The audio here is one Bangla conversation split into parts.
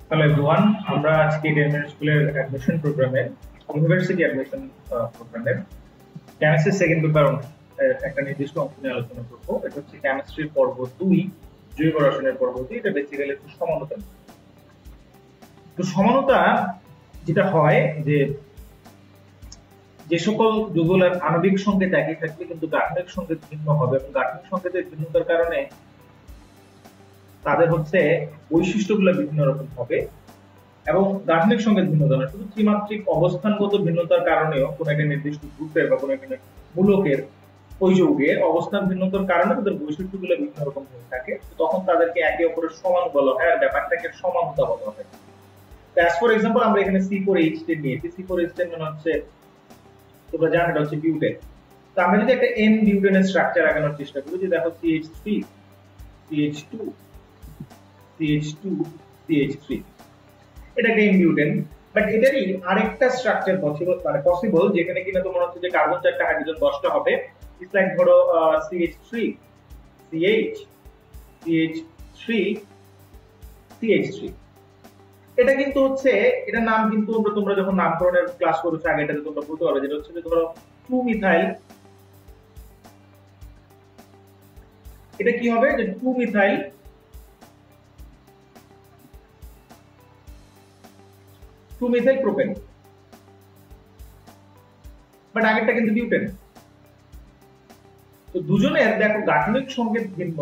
হ্যালো এভরিওয়ান, আমরা আজকে ডেনমার্ক স্কুলের অ্যাডমিশন প্রোগ্রামে ইউনিভার্সিটি অ্যাডমিশন প্রোগ্রামের কেমিস্ট্রি সেকেন্ড পেপার একটা নির্দিষ্ট অংশ নিয়ে আলোচনা করবো। এটা হচ্ছে কেমিস্ট্রির পর্ব 2, জৈব রসায়নের পর্ব 2। এটা বেসিক্যালি একটু সমানতা। তো সমানতা যেটা হয় যে যে সকল যৌগের আণবিক সংকেত একই থাকবে কিন্তু গাঠনিক সংকেত ভিন্ন হবে, এবং গাঠনিক সংকেতের ভিন্নতার কারণে তাদের হচ্ছে বৈশিষ্ট্যগুলো বিভিন্ন রকম হবে। এবং গাঠনিক সংকেত ভিন্নতা নয়, শুধু ত্রিমাত্রিক অবস্থানগত ভিন্নতার কারণেও কোনো একটা নির্দিষ্ট গ্রুপের বা কোনো একটা মূলকের ওই যৌগের অবস্থান ভিন্নতার কারণে তাদের বৈশিষ্ট্যগুলো বিভিন্ন রকম হয়ে থাকে। তখন তাদেরকে একে অপরের সমান বলা হয় আর ব্যাপারটাকে সমানতা বলা হয়। অ্যাজ ফর এক্সাম্পল আমরা এখানে C4H10 নিয়েছি। C4H10 মানে হচ্ছে, তোমরা জানো এটা হচ্ছে বিউটেন। তো আমরা যদি একটা N বিউটেনের স্ট্রাকচার আগানোর চেষ্টা করি, যে দেখো CH3 CH2 CH2 CH3, এটা একটা বিউটেন, বাট এটারই আরেকটা স্ট্রাকচার পসিবল যেখানে কিনা তোমার হচ্ছে যে কার্বন 4টা হাইড্রোজেন 10টা হবে। ইটস লাইক ধরো CH3 CH CH3 CH3। এটা কিন্তু হচ্ছে, এটার নাম কিন্তু তোমরা যখন নামকরণের ক্লাস করেছো আগে এটাতে তোমরা বলতে পারবে, যেটা হচ্ছে যে ধরো 2 মিথাইল। এটা কি হবে যে 2 মিথাইল প্রোপেন, বাট আগেরটা কিন্তু বিউটেন। তো দুজনের দেখো গাঠনিক সংকেত ভিন্ন,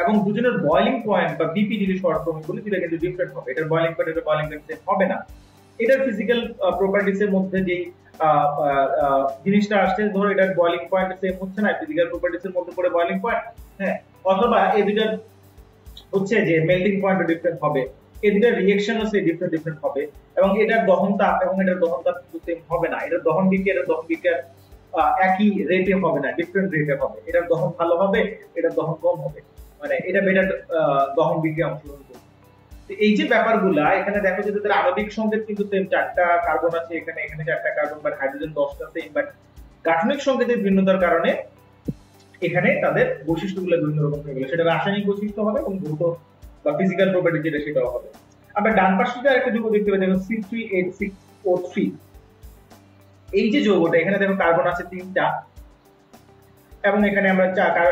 এবং দুজনের বয়লিং পয়েন্ট বা বিপি যদি শর্ট ফর্মে বলি সেটা কিন্তু ডিফারেন্ট হবে। এটার বয়লিং পয়েন্ট এটার বয়লিং পয়েন্ট সেম হবে না। এটার ফিজিক্যাল প্রপার্টিজ এর মধ্যে যে জিনিসটা আসছে, ধরো এটার বয়লিং পয়েন্ট সেম হচ্ছে না, ফিজিক্যাল প্রপার্টিজ এর মধ্যে পড়ে বয়লিং পয়েন্ট, হ্যাঁ, অথবা এই দুটার হচ্ছে যে মেল্টিং পয়েন্ট ডিফারেন্ট হবে, এই দুটার রিঅ্যাকশন হচ্ছে ডিফারেন্ট হবে, এবং এটার দহন তাপ এবং এটার দহন তাপ কিন্তু সেম হবে না। এটার দহন বিক্রিয়া এটার দহন বিক্রিয়া একই রেটে হবে না, ডিফারেন্ট রেটে হবে। এটার দহন ভালো হবে, এটার দহন কম হবে, মানে এটা বেটার দহন বিক্রিয়া অংশগ্রহণ করবে। তো এই যে ব্যাপারগুলা এখানে দেখো যে তাদের আণবিক সংকেত কিন্তু সেম, 4টা কার্বন আছে এখানে 4টা কার্বন, বাট হাইড্রোজেন 10টা সেম, বাট গাঠনিক সংকেতের ভিন্নতার কারণে এখানে তাদের বৈশিষ্ট্যগুলো বিভিন্ন রকম হয়ে গেল। সেটা রাসায়নিক বৈশিষ্ট্য হবে এবং ভৌত বা ফিজিক্যাল প্রপার্টি যেটা সেটাও হবে। আমরা ডান পাশে আরেকটা যৌগ দেখতে পাই, দেখো C3H6O3। এই যে যৌগটা এখানে দেখো কার্বন আছে 3টা, এবং এখানে আমরা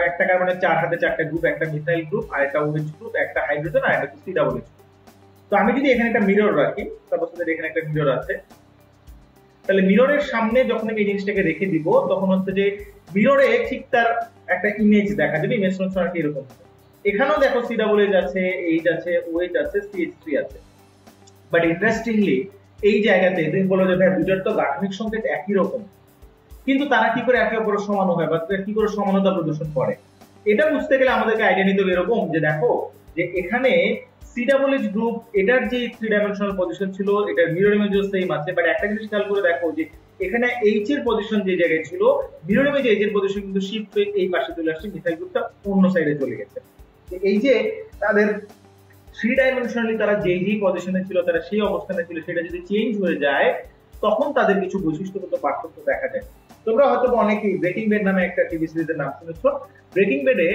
একটা কার্বনের 4 হাতে 4টা গ্রুপ, একটা মিথাইল গ্রুপ আর একটা OH গ্রুপ, একটা হাইড্রোজেন আর একটা COOH। তো আমি যদি এখানে একটা মিরর রাখি, সাপোজ এখানে একটা মিরর আছে, তাহলে মিররের সামনে যখন আমি এই জিনিসটাকে রেখে দিব তখন হচ্ছে যে মিররে ঠিক তার একটা ইমেজ দেখা যাবে। ইমেজ সংস্করণটা এরকম হবে। এখানেও দেখো COOH আছে, H আছে, OH আছে, CH3 আছে। বাট ইন্টারেস্টিংলি এই জায়গাতে তুমি বলো যে ভাই দুটার তো গাঠনিক সংকেত একই রকম, কিন্তু তারা কি করে একে অপরের সমান হয় বা কি করে সমানতা প্রদর্শন করে, এটা বুঝতে গেলে আমাদেরকে আইডিয়া নিতে হবে এরকম যে দেখো যে এখানে COOH গ্রুপ এটার যে 3 ডাইমেনশনাল পজিশন ছিল, এটার মিরর ইমেজও সেম আছে, বাট একটা জিনিস খেয়াল করে দেখো যে এখানে H এর পজিশন যে জায়গায় ছিল, মিরর ইমেজে H এর পজিশন কিন্তু শিফট হয়ে এই পাশে চলে আসছে, মিথাইল গ্রুপটা অন্য সাইডে চলে গেছে। এই যে তাদের 3 ডাইমেনশনালি তারা যেই পজিশনে ছিল, তারা সেই অবস্থানে ছিল, সেটা যদি চেঞ্জ হয়ে যায় তখন তাদের কিছু বৈশিষ্ট্যগত পার্থক্য দেখা যায়। তোমরা হয়তো অনেকেই ব্রেকিং ব্যাড নামে একটা টিভি সিরিজের নাম শুনেছো। ব্রেকিং ব্যাডে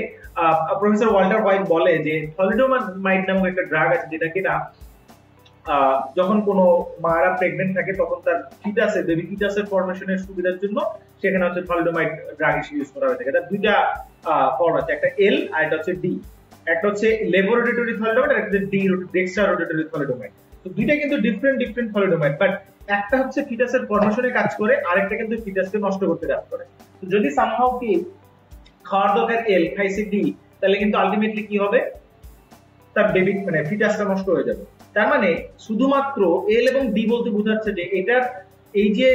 প্রফেসর ওয়াল্টার হোয়াইট বলে যে থলিডোমাইড নামক একটা ড্রাগ আছে, যেটা কিনা যখন কোনো মারা প্রেগনেন্ট থাকে তখন তার ফিটাসে, বেবি ফিটাসের ফরমেশনের সুবিধার জন্য সেখানে হচ্ছে থলিডোমাইড ড্রাগ ইউজ করা হয়ে থাকে। এটা দুইটা ফর্ম আছে, একটা এল আর একটা হচ্ছে ডি। একটা হচ্ছে লেবোরেটরি থলিডোমাইড আর একটা ডি ডেক্সট্রা রোটেটরি থলিডোমাইড। তো দুইটা কিন্তু ডিফারেন্ট থলিডোমাইড, বাট একটা হচ্ছে ফিটাসের ফরমেশনে কাজ করে, আরেকটা কিন্তু ফিটাসকে নষ্ট করতে কাজ করে। তো যদি সামহাউ কি খাওয়ার দরকার এল, খাইছে ডি, তাহলে কিন্তু আলটিমেটলি কি হবে, তার বেবি মানে ফিটাসটা নষ্ট হয়ে যাবে। তার মানে শুধুমাত্র এল এবং ডি বলতে বোঝাচ্ছে যে এটার এই যে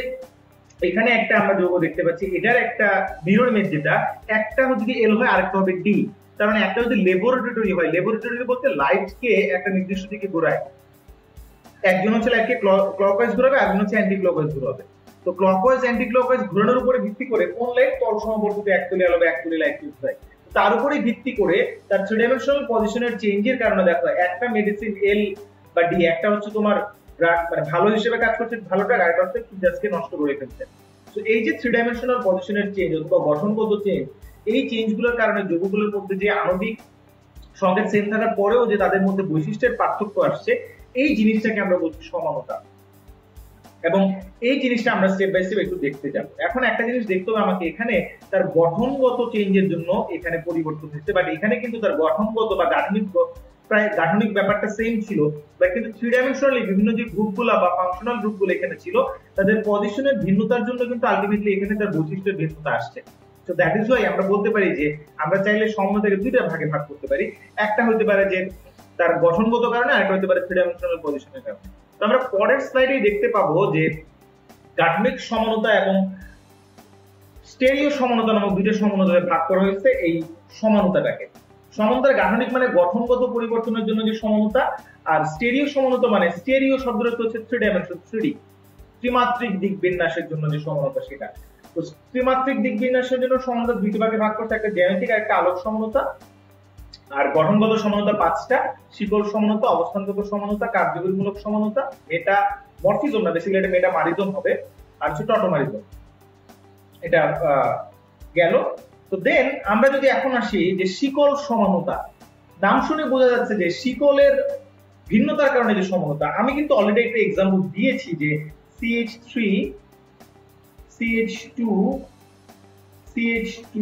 এখানে একটা আমরা যৌগ দেখতে পাচ্ছি, এটার একটা মিরর ইমেজ যেটা, একটা যদি এল হয় আরেকটা হবে ডি। তার মানে একটা যদি লেবোরেটরি হয়, লেবোরেটরি বলতে লাইটকে একটা নির্দিষ্ট দিকে ঘোরায়, একজন হচ্ছে লাইটকে ক্লকওয়াইজ ঘোরাবে, আরেকজন হচ্ছে অ্যান্টি ক্লকওয়াইজ ঘোরাবে। তো ক্লকওয়াইজ অ্যান্টি ক্লকওয়াইজ ঘোরানোর উপরে ভিত্তি করে কোন লাইট তল সমবর্তিত একতলী আলো বা একতলী লাইট ইউজ হয়, তার উপরে ভিত্তি করে তার 3 ডাইমেনশনাল পজিশনের চেঞ্জের কারণে দেখো একটা মেডিসিন এল বা ডি, একটা হচ্ছে তোমার ড্রাগ মানে ভালো হিসেবে কাজ করছে, ভালো ড্রাগ, আর একটা হচ্ছে ফিটাসকে নষ্ট করে ফেলছে। তো এই যে 3 ডাইমেনশনাল পজিশনের চেঞ্জ অথবা গঠনগত চেঞ্জ, এই চেঞ্জগুলোর কারণে যৌগগুলোর মধ্যে যে আণবিক সংকেত সেম থাকার পরেও যে তাদের মধ্যে বৈশিষ্ট্যের পার্থক্য আসছে, এই জিনিসটাকে আমরা বলছি সমানতা। এবং এই জিনিসটা আমরা স্টেপ বাই স্টেপ একটু দেখতে যাব। এখন একটা জিনিস দেখতে হবে আমাকে, এখানে তার গঠনগত চেঞ্জের জন্য এখানে পরিবর্তন হচ্ছে, বাট এখানে কিন্তু তার গঠনগত বা প্রায় গাঠনিক ব্যাপারটা সেম ছিল, বাট কিন্তু থ্রি ডাইমেনশনালি বিভিন্ন যে গ্রুপগুলো বা ফাংশনাল গ্রুপগুলো এখানে ছিল, তাদের পজিশনের ভিন্নতার জন্য কিন্তু আলটিমেটলি এখানে তার বৈশিষ্ট্যের ভিন্নতা আসছে। তো দ্যাট ইজ ওয়াই আমরা বলতে পারি যে আমরা চাইলে সমন্বয়টাকে দুইটা ভাগে ভাগ করতে পারি। একটা হতে পারে যে তার গঠনগত কারণে, আরেকটা হতে পারে থ্রি ডাইমেনশনাল পজিশনের কারণে। তো আমরা পরের স্লাইডে দেখতে পাবো যে গাঠনিক সমানতা এবং স্টেরিও সমানতা নামক দুইটা সমানতায় ভাগ করা হয়েছে এই সমানতাটাকে। সমানতার গাঠনিক মানে গঠনগত পরিবর্তনের জন্য যে সমানতা, আর স্টেরিও সমানতা মানে স্টেরিও শব্দটা হচ্ছে থ্রি ডাইমেনশন, ত্রিমাত্রিক দিক বিন্যাসের জন্য যে সমানতা সেটা। তো ত্রিমাত্রিক দিক বিন্যাসের জন্য সমানতা দুইটি ভাগে ভাগ করছে, একটা জ্যামিতিক আর একটা আলোক সমানতা। আর গঠনগত সমানতা পাঁচটা: শিকল সমানতা, অবস্থানগত সমানতা, কার্যকরীমূলক সমানতা, মেটা মরফিজম না, বেসিক্যালি এটা মেটা মারিজম হবে, আর হচ্ছে টটোমারিজম। এটা গেল। তো দেন আমরা যদি এখন আসি যে শিকল সমানতা, নাম শুনে বোঝা যাচ্ছে যে শিকলের ভিন্নতার কারণে যে সমানতা। আমি কিন্তু অলরেডি একটা এক্সাম্পল দিয়েছি যে CH3 CH2 CH2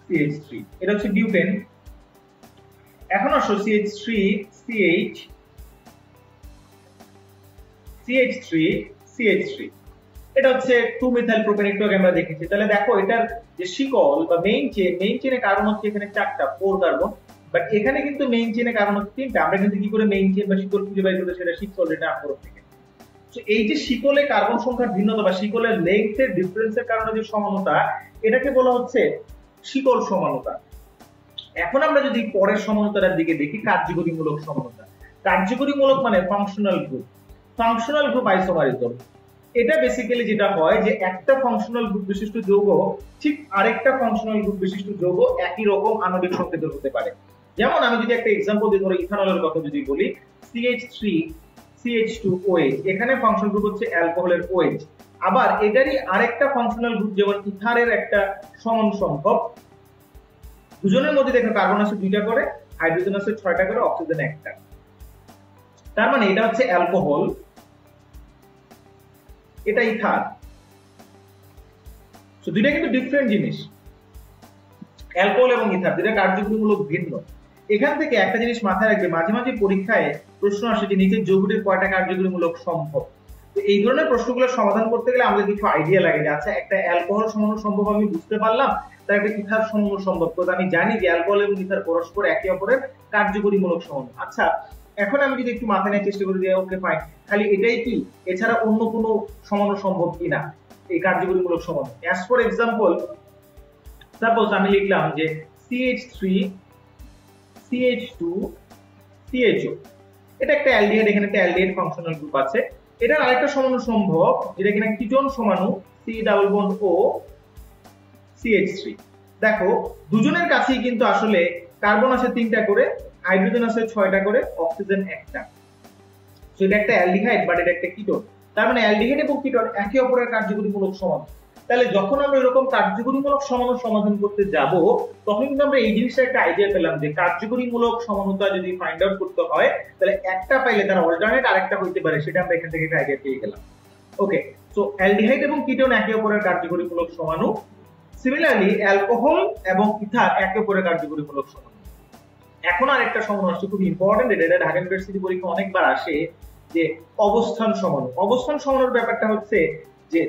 CH3, এটা হচ্ছে বিউটেন। এখন আসো CH3 CH CH3 CH3, এটা হচ্ছে 2 মিথাইল প্রোপেন, একটু আগে আমরা দেখেছি। তাহলে দেখো এটার যে শিকল বা মেইন চেনে কার্বন হচ্ছে এখানে 4টা, 4 কার্বন, বাট এখানে কিন্তু মেইন চেনে কার্বন হচ্ছে 3টা। আমরা কিন্তু কি করে মেইন চেন বা শিকল খুঁজে বের করতে, সেটা শিখছি অলরেডি আঁকড় থেকে। তো এই যে শিকলে কার্বন সংখ্যার ভিন্নতা বা শিকলের লেংথের ডিফারেন্সের কারণে যে সমানতা, এটাকে বলা হচ্ছে শিকল সমানতা। এখন আমরা যদি পরের সমানতার দিকে দেখি, কার্যকরীমূলক সমানতা। কার্যকরীমূলক মানে functional group, functional group isomerism. এটা বেসিক্যালি যেটা হয় যে একটা ফাংশনাল গ্রুপ বিশিষ্ট যৌগ ঠিক আরেকটা ফাংশনাল গ্রুপ বিশিষ্ট যৌগ একই রকম আণবিক সংকেতের হতে পারে। যেমন আমি যদি একটা एग्जांपल দিই, ধরো ইথানলের কথা যদি বলি, CH3 CH2OH, এখানে ফাংশনাল গ্রুপ হচ্ছে অ্যালকোহলের OH। আবার এটারই আরেকটা ফাংশনাল গ্রুপ যেমন ইথারের একটা সমান সংখ্যক, দুজনের মধ্যে দেখো কার্বন আছে 2টা করে, হাইড্রোজেন আছে 6টা করে, অক্সিজেন 1টা। তার মানে এটা হচ্ছে অ্যালকোহল, এটা ইথার। তো দুইটা কিন্তু ডিফারেন্ট জিনিস, অ্যালকোহল এবং ইথার, দুইটা কার্যকরীমূলক ভিন্ন। এখান থেকে একটা জিনিস মাথায় রাখবে, মাঝে মাঝে পরীক্ষায় প্রশ্ন আসে যে নিচের যৌগটির কয়টা কার্যকরীমূলক সম্ভব। তো এই ধরনের প্রশ্নগুলো সমাধান করতে গেলে আমাদের কিছু আইডিয়া লাগে যে আচ্ছা একটা অ্যালকোহল সমানো সম্ভব আমি বুঝতে পারলাম, তার একটা ইথার সমানো সম্ভব, তো আমি জানি যে অ্যালকোহল এবং ইথার পরস্পর একে অপরের কার্যকরীমূলক সমান। আচ্ছা এখন আমি যদি একটু মাথায় নেওয়ার চেষ্টা করি যে ওকে ফাইন, খালি এটাই কি, এছাড়া অন্য কোনো সমানো সম্ভব কিনা এই কার্যকরীমূলক সমান। অ্যাজ ফর एग्जांपल সাপোজ আমি লিখলাম যে CH3 CH2 CHO, এটা একটা অ্যালডিহাইড, এখানে একটা অ্যালডিহাইড ফাংশনাল গ্রুপ আছে। এটার আরেকটা সমানো সম্ভব যেটা কিনা কিটোন সমাণু C double bond O CH3। দেখো দুজনের কাছেই কিন্তু আসলে কার্বন আছে 3টা করে, হাইড্রোজেন আছে 6টা করে, অক্সিজেন 1টা। সো এটা একটা অ্যালডিহাইড বাট এটা একটা কিটোন। তার মানে অ্যালডিহাইড এবং কিটোন একে অপরের কার্যকরীমূলক সমান। তাহলে যখন আমরা এরকম কার্যকরীমূলক সমানুর সমাধান করতে যাব, তখন কিন্তু আমরা এই জিনিসটা একটা আইডিয়া পেলাম যে কার্যকরীমূলক সমানুতা যদি ফাইন্ড আউট করতে হয়, তাহলে একটা পাইলে তার অল্টারনেট আরেকটা হইতে পারে, সেটা আমরা এখান থেকে একটা আইডিয়া পেয়ে গেলাম। ওকে, সো অ্যালডিহাইড এবং কিটোন একে অপরের কার্যকরীমূলক সমাণু। সিমিলারলি অ্যালকোহল এবং ইথার একে অপরের কার্যকরীমূলক সমাণু। এখন আরেকটা সমাণু আসছে খুব ইম্পর্টেন্ট, এটা ঢাকা ইউনিভার্সিটি পরীক্ষা অনেকবার আসে, যে অবস্থান সমাণু। অবস্থান সমাণুর ব্যাপারটা হচ্ছে যে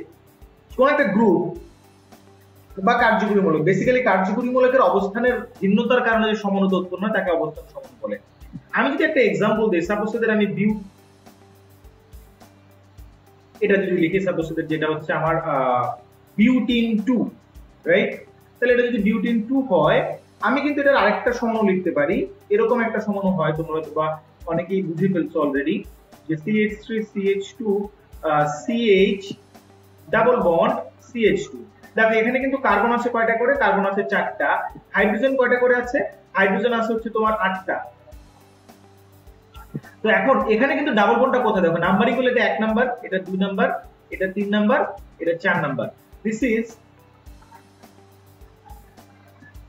কোন একটা গ্রুপ বা কার্যকরীমূলক, বেসিক্যালি কার্যকরীমূলকের অবস্থানের ভিন্নতার কারণে যে সমানুতা উৎপন্ন হয় তাকে অবস্থান সমাণু বলে। আমি যদি একটা एग्जांपल দিই, সাপোজ এদের আমি এটা যদি লিখি, সাপোজ এদের যেটা হচ্ছে আমার বিউটিন 2, রাইট? তাহলে এটা যদি বিউটিন 2 হয়, আমি কিন্তু এটার আরেকটা সমাণু লিখতে পারি, এরকম একটা সমাণু হয়, তোমরা বা অনেকেই বুঝে ফেলছো অলরেডি, যে CH3 CH2 CH double bond CH2। দেখো এখানে কিন্তু কার্বন আছে কয়টা করে, কার্বন আছে 4টা, হাইড্রোজেন কয়টা করে আছে, হাইড্রোজেন আছে হচ্ছে তোমার 8টা। তো এখন এখানে কিন্তু ডাবল বন্ডটা কোথায়, দেখো নাম্বারিং করলে এটা 1 নাম্বার, এটা 2 নাম্বার, এটা 3 নাম্বার, এটা 4 number. This is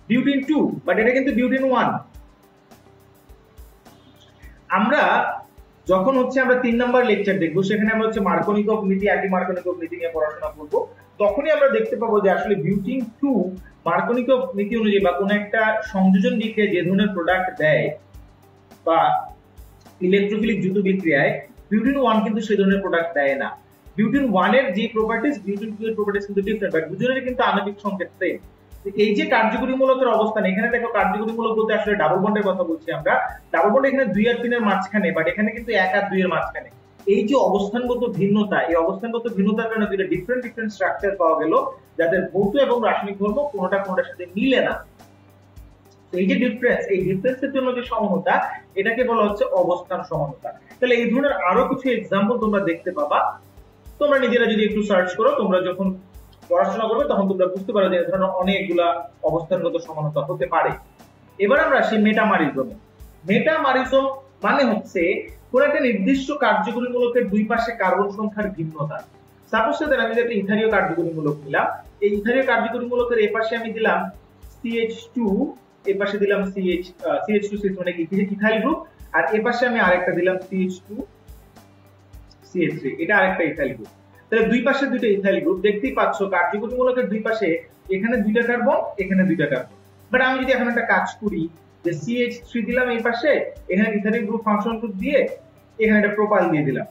butene 2, but এটা কিন্তু বিউটিন 1। আমরা যখন আমরা 3 নাম্বার লেকচার দেখবো, সেখানে আমরা মার্কোনিকভ নীতি, অ্যান্টি মার্কোনিকভ নীতি নিয়ে পড়াশোনা করব। তখনই আমরা দেখতে পাবো যে আসলে বিউটিন 2 মার্কোনিকভ নীতি অনুযায়ী বা কোন একটা সংযোজন বিক্রিয়ায় যে ধরনের প্রোডাক্ট দেয় বা ইলেকট্রোফিলিক যুত বিক্রিয়ায়, বিউটিন 1 কিন্তু সেই ধরনের প্রোডাক্ট দেয় না। বিউটিন 1 এর যে প্রপার্টিজ, বিউটিন 2 এর প্রপার্টিজ কিন্তু ডিফারেন্ট, বাট দুজনের কিন্তু আণবিক সংকেত সেম। এই যে কার্যকরী মূলকের অবস্থান, এখানে দেখো কার্যকরী মূলক বলতে আসলে ডাবল বন্ডের কথা বলছি আমরা। ডাবল বন্ড এখানে 2 আর 3 এর মাঝখানে, বাট এখানে কিন্তু 1 আর 2 এর মাঝখানে। এই যে অবস্থানগত ভিন্নতা, এই অবস্থানগত ভিন্নতার কারণে দুটো ডিফারেন্ট স্ট্রাকচার পাওয়া গেল, যাদের ভৌত এবং রাসায়নিক ধর্ম কোনটা কোনটার সাথে মিলে না। এই যে ডিফারেন্স, এই ডিফারেন্সের জন্য যে সমানতা, এটাকে বলা হচ্ছে অবস্থান সমানতা। তাহলে এই ধরনের আরো কিছু এক্সাম্পল তোমরা দেখতে পাবা। তোমরা নিজেরা যদি একটু সার্চ করো, তোমরা যখন পড়াশোনা করবে তখন তোমরা বুঝতে পারো যে এই ধরনের অনেকগুলা অবস্থানগত সমানতা হতে পারে। এবার আমরা আসি মেটামারিজমে। মেটামারিজম মানে হচ্ছে কোন একটা নির্দিষ্ট কার্যকরী মূলকের দুই পাশে কার্বন সংখ্যার ভিন্নতা। সাপোজ দ্যাট আমি একটা ইথারীয় কার্যকরী মূলক নিলাম, এই ইথারীয় কার্যকরী মূলকের এই পাশে আমি দিলাম CH2, এই পাশে দিলাম CH2 মানে ইথাইল গ্রুপ, আর এই পাশে আমি আরেকটা দিলাম CH2 CH3, এটা আরেকটা ইথাইল গ্রুপ। তাহলে দুই পাশে দুটো ইথাইল গ্রুপ, দেখতেই পাচ্ছ কার্যকরী মূলকের দুই পাশে এখানে দুইটা কার্বন, এখানে দুইটা কার্বন। বাট আমি যদি এখন একটা কাজ করি যে CH3 দিলাম এই পাশে, এখানে ইথাইল গ্রুপ ফাংশন গ্রুপ দিয়ে এখানে একটা প্রোপাইল দিয়ে দিলাম,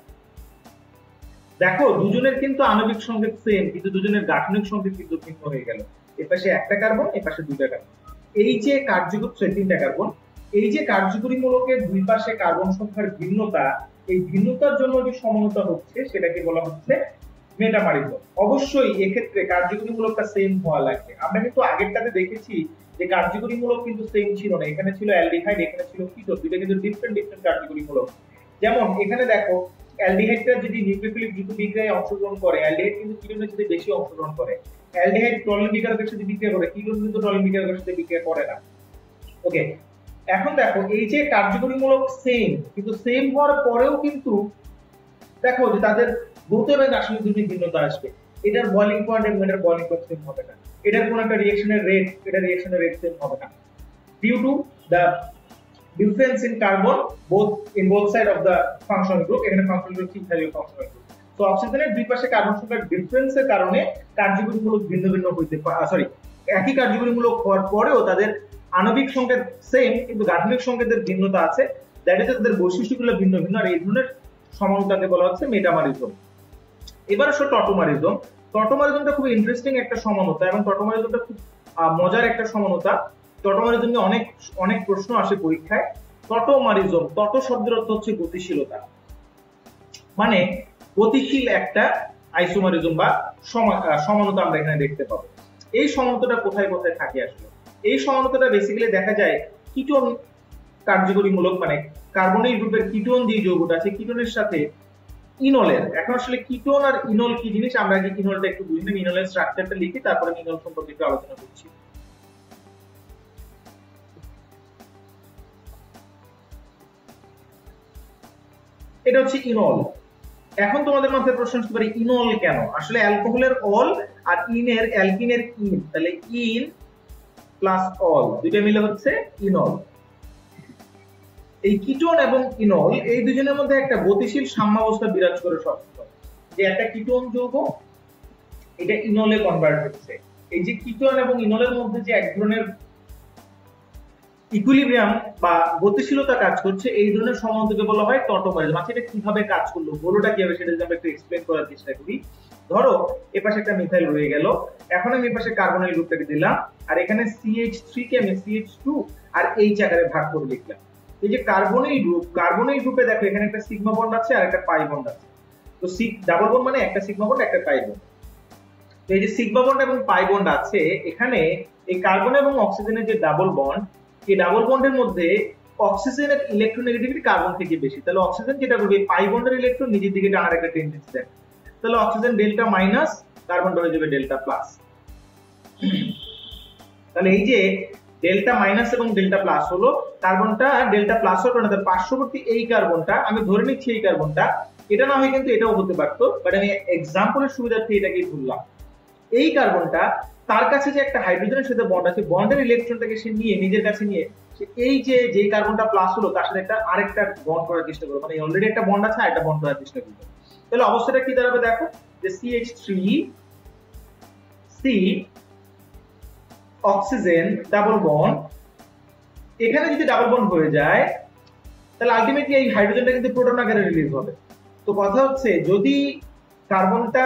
দেখো দুজনের কিন্তু আণবিক সংকেত সেম, কিন্তু দুজনের গাঠনিক সংকেত কিন্তু ভিন্ন হয়ে গেল। এই পাশে একটা কার্বন, এই পাশে দুইটা কার্বন। এই যে কার্যকরী, তিনটা কার্বন, এই যে কার্যকরী মূলকের দুই পাশে কার্বন সংখ্যার ভিন্নতা, এই ভিন্নতার জন্য যে সমানতা হচ্ছে সেটাকে বলা হচ্ছে মেটামারিজম। অবশ্যই এক্ষেত্রে কার্যকরী মূলকটা সেম হওয়া লাগবে। আমরা কিন্তু আগেরটাতে দেখেছি যে কার্যকরী মূলক কিন্তু সেম ছিল না, এখানে ছিল অ্যালডিহাইড, এখানে ছিল কিটোন, দুটো কিন্তু ডিফারেন্ট কার্যকরী মূলক। যেমন এখানে দেখো অ্যালডিহাইডটা যদি নিউক্লিওফিলিক যুত বিক্রিয়ায় অংশগ্রহণ করে, অ্যালডিহাইড কিন্তু কিটোনের সাথে বেশি অংশগ্রহণ করে। অ্যালডিহাইড টলিন বিক্রিয়ার সাথে বিক্রিয়া করে, কিটোন কিন্তু টলিন বিক্রিয়ার সাথে বিক্রিয়া করে না। ওকে, এখন দেখো এই যে কার্যকরী মূলক সেম, কিন্তু সেম হওয়ার পরেও কিন্তু দেখো যে তাদের ভৌত এবং রাসায়নিক দুটি ভিন্নতা আসবে। এটার বয়লিং পয়েন্ট এবং এটার বয়লিং পয়েন্ট সেম হবে না, এটার কোন একটা রিঅ্যাকশনের রেট, এটা রিঅ্যাকশনের রেট সেম হবে না, due to the difference in carbon in both side of the function group। এখানে ফাংশন গ্রুপ কি ইথাইল ফাংশনাল গ্রুপ। তো অক্সিজেনের দুই পাশে কার্বন সংখ্যার ডিফারেন্সের কারণে কার্যকরী মূলক ভিন্ন ভিন্ন হইতে পারে, একই কার্যকরী মূলক হওয়ার পরেও তাদের আণবিক সংকেত সেম, কিন্তু গাঠনিক সংকেতের ভিন্নতা আছে, দ্যাট ইজ তাদের বৈশিষ্ট্যগুলো ভিন্ন ভিন্ন। আর এই ধরনের সমানতাকে বলা হচ্ছে মেটামারিজম। এবার আসলে টটোমারিজম। টটোমারিজমটা খুব ইন্টারেস্টিং একটা সমানতা, এবং টটোমারিজমটা খুব মজার একটা সমানতা। টটোমারিজম নিয়ে অনেক অনেক প্রশ্ন আসে পরীক্ষায়। টটোমারিজম, টটো শব্দের অর্থ হচ্ছে গতিশীলতা, মানে গতিশীল একটা আইসোমারিজম বা সমানতা আমরা এখানে দেখতে পাবো। এই সমানতাটা কোথায় কোথায় থাকে আসলে? এই সমানতাটা বেসিক্যালি দেখা যায় কিটোন কার্যকরী মূলক, মানে কার্বনিক গ্রুপের কিটোন যে যৌগটা আছে, কিটোনের সাথে ইনলের। এখন আসলে কিটোন আর ইনল কি জিনিস আমরা আগে ইনলটা একটু বুঝি, ইনলের স্ট্রাকচারটা লিখি, তারপরে ইনল সম্পর্কে একটু আলোচনা করছি। এটা হচ্ছে ইনল। এখন তোমাদের মাথায় প্রশ্ন আসতে পারে ইনল কেন? আসলে অ্যালকোহলের অল আর ইনের অ্যালকিনের ইন, তাহলে ইন প্লাস অল দুইটা মিলে হচ্ছে ইনল। এই কিটোন এবং ইনল এই দুজনের মধ্যে একটা গতিশীল সাম্যাবস্থা বিরাজ করে সবসময়, যে একটা কিটোন যৌগ এটা ইনলে কনভার্ট হচ্ছে। এই যে কিটোন এবং ইনলের মধ্যে যে এক ধরনের ইকুইলিব্রিয়াম বা গতিশীলতা কাজ করছে, এই ধরনের সমানতাকে বলা হয় টটোমারিজম। আচ্ছা, এটা কিভাবে কাজ করলো, হলোটা কি হবে সেটা যদি আমরা একটু এক্সপ্লেন করার চেষ্টা করি। ধরো এপাশে একটা মিথাইল রয়ে গেল, এখন আমি এপাশে কার্বনের গ্রুপটাকে দিলাম, আর এখানে CH3 কে আমি CH2 আর H আকারে ভাগ করে লিখলাম। এই যে কার্বনের গ্রুপে দেখো এখানে একটা সিগমা বন্ড আছে আর একটা পাই বন্ড আছে। তো ডাবল বন্ড মানে একটা সিগমা বন্ড একটা পাই বন্ড। তো এই যে সিগমা বন্ড এবং পাই বন্ড আছে, এখানে এই কার্বন এবং অক্সিজেনের যে ডাবল বন্ড, এই ডাবল বন্ডের মধ্যে অক্সিজেনের ইলেকট্রোনেগেটিভিটি কার্বন থেকে বেশি। তাহলে অক্সিজেন যেটা করবে, পাই বন্ডের ইলেকট্রন নিজের দিকে টানার একটা টেন্ডেন্সি দেয়। তাহলে অক্সিজেন ডেল্টা মাইনাস, কার্বনটা হয়ে যাবে ডেল্টা প্লাস। তাহলে এই যে ডেল্টা মাইনাস এবং ডেল্টা প্লাস হলো, কার্বনটা ডেল্টা প্লাস হলো না, তার পার্শ্ববর্তী এই কার্বনটা আমি ধরে নিচ্ছি এই কার্বনটা, এটা না হয় কিন্তু এটাও হতে পারতো, বাট আমি এক্সাম্পলের সুবিধার্থে এটাকেই ধরলাম। এই কার্বনটা তার কাছে যে একটা হাইড্রোজেনের সাথে বন্ড আছে, বন্ডের ইলেকট্রনটাকে সে নিয়ে নিজের কাছে নিয়ে সে এই যে কার্বনটা প্লাস হলো তার সাথে একটা আরেকটা বন্ড করার চেষ্টা করবে, মানে অলরেডি একটা বন্ড আছে আরেকটা বন্ড করার চেষ্টা করবে। তাহলে অবস্থাটা কি দাঁড়াবে দেখো, যে CH3C অক্সিজেন ডাবল বন্ড, এখানে যদি ডাবল বন্ড হয়ে যায় তাহলে আলটিমেটলি এই হাইড্রোজেনটা কিন্তু প্রোটন আকারে রিলিজ হবে। তো কথা হচ্ছে যদি কার্বনটা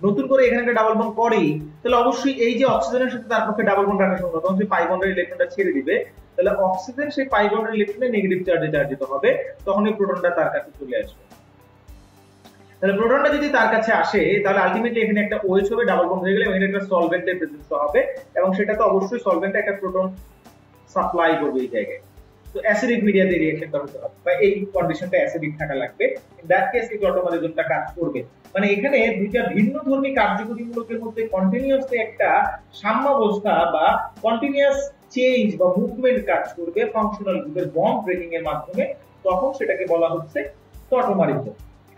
নতুন করে এখানে একটা ডাবল বন্ড করেই, তাহলে অবশ্যই এই যে অক্সিজেনের সাথে তার পক্ষে ডাবল বন্ড রাখা সম্ভব, তখন সেই পাই বন্ডের ইলেকট্রনটা ছেড়ে দিবে, তাহলে অক্সিজেন সেই পাই বন্ডের ইলেকট্রনে নেগেটিভ চার্জে চার্জিত হবে, তখন এই প্রোটনটা তার কাছে চলে আসবে। তাহলে প্রোটনটা যদি তার কাছে আসে তাহলে আলটিমেটলি এখানে একটা OH হবে, ডাবল বন্ড হয়ে গেলে এখানে একটা সলভেন্টের প্রেজেন্স হবে, এবং সেটা তো অবশ্যই সলভেন্টে একটা প্রোটন সাপ্লাই করবে এই জায়গায়। তো অ্যাসিডিক মিডিয়াতে রিঅ্যাকশনটা হতে হবে, বা এই কন্ডিশনটা অ্যাসিডিক থাকা লাগবে, ইন দ্যাট কেস এই অটোমারিজমটা কাজ করবে। মানে এখানে দুইটা ভিন্নধর্মী কার্যকরীমূলকের মধ্যে কন্টিনিউয়াসলি একটা সাম্যাবস্থা বা কন্টিনিউয়াস চেঞ্জ বা মুভমেন্ট কাজ করবে ফাংশনাল গ্রুপের বন্ড ব্রেকিং এর মাধ্যমে, তখন সেটাকে বলা হচ্ছে অটোমারিজম।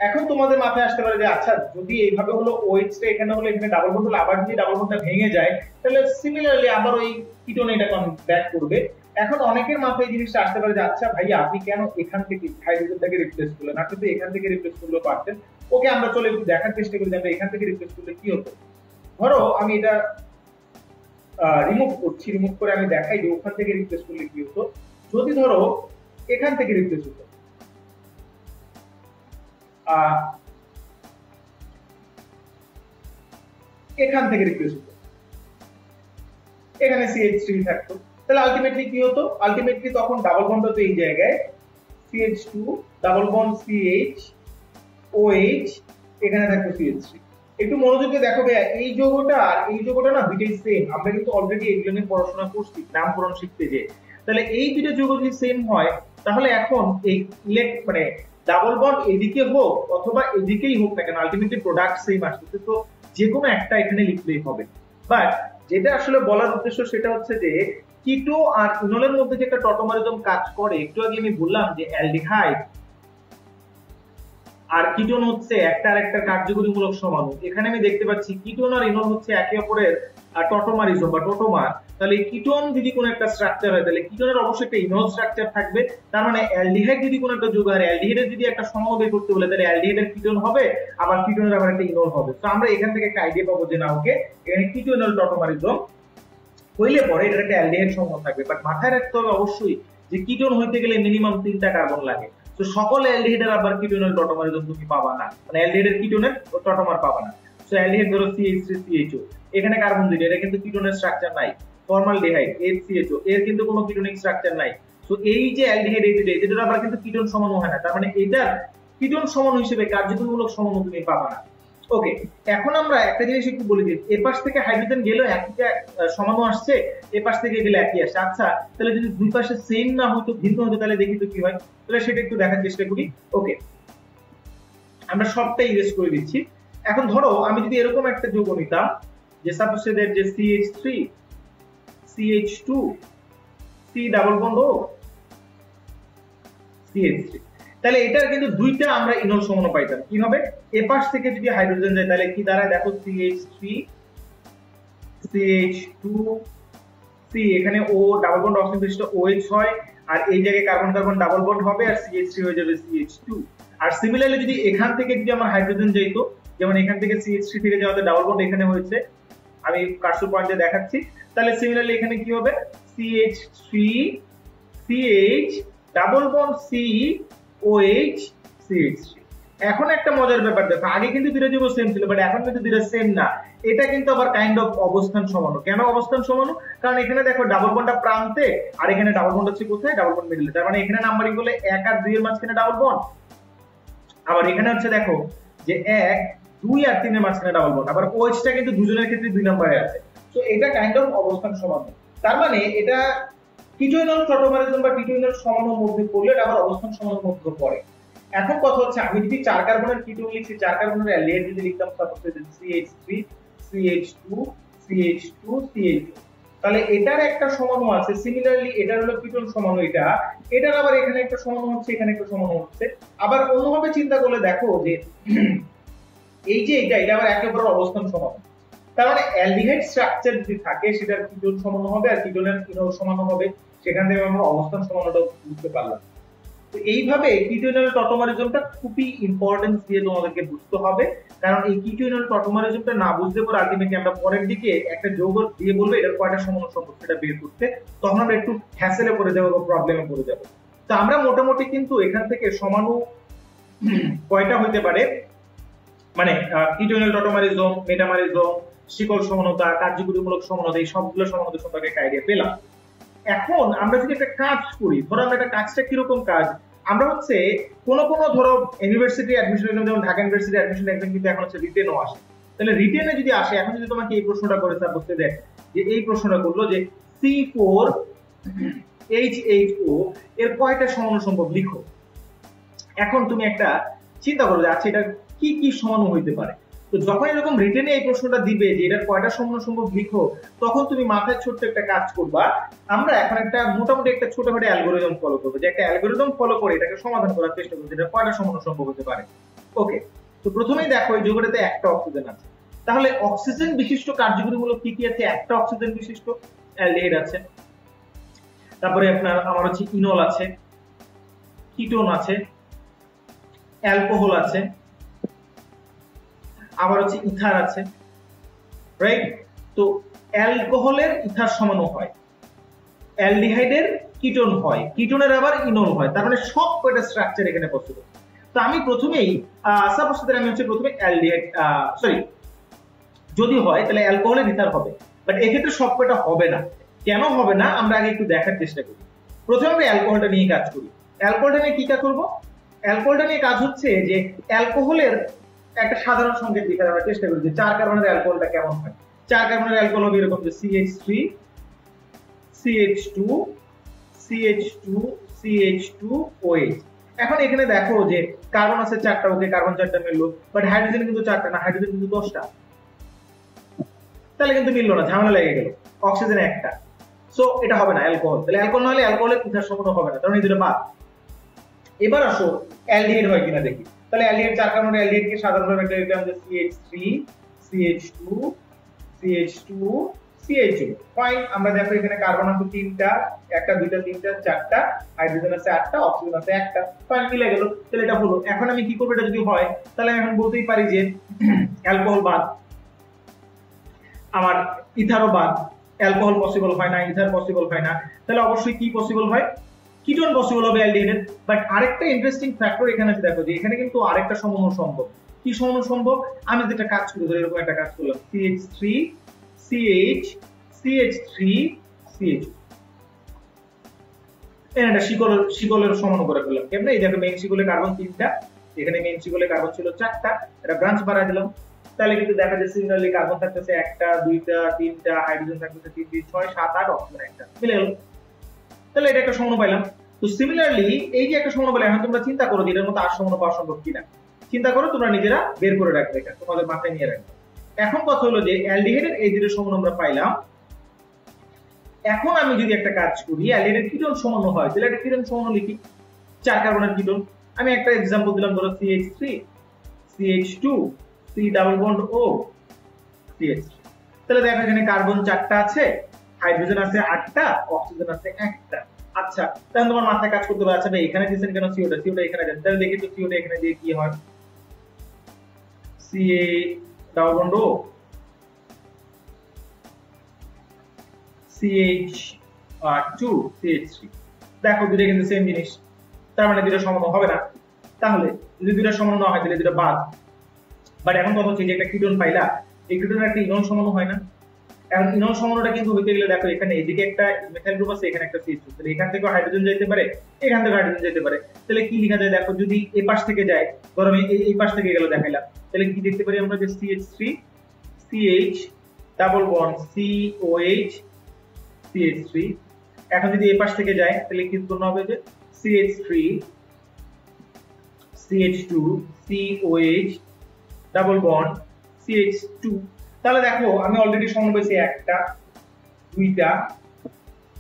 এখন তোমাদের মাথায় আসতে পারে যে আচ্ছা যদি এইভাবে হলো OH টা এখানে হলো, এখানে ডাবল বন্ড হলো, আবার যদি ডাবল বন্ডটা ভেঙে যায় তাহলে সিমিলারলি আবার ওই কিটোনে এটা ব্যাক করবে। এখন অনেকের মাথায় এই জিনিসটা আসতে পারে যে আচ্ছা ভাইয়া আপনি কেন এখান থেকে হাইড্রোজেনটাকে রিপ্লেস করলেন, আপনি তো এখান থেকে রিপ্লেস করলেও পারতেন। ওকে, আমরা চলে একটু দেখার চেষ্টা করি যে আমরা এখান থেকে রিপ্লেস করলে কি হতো। ধরো আমি এটা রিমুভ করছি, রিমুভ করে আমি দেখাই যে ওখান থেকে রিপ্লেস করলে কি হতো। যদি ধরো এখান থেকে রিপ্লেস হতো, এখান থেকে রিপ্লেস হতো, এখানে CH3 থাকতো, তাহলে আলটিমেটলি কি হতো, আলটিমেটলি তখন ডাবল বন্ড হতো এই জায়গায় CH2 double bond CH OH, এখানে থাকতো CH3। একটু মনোযোগ দিয়ে দেখো ভাইয়া, এই যৌগটা আর এই যৌগটা না দুইটাই সেম, আমরা কিন্তু অলরেডি এগুলো নিয়ে পড়াশোনা করছি নামকরণ শিখতে যে। তাহলে এই দুটো যৌগ যদি সেম হয় তাহলে এখন এই মানে ডাবল বন্ড এদিকে হোক অথবা এদিকেই হোক না কেন আলটিমেটলি প্রোডাক্ট সেম আসছে, তো যে কোনো একটা এখানে লিখলেই হবে। বাট যেটা আসলে বলার উদ্দেশ্য সেটা হচ্ছে যে কিটো আর ইনলের মধ্যে যে একটা টটোমারিজম কাজ করে, একটু আগে আমি বললাম যে অ্যালডিহাইড আর কিটোন হচ্ছে একটা আর একটা কার্যকরীমূলক সমাণু। এখানে আমি দেখতে পাচ্ছি কিটোন আর ইনল হচ্ছে একে অপরের টটোমারিজম বা টোটোমার। তাহলে কিটোন যদি কোনো একটা স্ট্রাকচার হয় তাহলে কিটোনের অবশ্যই একটা ইনল স্ট্রাকচার থাকবে, তার মানে অ্যালডিহাইড যদি কোনো একটা যৌগ হয়, অ্যালডিহাইডের যদি একটা সমাণু বের করতে বলে তাহলে অ্যালডিহাইডের কিটোন হবে, আবার কিটোনের আবার একটা ইনল হবে। তো আমরা এখান থেকে একটা আইডিয়া পাবো যে না ওকে এখানে কিটোইনল টটোমারিজম হইলে পরে এটা একটা অ্যালডিহাইড সমাণু থাকবে। বাট মাথায় রাখতে হবে অবশ্যই যে কিটোন হইতে গেলে মিনিমাম 3টা কার্বন লাগে। তো সকল অ্যালডিহাইডের আবার কিটোনের টটোমারিজম তুমি পাবা না, মানে অ্যালডিহাইডের কিটোনের টটোমার পাবা না। সো অ্যালডিহাইড ধরো CH3CHO, এখানে কার্বন দুইটা, এটা কিন্তু কিটোনের স্ট্রাকচার নাই। ফর্মালডিহাইড HCHO, এর কিন্তু কোনো কিটোনিক স্ট্রাকচার নাই। সো এই যে অ্যালডিহাইড এই দুটো আবার কিন্তু কিটোন সমাণু হয় না, তার মানে এটার কিটোন সমাণু হিসেবে কার্যকরীমূলক সমাণু তুমি পাবা না। ওকে, এখন আমরা একটা জিনিস একটু বলে দিই, এ পাশ থেকে হাইড্রোজেন গেলেও একইটা সমাণু আসছে, এ পাশ থেকে গেলে একই আসছে। আচ্ছা তাহলে যদি দুই পাশে সেম না হতো, ভিন্ন হতো, তাহলে দেখি তো কি হয়। তাহলে সেটা একটু দেখার চেষ্টা করি। ওকে, আমরা সবটাই ইরেজ করে দিচ্ছি। এখন ধরো আমি যদি এরকম একটা যৌগ নিতাম যে সাপোজ এদের যে CH3 CH2 C double bond ও CH3, তাহলে এটার কিন্তু দুইটা আমরা ইনল সমাণু পাইতাম। কি হবে, এ পাশ থেকে যদি হাইড্রোজেন যায় তাহলে কি দাঁড়ায় দেখো, CH3 CH2 C, এখানে O ডাবল বন্ড অক্সিজেন বিশিষ্ট OH হয়, আর এই জায়গায় কার্বন কার্বন ডাবল বন্ড হবে আর CH3 হয়ে যাবে CH2। আর সিমিলারলি যদি এখান থেকে যদি আমার হাইড্রোজেন যাইতো, যেমন এখান থেকে CH3 থেকে যাওয়াতে ডাবল বন্ড এখানে হয়েছে, আমি কার্সর পয়েন্টে দেখাচ্ছি, তাহলে সিমিলারলি এখানে কি হবে CH3 CH double bond C OH CH3। এখন একটা মজার ব্যাপার দেখো, আগে কিন্তু দুটো যৌগ সেম ছিল বাট এখন কিন্তু দুটো সেম না। এটা কিন্তু আবার কাইন্ড অফ অবস্থান সমাণু। কেন অবস্থান সমাণু? কারণ এখানে দেখো ডাবল বন্ডটা প্রান্তে আর এখানে ডাবল বন্ড হচ্ছে কোথায়, ডাবল বন্ড মিডলে, তার মানে এখানে নাম্বারিং করলে 1 আর 2 এর মাঝখানে ডাবল বন্ড, আবার এখানে হচ্ছে দেখো যে 1 2 আর 3 এর মাঝখানে ডাবল বন্ড, আবার OH টা কিন্তু দুজনের ক্ষেত্রে 2 নম্বরে আছে। সো এটা কাইন্ড অফ অবস্থান সমাণু, তার মানে এটা কিটোইনল টটোমারিজম বা কিটোইনল সমাণুর মধ্যে পড়লে এটা আবার অবস্থান সমাণুর মধ্যে পড়ে। এখন কথা হচ্ছে আমি যদি 4 কার্বনের কিটোন লিখছি, 4 কার্বনের অ্যালডিহাইড যদি লিখতাম suppose CH3 CH2 CH2 CH2, তাহলে এটার একটা সমাণু আছে, সিমিলারলি এটার হলো কিটোন সমাণু, এটার আবার এখানে একটা সমাণু হচ্ছে, এখানে একটা সমাণু হচ্ছে। আবার অন্যভাবে চিন্তা করলে দেখো যে এই যে এটা আবার একেবারে অবস্থান সমাণু। তার মানে অ্যালডিহাইড স্ট্রাকচার যদি থাকে সেটার কিটোন সমান হবে আর কিটোনের ইনল সমান হবে, সেখান থেকে আমরা অবস্থান সমানতা বুঝতে পারলাম। তো এইভাবে কিটোইনাল টটোমারিজমটা খুবই ইম্পর্টেন্স দিয়ে তোমাদেরকে বুঝতে হবে, কারণ এই কিটোইনাল টটোমারিজমটা না বুঝতে পারে আলটিমেটলি আমরা পরের দিকে একটা যৌগ দিয়ে বলবো এটার কয়টা সমান সম্পর্ক সেটা বের করতে, তখন আমরা একটু হ্যাসেলে পড়ে যাবো বা প্রবলেমে পড়ে যাবো। তো আমরা মোটামুটি কিন্তু এখান থেকে সমাণু কয়টা হইতে পারে, মানে কিটোইনাল টটোমারিজম, মেটামারিজম, শিকল সমানতা, কার্যকরীমূলক সমানতা, এই সবগুলো সমানতা সম্পর্কে একটা আইডিয়া পেলাম। এখন আমরা যদি একটা কাজ করি, ধরো আমরা একটা কাজটা কিরকম কাজ, আমরা হচ্ছে কোন ধরো ইউনিভার্সিটি অ্যাডমিশন এক্সাম, যেমন ঢাকা ইউনিভার্সিটি অ্যাডমিশন এক্সাম কিন্তু এখন হচ্ছে রিটেনও আসে, তাহলে রিটেনে যদি আসে, এখন যদি তোমাকে এই প্রশ্নটা করে স্যার বলতে দেয় যে এই প্রশ্নটা করলো যে C4H8O এর কয়টা সমাণু সম্ভব লিখো। এখন তুমি একটা চিন্তা করো যে আচ্ছা এটা কি কি সমাণু হইতে পারে। তো যখন এরকম রিটেনে এই প্রশ্নটা দিবে যে এটার কয়টা সমাণু সম্ভব লিখো, তখন তুমি মাথায় ছোট্ট একটা কাজ করবা। আমরা এখন একটা মোটামুটি একটা ছোটখাটো অ্যালগরিদম ফলো করবো, যে একটা অ্যালগরিদম ফলো করে এটাকে সমাধান করার চেষ্টা করবো এটা কয়টা সমাণু সম্ভব হতে পারে। ওকে, তো প্রথমেই দেখো এই যৌগটাতে একটা অক্সিজেন আছে, তাহলে অক্সিজেন বিশিষ্ট কার্যকরীমূলক কি কি আছে? একটা অক্সিজেন বিশিষ্ট অ্যালডিহাইড আছে, তারপরে আপনার আমার হচ্ছে ইনল আছে, কিটোন আছে, অ্যালকোহল আছে, আবার হচ্ছে ইথার আছে, রাইট? তো অ্যালকোহলের ইথার সমাণু হয়, অ্যালডিহাইডের কিটোন হয়, কিটোনের আবার ইনল হয়, তার মানে সব কয়টা স্ট্রাকচার এখানে পসিবল। তো আমি প্রথমেই সাপোজ আমি হচ্ছে প্রথমে অ্যালডিহাইড সরি যদি হয় তাহলে অ্যালকোহলের ইথার হবে, বাট এক্ষেত্রে সব কয়টা হবে না। কেন হবে না আমরা আগে একটু দেখার চেষ্টা করি। প্রথমে আমরা অ্যালকোহলটা নিয়ে কাজ করি। অ্যালকোহলটা নিয়ে কি কাজ করব? অ্যালকোহলটা নিয়ে কাজ হচ্ছে যে অ্যালকোহলের একটা সাধারণ সংকেত দেখার আমরা চেষ্টা করি যে 4 কার্বনের অ্যালকোহলটা কেমন হয়। 4 কার্বনের অ্যালকোহল হবে এরকম যে CH3 CH2 CH2 CH2OH। এখন এখানে দেখো যে কার্বন আছে 4টা, ওকে কার্বন 4টা মিললো, বাট হাইড্রোজেন কিন্তু 4টা না, হাইড্রোজেন কিন্তু 10টা, তাহলে কিন্তু মিললো না, ঝামেলা লেগে গেল। অক্সিজেন একটা, সো এটা হবে না অ্যালকোহল। তাহলে অ্যালকোহল না হলে অ্যালকোহলের ইথার সমাণু হবে না, কারণ এই দুটো বাদ। এবার আসো অ্যালডিহাইড হয় কিনা দেখি। তাহলে অ্যালডিহাইড 4 কার্বনের অ্যালডিহাইডকে সাধারণভাবে একটা লিখলাম যে CH3 CH2 CH2 CH2। Fine, আমরা দেখো এখানে কার্বন আছে 3টা, একটা দুইটা তিনটা চারটা, হাইড্রোজেন আছে 8টা, অক্সিজেন আছে একটা, ফাইন মিলে গেল। তাহলে এটা হলো। এখন আমি কি করব, এটা যদি হয় তাহলে আমি এখন বলতেই পারি যে অ্যালকোহল বাদ, আমার ইথারও বাদ। অ্যালকোহল পসিবল হয় না, ইথার পসিবল হয় না, তাহলে অবশ্যই কি পসিবল হয়? কিটোন পসিবল হবে অ্যালডিহাইডের। বাট আরেকটা ইন্টারেস্টিং ফ্যাক্টর এখানে আছে, দেখো যে এখানে কিন্তু আরেকটা সমাণু সম্ভব। কি সমাণু সম্ভব? আমি যেটা কাজ করি, ধরে এরকম একটা কাজ করলাম CH3 CH CH3 CH, এটা শিকলের সমাণু করে ফেললাম। কেমনে? এই দেখো মেইন শিকলে কার্বন 3টা, এখানে মেইন শিকলে কার্বন ছিল 4টা, এটা ব্রাঞ্চ বাড়ায় দিলাম, তাহলে কিন্তু দেখা যাচ্ছে সিমিলারলি কার্বন থাকতেছে 1টা 2টা 3টা, হাইড্রোজেন থাকতেছে 3 3 6 7 8, অক্সিজেন একটা, মিলে গেল। তাহলে এটা একটা সমাণু পাইলাম। তো সিমিলারলি এই যে একটা সমাণু পাইলাম, এখন তোমরা চিন্তা করো যে এর মতো আর সমাণু পাওয়া সম্ভব কিনা। চিন্তা করো, তোমরা নিজেরা বের করে রাখবে, এটা তোমাদের মাথায় নিয়ে রাখবে। এখন কথা হলো যে অ্যালডিহাইডের এই দুটো সমাণু আমরা পাইলাম। এখন আমি যদি একটা কাজ করি, অ্যালডিহাইডের কিটোন সমাণু হয়, তাহলে একটা কিটোন সমাণু লিখি। 4 কার্বনের কিটোন, আমি একটা एग्जांपल দিলাম, ধরো CH3 CH2 C double bond O CH3। তাহলে দেখো এখানে কার্বন 4টা আছে, হাইড্রোজেন আছে 8টা, অক্সিজেন আছে একটা। আচ্ছা, তাহলে তোমার মাথায় কাজ করতে হবে, আচ্ছা ভাই এখানে দিয়েছেন কেন CO-টা? CO-টা এখানে দেন, তাহলে দেখি তো CO-টা এখানে দিয়ে কি হয়। CA double bond O CH2 CH3, দেখো দুটো কিন্তু সেম জিনিস, তার মানে দুটো সমান হবে না। তাহলে যদি দুটো সমান না হয় তাহলে দুটো বাদ। বাট এখন কথা হচ্ছে যে একটা কিটোন পাইলা, এই কিটোনের একটা ইনল সমান হয় না। এখন ইনল সমানুটা কিন্তু হইতে গেলে দেখো এখানে এদিকে একটা মেথাইল গ্রুপ আছে, এখানে একটা CH2, তাহলে এখান থেকে হাইড্রোজেন যেতে পারে, এখান থেকে হাইড্রোজেন যেতে পারে। তাহলে কি লেখা যায় দেখো, যদি এই পাশ থেকে যায়, ধরো আমি এই পাশ থেকে গেল দেখাইলাম, তাহলে কি দেখতে পারি আমরা যে CH3 CH double bond COH CH3। এখন যদি এই পাশ থেকে যায় তাহলে কি উৎপন্ন হবে যে CH3 CH2 COH double bond CH2। তাহলে দেখো আমি অলরেডি সমান পেয়েছি 1টা 2টা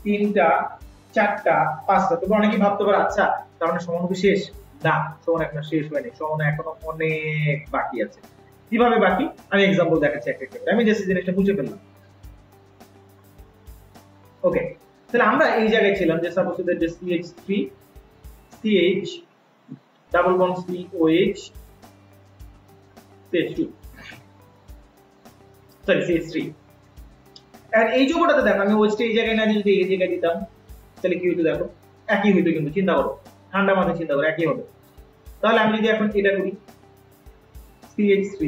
3টা 4টা 5টা। তবে অনেকেই ভাবতে পারে আচ্ছা তার মানে সমান কি শেষ? না, সমান এখনো শেষ হয়নি, সমান এখনো অনেক বাকি আছে। কিভাবে বাকি আমি एग्जांपल দেখাচ্ছি একটা একটা আমি জাস্ট জিনিসটা বুঝে ফেললাম ওকে তাহলে আমরা এই জায়গায় ছিলাম যে সাপোজ দ্যাট যে CH3 CH double bond COH CH2 sorry CH3 আর এই যোগটাতে দেখো আমি OH টা এই জায়গায় না যদি এই জায়গায় দিতাম তাহলে কি হতো দেখো একই হইতো কিন্তু চিন্তা করো ঠান্ডা মাথায় চিন্তা করো একই হবে তাহলে আমি যদি এখন এটা করি CH3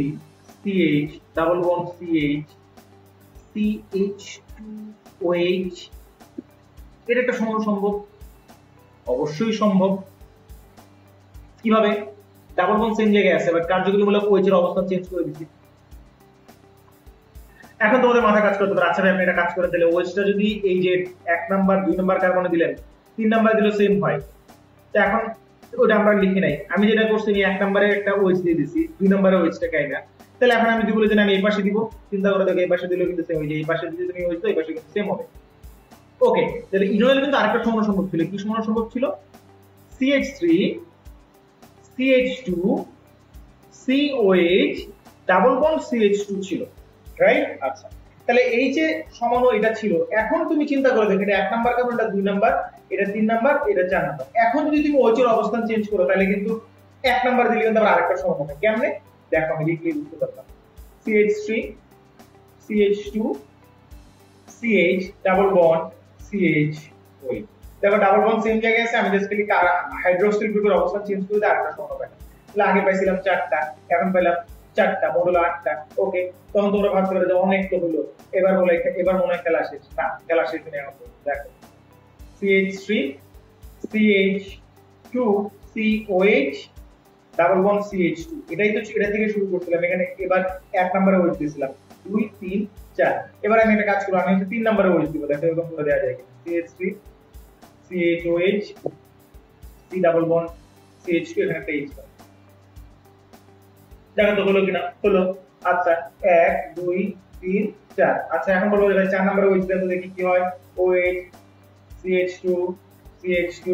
CH double bond CH CH2OH এটা একটা সম্ভব অবশ্যই সম্ভব কিভাবে ডাবল বন্ড সেম জায়গায় আছে বাট কার্যকরীমূলক OH এর অবস্থান চেঞ্জ করে দিচ্ছি এখন তোমাদের মাথা কাজ করতে পারে আচ্ছা ভাই আপনি এটা কাজ করে দিলে OH টা যদি এই যে 1 নাম্বার 2 নাম্বার কার্বনে দিলেন 3 নাম্বার দিলে সেম হয় তো এখন ওটা আমরা লিখি নাই আমি যেটা করছি এই 1 নম্বরে একটা OH দিয়ে দিছি 2 নম্বরে OH টা কাই না তাহলে এখন আমি যদি বলি যে আমি এই পাশে দিব চিন্তা করে দেখো এই পাশে দিলেও কিন্তু সেম হয়ে যায় এই পাশে যদি তুমি OH দাও এই পাশে কিন্তু সেম হবে ওকে তাহলে ইনোয়েল কিন্তু আরেকটা সমান সম্ভব ছিল কি সমান সম্ভব ছিল CH3 CH2 COH double bond CH2 ছিল রাইট আচ্ছা তাহলে এই যে সমানো এটা ছিল এখন তুমি চিন্তা করে দেখো এটা 1 নাম্বার কার্বনটা 2 নাম্বার এটা 3 নাম্বার এটা 4 নাম্বার এখন যদি তুমি OH এর অবস্থান চেঞ্জ করো তাহলে কিন্তু 1 নাম্বার দিলে কিন্তু আবার আরেকটা সমান হবে কেমনে দেখো আমি লিখে বুঝতে পারলাম CH3 CH2 CH double bond CH OH দেখো ডাবল বন্ড সেম জায়গায় আছে আমি জাস্ট খালি হাইড্রোক্সিল গ্রুপের অবস্থান চেঞ্জ করে দিই আরেকটা সমান হবে তাহলে আগে পাইছিলাম 4টা এখন পেলাম 4টা মডুলো 8টা ওকে তখন তোমরা ভাবতে পারো যে অনেক তো হলো এবার মনে হয় খেলা শেষ না খেলা শেষ নেই এখন দেখো CH3 CH2 COH double bond CH2 এটাই তো এটা থেকে শুরু করছিলাম এখানে এবার 1 নম্বরে OH দিয়েছিলাম 2 3 4 এবার আমি একটা কাজ করব আমি 3 নম্বরে OH দিব দেখো এরকম করে দেয়া যায় CH3 CHOH C double bond CH2 এখানে একটা H দেখো তো হলো কিনা হলো আচ্ছা 1 2 3 4 আচ্ছা এখন বলবো যে 4 নম্বরে OH দেবো দেখি কি হয় OH CH2 CH2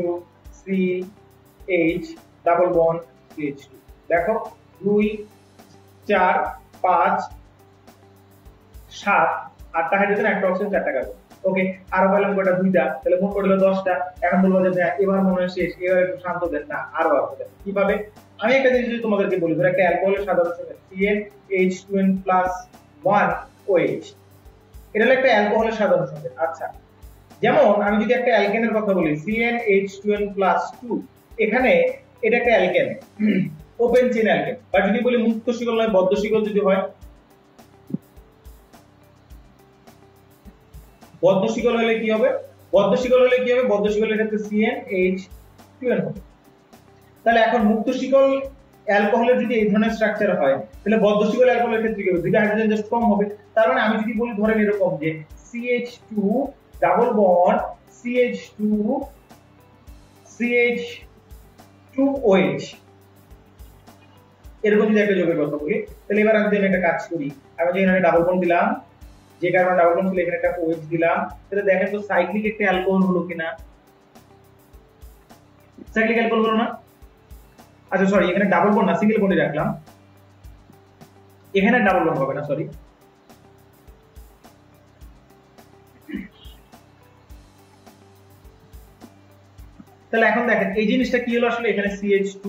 CH double bond CH2 দেখো 2 4 5 7 8টা হাইড্রোজেন একটা অক্সিজেন 4টা কার্বন ওকে আরো বললাম কয়টা 2টা তাহলে মোট পড়লো 10টা এখন বলবো যে এবার মনে হয় শেষ এবার একটু শান্ত দেন না আরো আছে কিভাবে আমি একটা জিনিস যদি তোমাদেরকে বলি ধর একটা অ্যালকোহলের সাধারণ সংকেত CnH2n+1OH এটা হলো একটা অ্যালকোহলের সাধারণ সংকেত আচ্ছা যেমন আমি যদি একটা অ্যালকেনের কথা বলি CnH2n+2 এখানে এটা একটা অ্যালকেন ওপেন চেইন অ্যালকেন বা যদি বলি মুক্ত শিকল নয় বদ্ধ শিকল যদি হয় বদ্ধ শিকল হলে কি হবে বদ্ধ শিকলের ক্ষেত্রে CnH2n হবে তাহলে এখন মুক্ত শিকল অ্যালকোহলের যদি এই ধরনের স্ট্রাকচার হয় তাহলে বদ্ধ শিকল অ্যালকোহলের ক্ষেত্রে কি হবে দুটো হাইড্রোজেন জাস্ট কম হবে তার মানে আমি যদি বলি ধরেন এরকম যে CH2 ডাবল বন্ড CH2OH এরকম যদি একটা যোগের কথা বলি তাহলে এবার আমি যদি একটা কাজ করি আমি যে এখানে ডাবল বন্ড দিলাম যে কারণে ডাবল বন্ড ছিল এখানে একটা OH দিলাম তাহলে দেখেন তো সাইক্লিক একটা অ্যালকোহল হলো কিনা সাইক্লিক অ্যালকোহল হলো না আচ্ছা সরি এখানে ডাবল বন্ড না সিঙ্গেল বন্ডে রাখলাম এখানে ডাবল বন্ড হবে না সরি তাহলে এখন দেখেন এই জিনিসটা কি হলো আসলে এখানে CH2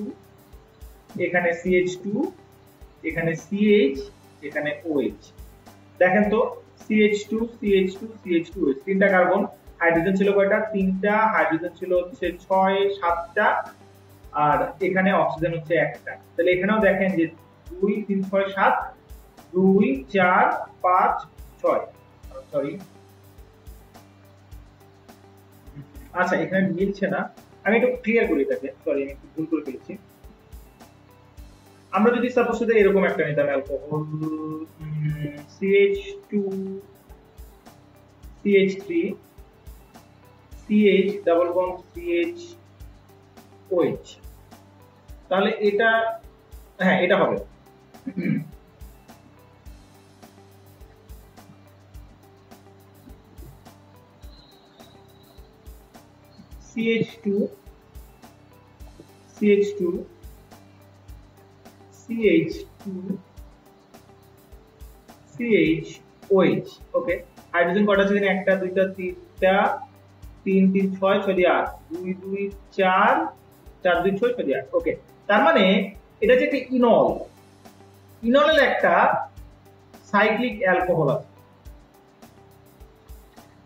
এখানে CH2 এখানে CH এখানে OH দেখেন তো CH2 CH2 CH2OH তিনটা কার্বন হাইড্রোজেন ছিল কয়টা তিনটা হাইড্রোজেন ছিল হচ্ছে 6 7টা আর এখানে অক্সিজেন হচ্ছে একটা তাহলে এখানেও দেখেন যে 2 3 6 7 2 4 5 6 সরি আচ্ছা এখানে মিলছে না আমি একটু ক্লিয়ার করি এটাকে সরি আমি একটু ভুল করে ফেলেছি আমরা যদি সাপোজ যদি এরকম একটা নিতাম alcohol CH2 CH3 CH double bond CHOH তাহলে এটা হ্যাঁ এটা হবে CH2 CH2 CH2 CH OH ওকে হাইড্রোজেন কয়টা আছে এখানে একটা দুইটা তিনটা 3 3 6 6 দিয়ে 8 2 2 4 4 2 6 6 দিয়ে 8 ওকে তার মানে এটা যে একটা ইনলের একটা সাইক্লিক অ্যালকোহল আছে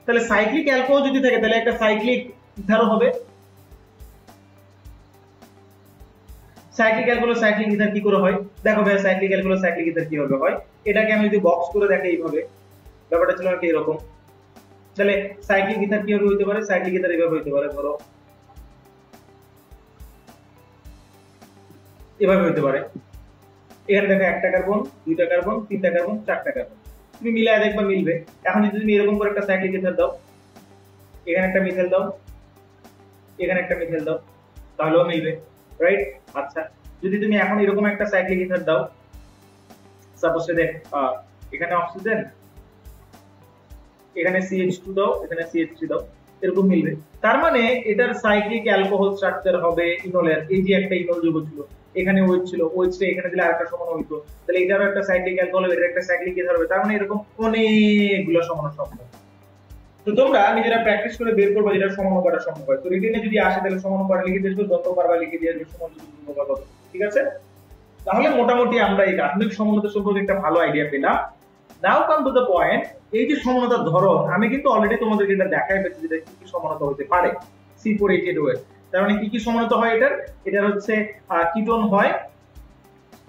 তাহলে সাইক্লিক অ্যালকোহল যদি থাকে তাহলে একটা সাইক্লিক ইথারও হবে সাইক্লিক অ্যালকোহল সাইক্লিক ইথার কি করে হয় দেখো ভাই সাইক্লিক অ্যালকোহল সাইক্লিক ইথার কিভাবে হয় এটাকে আমি যদি বক্স করে দেখাই এইভাবে ব্যাপারটা ছিল নাকি এরকম তাহলে সাইক্লিক ইথার কিভাবে হইতে পারে সাইক্লিক ইথার এইভাবে হইতে পারে ধরো এভাবে হইতে পারে এখানে দেখো একটা কার্বন দুইটা কার্বন তিনটা কার্বন চারটা কার্বন তুমি মিলায় দেখবা মিলবে এখন যদি তুমি এরকম করে একটা সাইক্লিক ইথার দাও এখানে একটা মিথেল দাও এখানে একটা মিথেল দাও তাহলেও মিলবে রাইট আচ্ছা যদি তুমি এখন এরকম একটা সাইক্লিক ইথার দাও সাপোজ দেখ এখানে অক্সিজেন এখানে CH2 দাও এখানে CH3 দাও এরকম মিলবে তার মানে এটার সাইক্লিক অ্যালকোহল স্ট্রাকচার হবে ইনলের এই যে একটা ইনল যৌগ ছিল এখানে OH ছিল OH টা এখানে দিলে আরেকটা সমান হইতো তাহলে এটারও একটা সাইক্লিক অ্যালকোহল হবে এটার একটা সাইক্লিক ইথার হবে তার মানে এরকম অনেকগুলো সমান সম্ভব তো তোমরা নিজেরা প্র্যাকটিস করে বের করবে যেটা সমানুপাত সম্ভব হয় তো রিটেনে যদি আসে তাহলে সমানুপাত লিখে দিয়েছো যত পারবা লিখে দিয়ে সমান অনুপাত হবে ঠিক আছে তাহলে মোটামুটি আমরা এই গাঠনিক সমানুপাত সম্পর্কে একটা ভালো আইডিয়া পেলাম নাও কাম টু দ্য পয়েন্ট এই যে সমানুতার ধরন আমি কিন্তু অলরেডি তোমাদেরকে এটা দেখাই পেয়েছি যে কি কি সমানুতা হতে পারে C4H8OH তার মানে কি কি সমানুতা হয় এটার হচ্ছে কিটোন হয়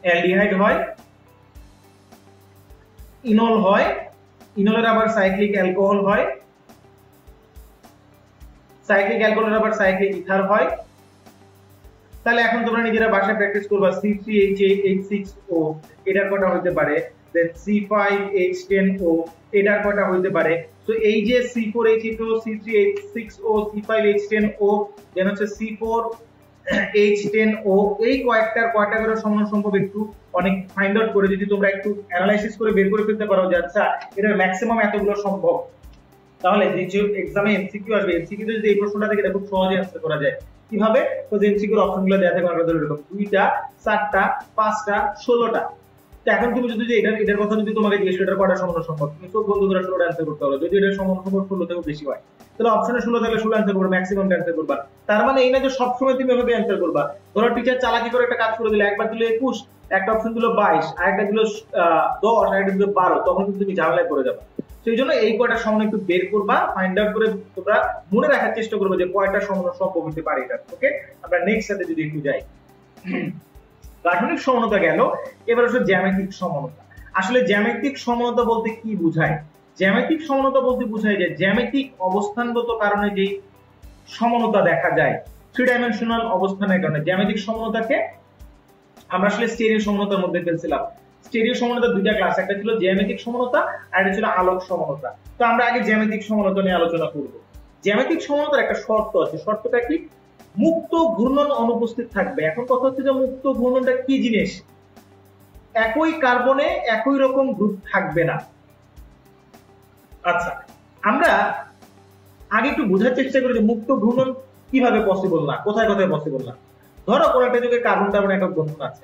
অ্যালডিহাইড হয় ইনল হয় ইনলের আবার সাইক্লিক অ্যালকোহল হয় সাইক্লিক অ্যালকোহলের আবার সাইক্লিক ইথার হয় তাহলে এখন তোমরা নিজেরা বাসায় প্র্যাকটিস করবা C3H6O এটার কয়টা হতে পারে দেন C5H10O এটার কয়টা হতে পারে তো এই যে C4H8O C3H6O C5H10O দেন হচ্ছে C4H10O এই কয়েকটার কয়টা করে সমান সম্ভব একটু অনেক ফাইন্ড আউট করে যদি তোমরা একটু অ্যানালাইসিস করে বের করে ফেলতে পারো যে আচ্ছা এটার ম্যাক্সিমাম এতগুলো সম্ভব তাহলে যে এক্সামে এমসিকিউ আসবে এমসিকিউ যদি এই প্রশ্নটা থেকে খুব সহজে অ্যান্সার করা যায় কিভাবে তো যে এমসিকিউর অপশনগুলো দেয়া থাকে আমরা ধরে এরকম 2টা 4টা 5টা 16টা তো এখন তুমি যদি এটার কথা যদি তোমাকে জিজ্ঞেস এটার কয়টা সমান সম্ভব তুমি সব বন্ধু করে 16টা অ্যান্সার করতে পারো যদি এটার সমান সম্ভব 16 থেকে বেশি হয় তাহলে অপশনে 16 থাকলে 16 অ্যান্সার করবে ম্যাক্সিমাম অ্যান্সার করবা তার মানে এই না যে সব সময় তুমি এভাবে অ্যান্সার করবা ধরো টিচার চালাকি করে একটা কাজ করে দিলে একবার দিলে 21 একটা অপশন দিল 22 আরেকটা দিল 10 আরেকটা দিল 12 তখন কিন্তু তুমি ঝামেলায় পড়ে যাবে সেই জন্য এই কয়টা সমান একটু বের করবা ফাইন্ড আউট করে তোমরা মনে রাখার চেষ্টা করবে যে কয়টা সমান সম্ভব হতে পারে এটা ওকে আমরা নেক্সট সাথে যদি একটু যাই গাঠনিক সমানতা গেল এবার আসলে জ্যামিতিক সমানতা আসলে জ্যামিতিক সমানতা বলতে কি বোঝায় জ্যামিতিক সমানতা বলতে বোঝায় যে জ্যামিতিক অবস্থানগত কারণে যে সমানতা দেখা যায় থ্রি ডাইমেনশনাল অবস্থানের কারণে জ্যামিতিক সমানতাকে আমরা আসলে স্টেরিও সমানতার মধ্যে ফেলছিলাম স্টেরিও সমানতা দুইটা ক্লাস একটা ছিল জ্যামিতিক সমানতা আর একটা ছিল আলোক সমানতা তো আমরা আগে জ্যামিতিক সমানতা নিয়ে আলোচনা করব জ্যামিতিক সমানতার একটা শর্ত আছে শর্তটা কি মুক্ত ঘূর্ণন অনুপস্থিত থাকবে এখন কথা হচ্ছে যে মুক্ত ঘূর্ণনটা কি জিনিস একই কার্বনে একই রকম গ্রুপ থাকবে না আচ্ছা আমরা আগে একটু বোঝার চেষ্টা করি যে মুক্ত ঘূর্ণন কিভাবে পসিবল না কোথায় কোথায় পসিবল না ধরো কোন একটা যুগে কার্বন কার্বন একক বন্ধন আছে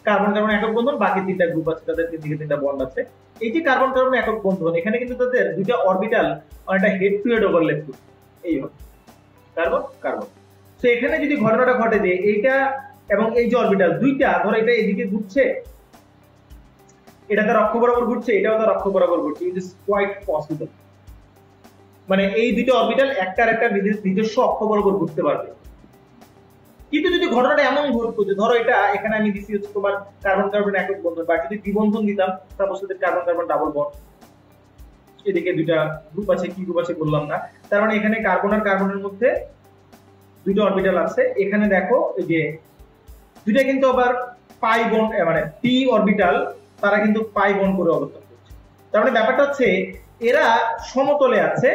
কার্বন কার্বন একক বন্ধন বাকি তিনটা গ্রুপ আছে তাদের তিন তিনটা বন্ড আছে এই যে কার্বন কার্বন একক বন্ধন এখানে কিন্তু তাদের দুইটা অরবিটাল অনেকটা হেড টু হেড ওভারল্যাপ করছে এই হবে কার্বন কার্বন তো এখানে যদি ঘটনাটা ঘটে যে এইটা এবং এই যে অরবিটাল দুইটা ধরো এটা এদিকে ঘুরছে এটা তার অক্ষ বরাবর ঘুরছে এটাও তার অক্ষ বরাবর ঘুরছে ইট ইজ কোয়াইট পসিবল মানে এই দুটো অরবিটাল একটার একটা নিজস্ব অক্ষ বরাবর ঘুরতে পারবে কিন্তু যদি ঘটনাটা এমন ঘটতো যে ধরো এটা এখানে আমি দিছি হচ্ছে তোমার কার্বন কার্বন একক বন্ধন বা যদি দ্বিবন্ধন দিতাম suppose carbon carbon double bond এদিকে দুইটা গ্রুপ আছে কি গ্রুপ আছে বললাম না তার মানে এখানে কার্বন আর কার্বনের মধ্যে দুটো অরবিটাল আছে এখানে দেখো এই যে দুইটা কিন্তু আবার পাই বন্ড মানে পি অরবিটাল তারা কিন্তু পাই বন্ড করে অবস্থান করছে তার মানে ব্যাপারটা হচ্ছে এরা সমতলে আছে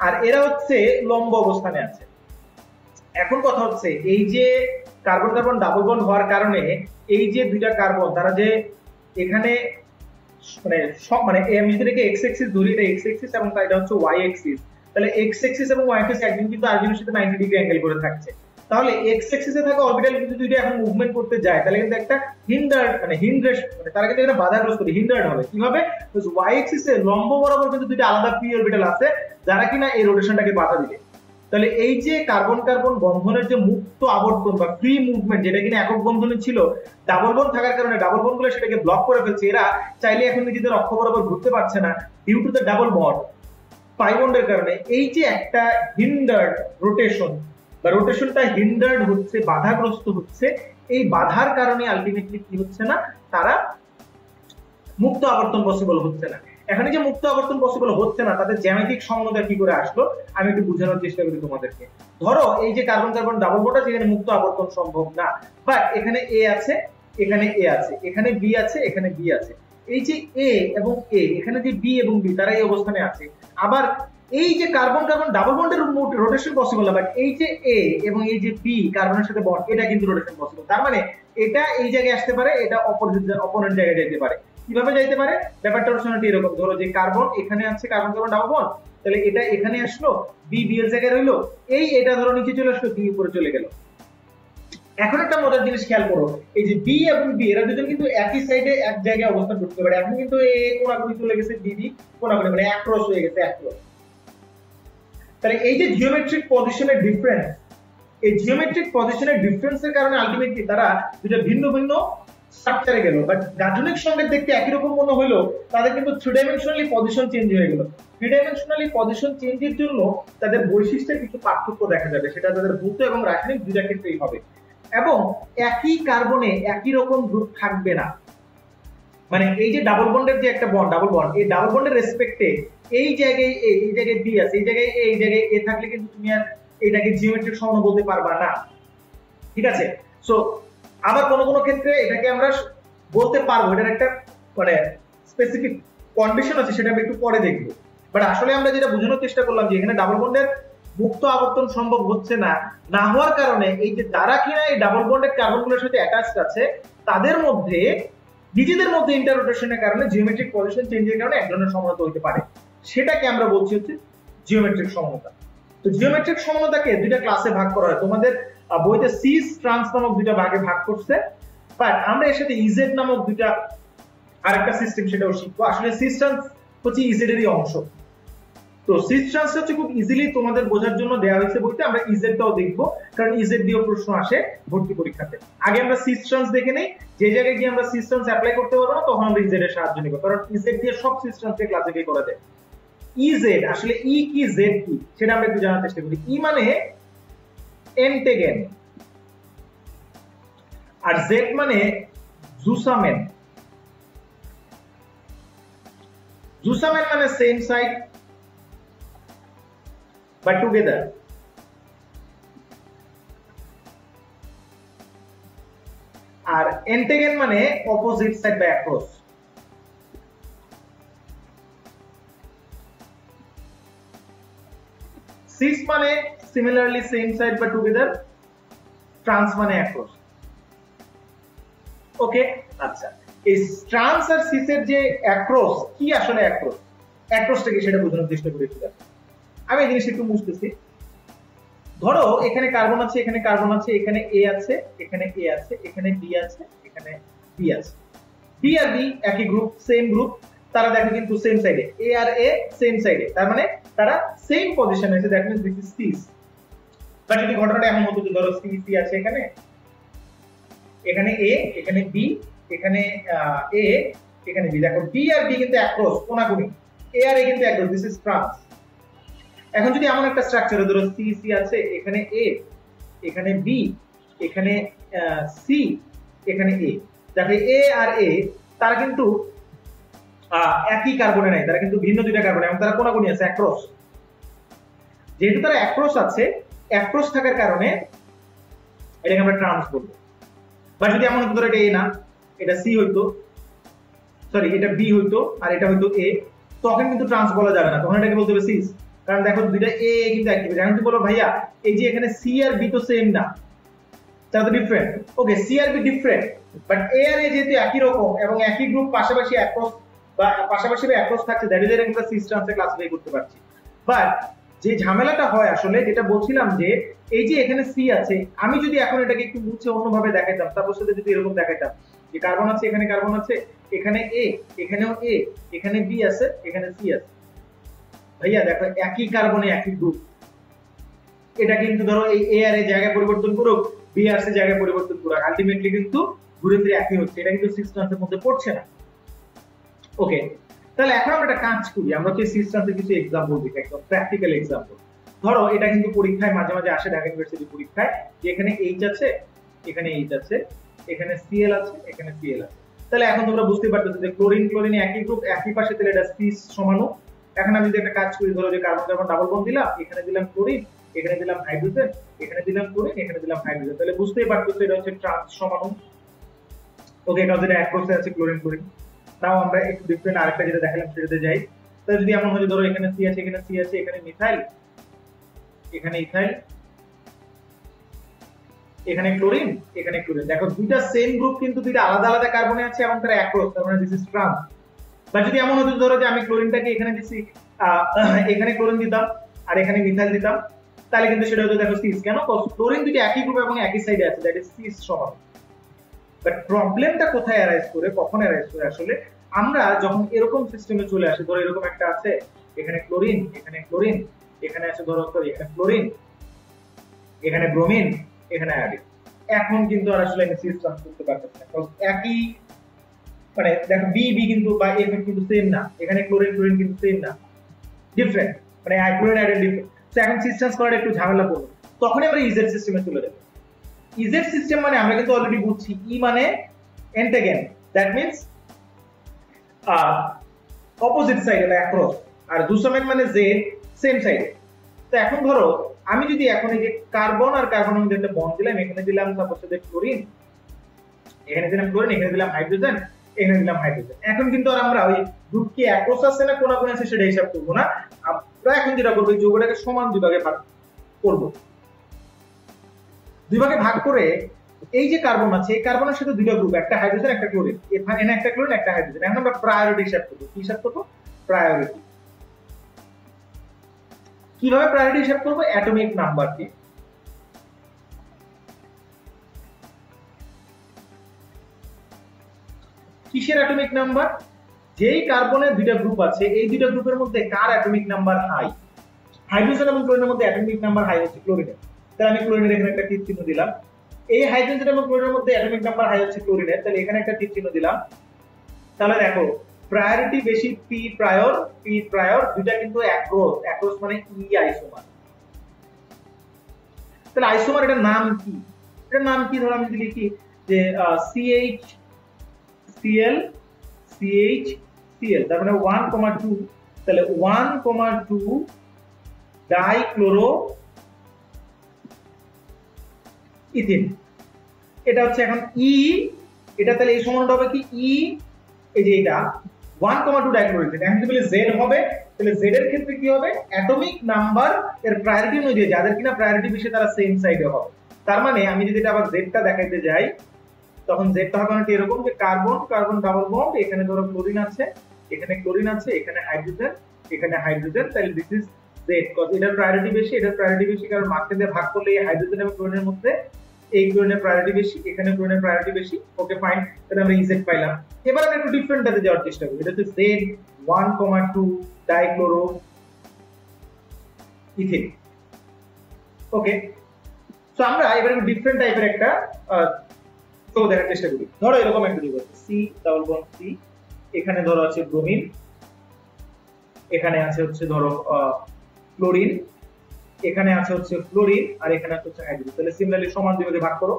আর এরা হচ্ছে লম্ব অবস্থানে আছে এখন কথা হচ্ছে এই যে কার্বন কার্বন ডাবল বন্ড হওয়ার কারণে এই যে দুইটা কার্বন তারা যে এখানে মানে সব মানে আমি যদি এটাকে এক্স এক্সিস ধরি এটা এক্স এক্সিস এবং এটা হচ্ছে ওয়াই এক্সিস তাহলে এক্স এক্সিস এবং ওয়াই এক্সিস একদিন কিন্তু আরেকজনের সাথে 90 ডিগ্রি অ্যাঙ্গেল করে থাকছে তাহলে এক্স অ্যাক্সিসে থাকা অরবিটাল যদি দুইটা এখন মুভমেন্ট করতে যায় তাহলে কিন্তু একটা হিন্ডার্ড মানে হিন্ড্রেস্ট মানে তারা কিন্তু একটা বাধাগ্রস্ত হিন্ডার্ড হবে কিভাবে ওয়াই অ্যাক্সিসে লম্ব বরাবর কিন্তু দুইটা আলাদা পি অরবিটাল আছে যারা কিনা এই রোটেশনটাকে বাধা দিবে তাহলে এই যে কার্বন কার্বন বন্ধনের যে মুক্ত আবর্তন বা ফ্রি মুভমেন্ট যেটা কিনা একক বন্ধনে ছিল ডাবল বন্ড থাকার কারণে ডাবল বন্ডগুলো সেটাকে ব্লক করে ফেলছে এরা চাইলে এখন নিজেদের অক্ষ বরাবর ঘুরতে পারছে না due to the double bond pi বন্ডের কারণে এই যে একটা হিন্ডার্ড রোটেশন বা রোটেশনটা হিন্ডার্ড হচ্ছে বাধাগ্রস্ত হচ্ছে এই বাধার কারণে আলটিমেটলি কি হচ্ছে না তারা মুক্ত আবর্তন পসিবল হচ্ছে না এখন যে মুক্ত আবর্তন পসিবল হচ্ছে না তাদের জ্যামিতিক সমতা কি করে আসলো আমি একটু বোঝানোর চেষ্টা করি তোমাদেরকে ধরো এই যে কার্বন কার্বন ডাবল বন্ড আছে এখানে মুক্ত আবর্তন সম্ভব না বাট এখানে এ আছে এখানে এ আছে এখানে বি আছে এখানে বি আছে এই যে এ এবং এ এখানে যে বি এবং বি তারা এই অবস্থানে আছে আবার এই যে কার্বন কার্বন ডাবল বন্ডের রোটেশন পসিবল না বাট এই যে এ এবং এই যে বি কার্বনের সাথে বন্ড এটা কিন্তু রোটেশন পসিবল তার মানে এটা এই জায়গায় আসতে পারে এটা অপোনেন্ট জায়গায় যেতে পারে কিভাবে যাইতে পারে ব্যাপারটা রোটেশনটি এরকম ধরো যে কার্বন এখানে আছে কার্বন কার্বন ডাবল বন্ড তাহলে এটা এখানে আসলো বি বি এর জায়গায় রইলো এই এটা ধরো নিচে চলে আসলো বি উপরে চলে গেল এখন একটা মজার জিনিস খেয়াল করো এই যে বি এবং বি এরা দুজন কিন্তু একই সাইডে এক জায়গায় অবস্থান করতে পারে এখন কিন্তু এ কোণাকুণি চলে গেছে বি বি কোণাকুণি মানে অ্যাক্রস হয়ে গেছে অ্যাক্রস তাহলে এই যে জিওমেট্রিক পজিশনের ডিফারেন্স এই জিওমেট্রিক পজিশনের ডিফারেন্সের কারণে আলটিমেটলি তারা দুটো ভিন্ন ভিন্ন স্ট্রাকচারে গেল বাট গাঠনিক সংকেত দেখতে একই রকম মনে হলো তাদের কিন্তু থ্রি ডাইমেনশনালি পজিশন চেঞ্জ হয়ে গেল থ্রি ডাইমেনশনালি পজিশন চেঞ্জের জন্য তাদের বৈশিষ্ট্যের কিছু পার্থক্য দেখা যাবে সেটা তাদের ভৌত এবং রাসায়নিক দুইটা ক্ষেত্রেই হবে এবং একই কার্বনে একই রকম গ্রুপ থাকবে না মানে এই যে ডাবল বন্ডের যে একটা বন্ড ডাবল বন্ড এই ডাবল বন্ডের রেসপেক্টে এই জায়গায় এ এই জায়গায় বি আছে এই জায়গায় এ এই জায়গায় এ থাকলে কিন্তু তুমি আর এটাকে জিওমেট্রিক সমন্বয় বলতে পারবা না ঠিক আছে সো আবার কোন কোন ক্ষেত্রে এটাকে আমরা বলতে পারবো এটার একটা মানে স্পেসিফিক কন্ডিশন আছে সেটা আমি একটু পরে দেখবো বাট আসলে আমরা যেটা বোঝানোর চেষ্টা করলাম যে এখানে ডাবল বন্ডের মুক্ত আবর্তন সম্ভব হচ্ছে না না হওয়ার কারণে এই যে যারা কিনা এই ডাবল বন্ডেড কার্বনগুলোর সাথে অ্যাটাচড আছে তাদের মধ্যে নিজেদের মধ্যে ইন্টাররোটেশনের কারণে জিওমেট্রিক পজিশন চেঞ্জের কারণে এক ধরনের সমতা হতে পারে সেটাকে আমরা বলছি হচ্ছে জিওমেট্রিক সমতা তো জিওমেট্রিক সমতাকে দুইটা ক্লাসে ভাগ করা হয় তোমাদের বইতে সিস ট্রান্স নামক দুইটা ভাগে ভাগ করছে বাট আমরা এর সাথে ইজেড নামক দুইটা আরেকটা সিস্টেম সেটাও শিখবো আসলে সিস ট্রান্স হচ্ছে ইজেড এরই অংশ তো সিস ট্রান্স হচ্ছে খুব ইজিলি তোমাদের বোঝার জন্য দেওয়া হয়েছে বইতে আমরা ইজেডটাও দেখবো কারণ ইজেড দিয়েও প্রশ্ন আসে ভর্তি পরীক্ষাতে আগে আমরা সিস ট্রান্স দেখে নেই যে জায়গায় গিয়ে আমরা সিস ট্রান্স অ্যাপ্লাই করতে পারবো না তখন আমরা ইজেড এর সাহায্য নিব কারণ ইজেড দিয়ে সব সিস ট্রান্সকে ক্লাসিফাই করা যায় ইজেড আসলে ই কি জেড কি সেটা আমরা একটু জানার চেষ্টা করি ই মানে এন্টেগেন আর জেড মানে জুসামেন জুসামেন মানে সেম সাইড but together আর এন্টেগেন মানে অপোজিট সাইড বা অ্যাক্রস সিস মানে সিমিলারলি সেম সাইড বা টুগেদার ট্রান্স মানে অ্যাক্রস ওকে আচ্ছা এই ট্রান্স আর সিসের যে অ্যাক্রস কি আসলে অ্যাক্রস অ্যাক্রসটা কি সেটা বোঝানোর চেষ্টা করেছি আমি এই জিনিসটা একটু বুঝতেছি ধরো এখানে কার্বন আছে এখানে কার্বন আছে এখানে এ আছে এখানে এ আছে এখানে বি আছে এখানে বি আছে বি আর বি একই গ্রুপ সেম গ্রুপ তারা দেখো কিন্তু সেম সাইডে এ আর এ সেম সাইডে তার মানে তারা সেম পজিশনে আছে that means this is cis but যদি ঘটনাটা এমন হতো যে ধরো সি সি আছে এখানে এখানে এ এখানে বি এখানে এ এখানে বি দেখো বি আর বি কিন্তু অ্যাক্রস কোণাকুণি এ আর এ কিন্তু অ্যাক্রস দিস ইজ ট্রান্স এখন যদি এমন একটা স্ট্রাকচারে ধরো সি সি আছে এখানে এ এখানে বি এখানে সি এখানে এ দেখো এ আর এ তারা কিন্তু একই কার্বনে নাই তারা কিন্তু ভিন্ন দুইটা কার্বন এবং তারা কোণাকুণি আছে অ্যাক্রস যেহেতু তারা অ্যাক্রস আছে অ্যাক্রস থাকার কারণে এটাকে আমরা ট্রান্স বলবো বা যদি এমন হতো ধরো এটা এ না এটা সি হইতো সরি এটা বি হইতো আর এটা হইতো এ তখন কিন্তু ট্রান্স বলা যাবে না তখন এটাকে বলতে হবে সিস কারণ দেখো দুইটা এ কিন্তু একই এখন তুমি বলো ভাইয়া এই যে এখানে সি আর বি তো সেম না তারা তো ডিফারেন্ট ওকে সি আর বি ডিফারেন্ট বাট এ আর এ যেহেতু একই রকম এবং একই গ্রুপ পাশাপাশি অ্যাক্রস বা পাশাপাশি অ্যাক্রস থাকছে দ্যাট ইজ এর আমরা সিস ট্রান্সে ক্লাসিফাই করতে পারছি বাট যে ঝামেলাটা হয় আসলে, যেটা বলছিলাম যে এই যে এখানে সি আছে, আমি যদি এখন এটাকে একটু মুছে অন্যভাবে দেখাইতাম, তারপর সাথে যদি এরকম দেখাইতাম যে কার্বন আছে, এখানে কার্বন আছে, এখানে এ, এখানেও এ, এখানে বি আছে, এখানে সি আছে, ভাইয়া দেখো একই কার্বনে একই গ্রুপ। এটা কিন্তু ধরো এই এ আর এর জায়গায় পরিবর্তন করুক, বি আর সি জায়গায় পরিবর্তন করুক, আলটিমেটলি কিন্তু ঘুরে ফিরে একই হচ্ছে, এটা কিন্তু সিস্টেমের মধ্যে পড়ছে না। ওকে, তাহলে এখন আমরা একটা কাজ করি, আমরা হচ্ছে সিস্টেমের কিছু এক্সাম্পল দিই, একদম প্র্যাকটিক্যাল এক্সাম্পল। ধরো এটা কিন্তু পরীক্ষায় মাঝে মাঝে আসে, ঢাকা ইউনিভার্সিটি পরীক্ষায়, যে এখানে এইচ আছে, এখানে এইচ আছে, এখানে সিএল আছে, এখানে সিএল আছে। তাহলে এখন তোমরা বুঝতে পারতেছো যে ক্লোরিন ক্লোরিন একই গ্রুপ, একই পাশে, তাহলে এটা সি সমাণু। এখন আমি যদি একটা কাজ করি, ধরো যে কার্বন কার্বন ডাবল বন্ড দিলাম, এখানে দিলাম ক্লোরিন, এখানে দিলাম হাইড্রোজেন, এখানে দিলাম ক্লোরিন, এখানে দিলাম হাইড্রোজেন, তাহলে বুঝতেই পারতেছো এটা হচ্ছে ট্রান্স সমাণু। ওকে, কারণ এটা অ্যাক্রোসে আছে ক্লোরিন ক্লোরিন। নাও আমরা একটু ডিফারেন্ট আরেকটা যেটা দেখালাম সেটাতে যাই। তাহলে যদি এমন হয়, ধরো এখানে সি আছে, এখানে সি আছে, এখানে মিথাইল, এখানে ইথাইল, এখানে ক্লোরিন, এখানে ক্লোরিন, দেখো দুইটা সেম গ্রুপ কিন্তু দুইটা আলাদা আলাদা কার্বনে আছে এবং তারা অ্যাক্রোস, তার মানে দিস ইজ ট্রান্স। বা যদি এমন হতো, ধরো যে আমি ক্লোরিনটাকে এখানে দিছি, এখানে ক্লোরিন দিতাম আর এখানে মিথাইল দিতাম, তাহলে কিন্তু সেটা হতো দেখো সিস। কেন? ক্লোরিন দুইটা একই গ্রুপ এবং একই সাইডে আছে, দ্যাট ইজ সিস সমান। বাট প্রবলেমটা কোথায় অ্যারাইজ করে, কখন অ্যারাইজ করে আসলে, আমরা যখন এরকম সিস্টেমে চলে আসি, ধরো এরকম একটা আছে, এখানে ক্লোরিন, এখানে ক্লোরিন, এখানে আছে ধরো সরি এখানে ক্লোরিন, এখানে ব্রোমিন, এখানে আয়োডিন। এখন কিন্তু আর আসলে আমি সিস ট্রান্স করতে পারতেছি না, কারণ একই, মানে দেখো বি বি কিন্তু বা এফ কিন্তু সেম না, এখানে ক্লোরিন ক্লোরিন কিন্তু সেম না, ডিফারেন্ট, মানে ক্লোরিন আয়োডিন ডিফারেন্ট। তো এখন সিস ট্রান্স করাটা একটু ঝামেলা পড়বে, তখনই আমরা ইজেড সিস্টেমে চলে যাব। ইজেড সিস্টেম মানে আমরা কিন্তু অলরেডি বুঝছি, ই মানে এন্টাগন, দ্যাট মিন্স অপোজিট সাইডে বা অ্যাক্রস, আর দুসমেন মানে জেড, সেম সাইডে। তো এখন ধরো আমি যদি এখন এই যে কার্বন আর কার্বনের মধ্যে একটা বন্ড দিলাম, এখানে দিলাম সাপোজ যে ক্লোরিন, এখানে দিলাম ক্লোরিন, এখানে দিলাম হাইড্রোজেন, এখানে দিলাম হাইড্রোজেন। এখন কিন্তু আর আমরা ওই গ্রুপ কি অ্যাক্রস আছে না কোন কোন আছে সেটা হিসাব করব না, আমরা এখন যেটা করব এই যৌগটাকে সমান দুই ভাগে ভাগ করব। দুই ভাগে ভাগ করে এই যে কার্বন আছে, এই কার্বনের সাথে দুইটা গ্রুপ, একটা হাইড্রোজেন একটা ক্লোরিন, এখানে একটা ক্লোরিন একটা হাইড্রোজেন। এখন আমরা প্রায়োরিটি হিসাব করব। কি হিসাব করব? প্রায়োরিটি। কিভাবে প্রায়োরিটি হিসাব করব? অ্যাটমিক নাম্বার দিয়ে। কিসের অ্যাটমিক নাম্বার? যেই কার্বনের দুইটা গ্রুপ আছে, এই দুইটা গ্রুপের মধ্যে কার অ্যাটমিক নাম্বার হাই। হাইড্রোজেন এবং ক্লোরিনের মধ্যে অ্যাটমিক নাম্বার হাই হচ্ছে ক্লোরিনের, তাহলে আমি ক্লোরিনের এখানে একটা টিক চিহ্ন দিলাম। এই হাইড্রোজেন এবং ক্লোরিনের মধ্যে অ্যাটমিক নাম্বার হাই হচ্ছে ক্লোরিনের, তাহলে এখানে একটা টিক চিহ্ন দিলাম। তাহলে দেখো প্রায়োরিটি বেশি, পি প্রায়র দুইটা কিন্তু অ্যাক্রোস, অ্যাক্রোস মানে ই আইসোমার। তাহলে আইসোমার এটার নাম কি? এটার নাম কি? ধরো আমি যদি লিখি যে CH Cl CH Cl, তার মানে 1,2, তাহলে 1,2 ডাইক্লোরো ইথিন। এটা হচ্ছে এখন ই, এটা তাহলে এই সমানটা হবে কি ই, এই যে এটা 1,2 ডাইক্লোরো ইথিন। এখন যদি বলি জেড হবে, তাহলে জেড এর ক্ষেত্রে কি হবে? অ্যাটমিক নাম্বার এর প্রায়োরিটি অনুযায়ী যাদের কিনা প্রায়োরিটি বেশি তারা সেম সাইডে হবে। তার মানে আমি যদি এটা আবার জেডটা দেখাইতে যাই, তখন জেডটা হবে অনেকটা এরকম যে কার্বন কার্বন ডাবল বন্ড, এখানে ধরো ক্লোরিন আছে, এখানে ক্লোরিন আছে, এখানে হাইড্রোজেন, এখানে হাইড্রোজেন, তাহলে দিস ইজ জেড। কজ এটার প্রায়োরিটি বেশি, এটার প্রায়োরিটি বেশি, কারণ মাঝখানে ভাগ করলে এই হাইড্রোজেন এবং ক্লোরিনের মধ্যে এই ক্লোরিনের প্রায়োরিটি বেশি, এখানে ক্লোরিনের প্রায়োরিটি বেশি। ওকে ফাইন, তাহলে আমরা ইজেড পাইলাম। এবার আমরা একটু ডিফারেন্টটাতে যাওয়ার চেষ্টা করি। এটা হচ্ছে জেড 1,2 ডাইক্লোরো ইথিন। ওকে, সো আমরা এবার একটু ডিফারেন্ট টাইপের একটা তো দেখার চেষ্টা করি। ধরো এরকম একটা যৌগ আছে সি ডাবল বন্ড সি, এখানে ধরো আছে ব্রোমিন, এখানে আছে হচ্ছে ধরো ক্লোরিন, এখানে আছে হচ্ছে ফ্লোরিন, আর এখানে আছে হচ্ছে হাইড্রোজেন। তাহলে সিমিলারলি সমান দুই ভাগে ভাগ করো।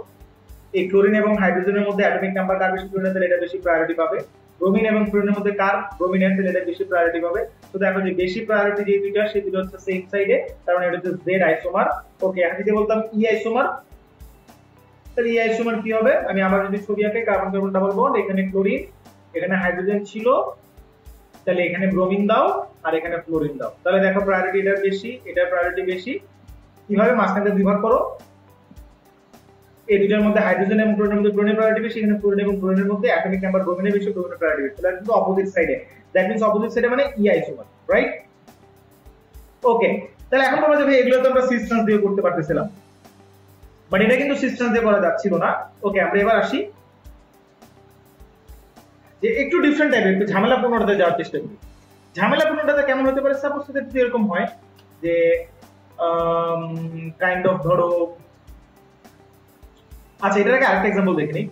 এই ক্লোরিন এবং হাইড্রোজেনের মধ্যে অ্যাটমিক নাম্বার কার বেশি, ক্লোরিনের, তাহলে এটা বেশি প্রায়োরিটি পাবে। ব্রোমিন এবং ফ্লোরিনের মধ্যে কার, ব্রোমিনের, তাহলে এটা বেশি প্রায়োরিটি পাবে। তো দেখো যে বেশি প্রায়োরিটি যে দুইটা, সেই দুটো হচ্ছে সেম সাইডে, কারণ এটা হচ্ছে জেড আইসোমার। ওকে, এখন যদি বলতাম ই আইসোমার, তাহলে এই আইসোমার কি হবে? আমি আবার যদি ছবি আঁকি, কার্বন কার্বন ডাবল বন্ড, এখানে ক্লোরিন, এখানে হাইড্রোজেন ছিল, তাহলে এখানে ব্রোমিন দাও আর এখানে ফ্লোরিন দাও। তাহলে দেখো প্রায়োরিটি এটার বেশি, এটার প্রায়োরিটি বেশি। কিভাবে? মাঝখানে বিভাগ করো, এই দুইটার মধ্যে হাইড্রোজেন এবং ক্লোরিনের মধ্যে ক্লোরিনের প্রায়োরিটি বেশি, এখানে ফ্লোরিন এবং ক্লোরিনের মধ্যে অ্যাটমিক নাম্বার ব্রোমিনের বেশি, ব্রোমিনের প্রায়োরিটি বেশি। তাহলে কিন্তু অপোজিট সাইডে, দ্যাট মিন্স অপোজিট সাইডে মানে ই আইসোমার, রাইট? ওকে, তাহলে এখন তোমরা যে ভাই এগুলো তো আমরা সিস্টেন্স দিয়ে করতে পারতেছিলাম, বাট এটা কিন্তু সিস্টেন্স দিয়ে করা যাচ্ছিল না। ওকে, আমরা এবার আসি যে একটু ডিফারেন্ট টাইপের, একটু ঝামেলাপূর্ণটাতে যাওয়ার চেষ্টা করি। ঝামেলাপূর্ণটাতে কেমন হতে পারে? সাপোজ যদি এরকম হয় যে কাইন্ড অফ ধরো, আচ্ছা এটার আগে আরেকটা এক্সাম্পল দেখে নিই।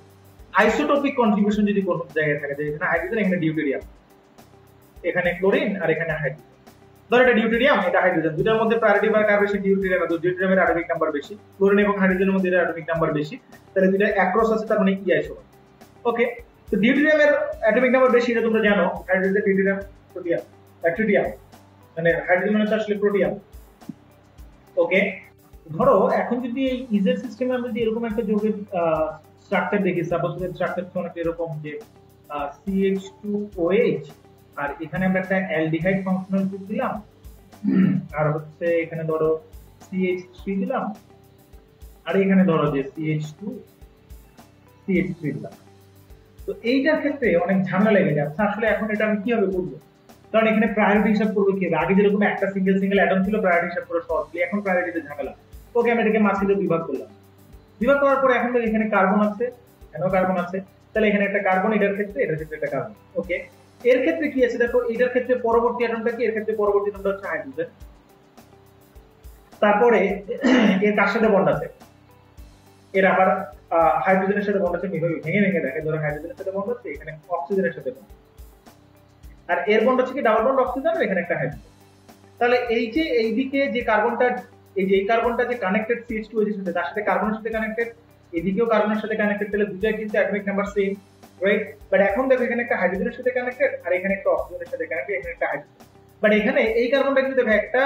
আইসোটোপিক কন্ট্রিবিউশন যদি কোন জায়গায় থাকে, যে এখানে হাইড্রোজেন, এখানে ডিউটেরিয়াম, এখানে ক্লোরিন আর এখানে হাইড্রোজেন। ধরো এটা ডিউটেরিয়াম, এটা হাইড্রোজেন, দুটার মধ্যে প্রায়োরিটি বা কার বেশি? ডিউটেরিয়াম। তো ডিউটেরিয়ামের অ্যাটমিক নাম্বার বেশি, ক্লোরিন এবং হাইড্রোজেনের মধ্যে এর অ্যাটমিক নাম্বার বেশি, তাহলে দুটো অ্যাক্রস আছে, তার মানে ই আইসোটোপ। ওকে, তো ডিউটেরিয়ামের অ্যাটমিক নাম্বার বেশি, এটা তোমরা জানো। হাইড্রোজেন, ডিউটেরিয়াম, প্রোটিয়াম, ট্রিটিয়াম, মানে হাইড্রোজেন মানে আসলে প্রোটিয়াম। ওকে, ধরো এখন যদি এই ইজের সিস্টেমে আমরা যদি এরকম একটা যৌগের স্ট্রাকচার দেখি, সাপোজ স্ট্রাকচার অনেকটা এরকম যে CH2OH, আর এখানে আমরা একটা অ্যালডিহাইড ফাংশনাল গ্রুপ দিলাম, আর হচ্ছে এখানে ধরো CH3 দিলাম, আর এখানে ধরো যে CH2CH3 দিলাম। তো এইটার ক্ষেত্রে অনেক ঝামেলা লেগে যাচ্ছে। আসলে এখন এটা আমি কিভাবে করবো? কারণ এখানে প্রায়োরিটি হিসাব করবো কি? আগে যেরকম একটা সিঙ্গেল অ্যাটম ছিল, প্রায়োরিটি হিসাব করে সহজলি, এখন প্রায়োরিটিতে ঝামেলা। ওকে, আমি এটাকে মাসিতে বিভাগ করলাম। বিভাগ করার পরে এখন এখানে কার্বন আছে, এখানেও কার্বন আছে, তাহলে এখানে একটা কার্বন, এটার ক্ষেত্রে একটা কার্বন। ওকে, এর ক্ষেত্রে কি আছে দেখো, এটার ক্ষেত্রে পরবর্তী অ্যাটমটা কি? এর ক্ষেত্রে পরবর্তী অ্যাটমটা হচ্ছে হাইড্রোজেন। তারপরে এর কার সাথে বন্ড আছে? এর আবার হাইড্রোজেনের সাথে বন্ড আছে, ভেঙে দেখে, ধরো হাইড্রোজেনের সাথে বন্ড আছে, এখানে অক্সিজেনের সাথে বন্ড, আর এর বন্ড হচ্ছে কি? ডাবল বন্ড অক্সিজেন, আর এখানে একটা হাইড্রোজেন। তাহলে এই যে এইদিকে যে কার্বনটা, এই কার্বনটা যে কানেক্টেড CH2OH এর সাথে, তার সাথে কার্বনের সাথে কানেক্টেড, এদিকেও কার্বনের সাথে কানেক্টেড, তাহলে দুটোই কিন্তু atomic number same, right? But এখন দেখো এখানে একটা হাইড্রোজেনের সাথে কানেক্টেড, আর এখানে একটা অক্সিজেনের সাথে কানেক্টেড, এখানে একটা হাইড্রোজেন। বাট এখানে এই কার্বনটা কিন্তু দেখো একটা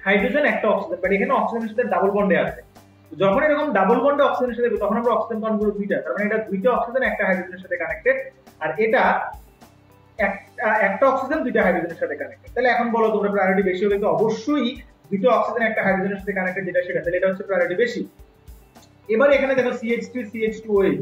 হাইড্রোজেন, একটা অক্সিজেন, বাট এখানে অক্সিজেনের সাথে ডাবল বন্ডে আছে। যখন এরকম ডাবল বন্ডে অক্সিজেনের সাথে, তখন আমরা অক্সিজেন পাবো পুরো দুইটা, তার মানে এটা দুইটা অক্সিজেন একটা হাইড্রোজেনের সাথে কানেক্টেড, আর এটা একটা অক্সিজেন দুইটা হাইড্রোজেনের সাথে কানেক্টেড। তাহলে এখন বলো তোমরা প্রায়োরিটি বেশি হবে তো অবশ্যই দুইটা অক্সিজেন একটা হাইড্রোজেনের সাথে কানেক্টেড, যেটা সেটা, তাহলে এটা হচ্ছে প্রায়োরিটি বেশি। এবার এখানে দেখো CH3 CH2OH,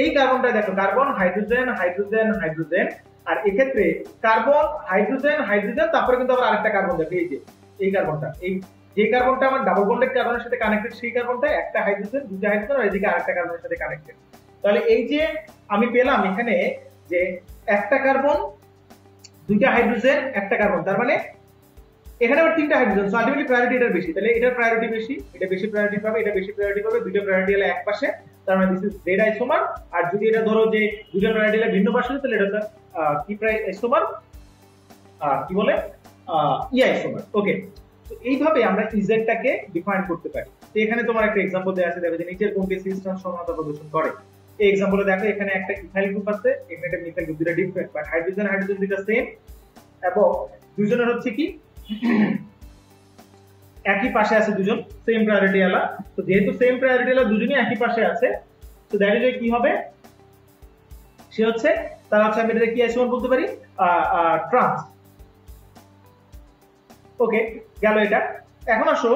এই কার্বনটা দেখো, কার্বন হাইড্রোজেন হাইড্রোজেন হাইড্রোজেন, আর এক্ষেত্রে কার্বন হাইড্রোজেন হাইড্রোজেন, তারপরে কিন্তু আবার আরেকটা কার্বন দেখো, এই যে এই কার্বনটা, এই যে কার্বনটা আমার ডাবল বন্ডেড কার্বনের সাথে কানেক্টেড, সেই কার্বনটা একটা হাইড্রোজেন, দুটো হাইড্রোজেন, আর এদিকে আরেকটা কার্বনের সাথে কানেক্টেড। তাহলে এই যে আমি পেলাম এখানে যে একটা কার্বন, দুইটা হাইড্রোজেন, একটা কার্বন, তার মানে এখানে আবার তিনটা হাইড্রোজেন। সো আলটিমেটলি প্রায়োরিটি এটার বেশি, তাহলে এটার প্রায়োরিটি বেশি, এটা বেশি প্রায়োরিটি পাবে, এটা বেশি প্রায়োরিটি পাবে, দুটো প্রায়োরিটি হলে এক পাশে, তার মানে দিস ইজ জেড আইসোমার। আর যদি এটা ধরো যে দুটো প্রায়োরিটি হলে ভিন্ন পাশে, তাহলে এটা কি আইসোমার, কি বলে, ই আইসোমার। ওকে, তো এইভাবে আমরা ইজেডটাকে ডিফাইন করতে পারি। তো এখানে তোমার একটা एग्जांपल দেয়া আছে, দেখো যে নিচের কোনটি সিস্টেম সমানতা প্রদর্শন করে। এই एग्जांपले দেখো এখানে একটা ইথাইল গ্রুপ আছে, এখানে একটা মিথাইল গ্রুপ, দুটো ডিফারেন্ট, বাট হাইড্রোজেন হাইড্রোজেন দুটো সেম, এবং দুজনের হচ্ছে কি একই পাশে আছে, দুজন সেম প্রায়োরিটি আলা। তো যেহেতু সেম প্রায়োরিটি আলা, দুজনই একই পাশে আছে, তো দ্যাট ইজ কি হবে, সে হচ্ছে, তার হচ্ছে আমি এটা কি আইসোমার বলতে পারি, ট্রান্স। ওকে, গেল এটা। এখন আসো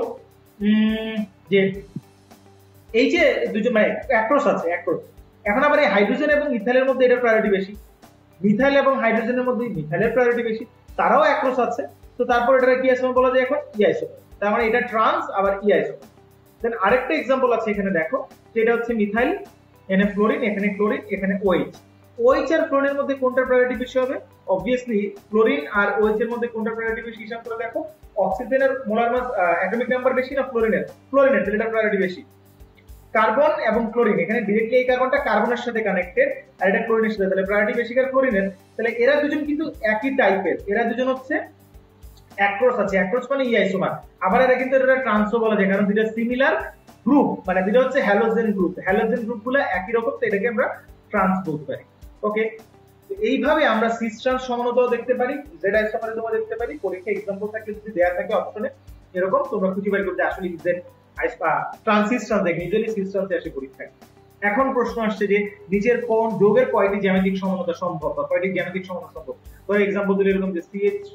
যে এই যে দুজন মানে অ্যাক্রস আছে, অ্যাক্রস। এখন আবার এই হাইড্রোজেন এবং ইথাইলের মধ্যে এটার প্রায়োরিটি বেশি, মিথাইল এবং হাইড্রোজেনের মধ্যে মিথাইলের প্রায়োরিটি বেশি, তারাও অ্যাক্রস আছে। তো তারপর এটা কি আইসোমার বলা যায় এখন? ই আইসোমার। তার মানে এটা ট্রান্স আবার ই আইসোমার। দেন আরেকটা एग्जांपल আছে এখানে দেখো, যেটা হচ্ছে মিথাইল, এখানে ফ্লোরিন, এখানে ক্লোরিন, এখানে OH। OH আর ফ্লোরিনের মধ্যে কোনটার প্রায়োরিটি বেশি হবে? অবভিয়াসলি ফ্লোরিন আর OH এর মধ্যে কোনটার প্রায়োরিটি বেশি হিসাব করে দেখো। অক্সিজেনের মোলার মাস অ্যাটমিক নাম্বার বেশি না ফ্লোরিনের? ফ্লোরিনের, তাহলে এটা প্রায়োরিটি বেশি। কার্বন এবং ক্লোরিন, এখানে डायरेक्टली এই কার্বনটা কার্বনের সাথে কানেক্টেড, আর এটা ক্লোরিনের সাথে, তাহলে প্রায়োরিটি বেশি কার? ক্লোরিনের। তাহলে এরা দুজন কিন্তু একই টাইপের, এরা দুজন হচ্ছে অ্যাক্রস আছে, অ্যাক্রস মানে ই আইসোমার। আবার এরা কিন্তু এটা ট্রান্সও বলা যায়, কারণ দুটো সিমিলার গ্রুপ, মানে দুটো হচ্ছে হ্যালোজেন গ্রুপ, হ্যালোজেন গ্রুপগুলো একই রকম, তো এটাকে আমরা ট্রান্স বলতে পারি। ওকে, তো এইভাবে আমরা সিস ট্রান্স সমানতাও দেখতে পারি, জেড আইসোমারিজমও দেখতে পারি। পরীক্ষা एग्जांपल থাকলে যদি দেয়া থাকে অপশনে, এরকম তোমরা খুঁজে বের করতে আসলে জেড ট্রান্সিস ট্রান্স দেখে নিজেরই সিস ট্রান্সে আসে পরীক্ষায়। এখন প্রশ্ন আসছে যে নিচের কোন যৌগের কয়টি জ্যামিতিক সমানতা সম্ভব, বা কয়টি জ্যামিতিক সমানতা সম্ভব। ফর एग्जांपल দিলে এরকম যে CH3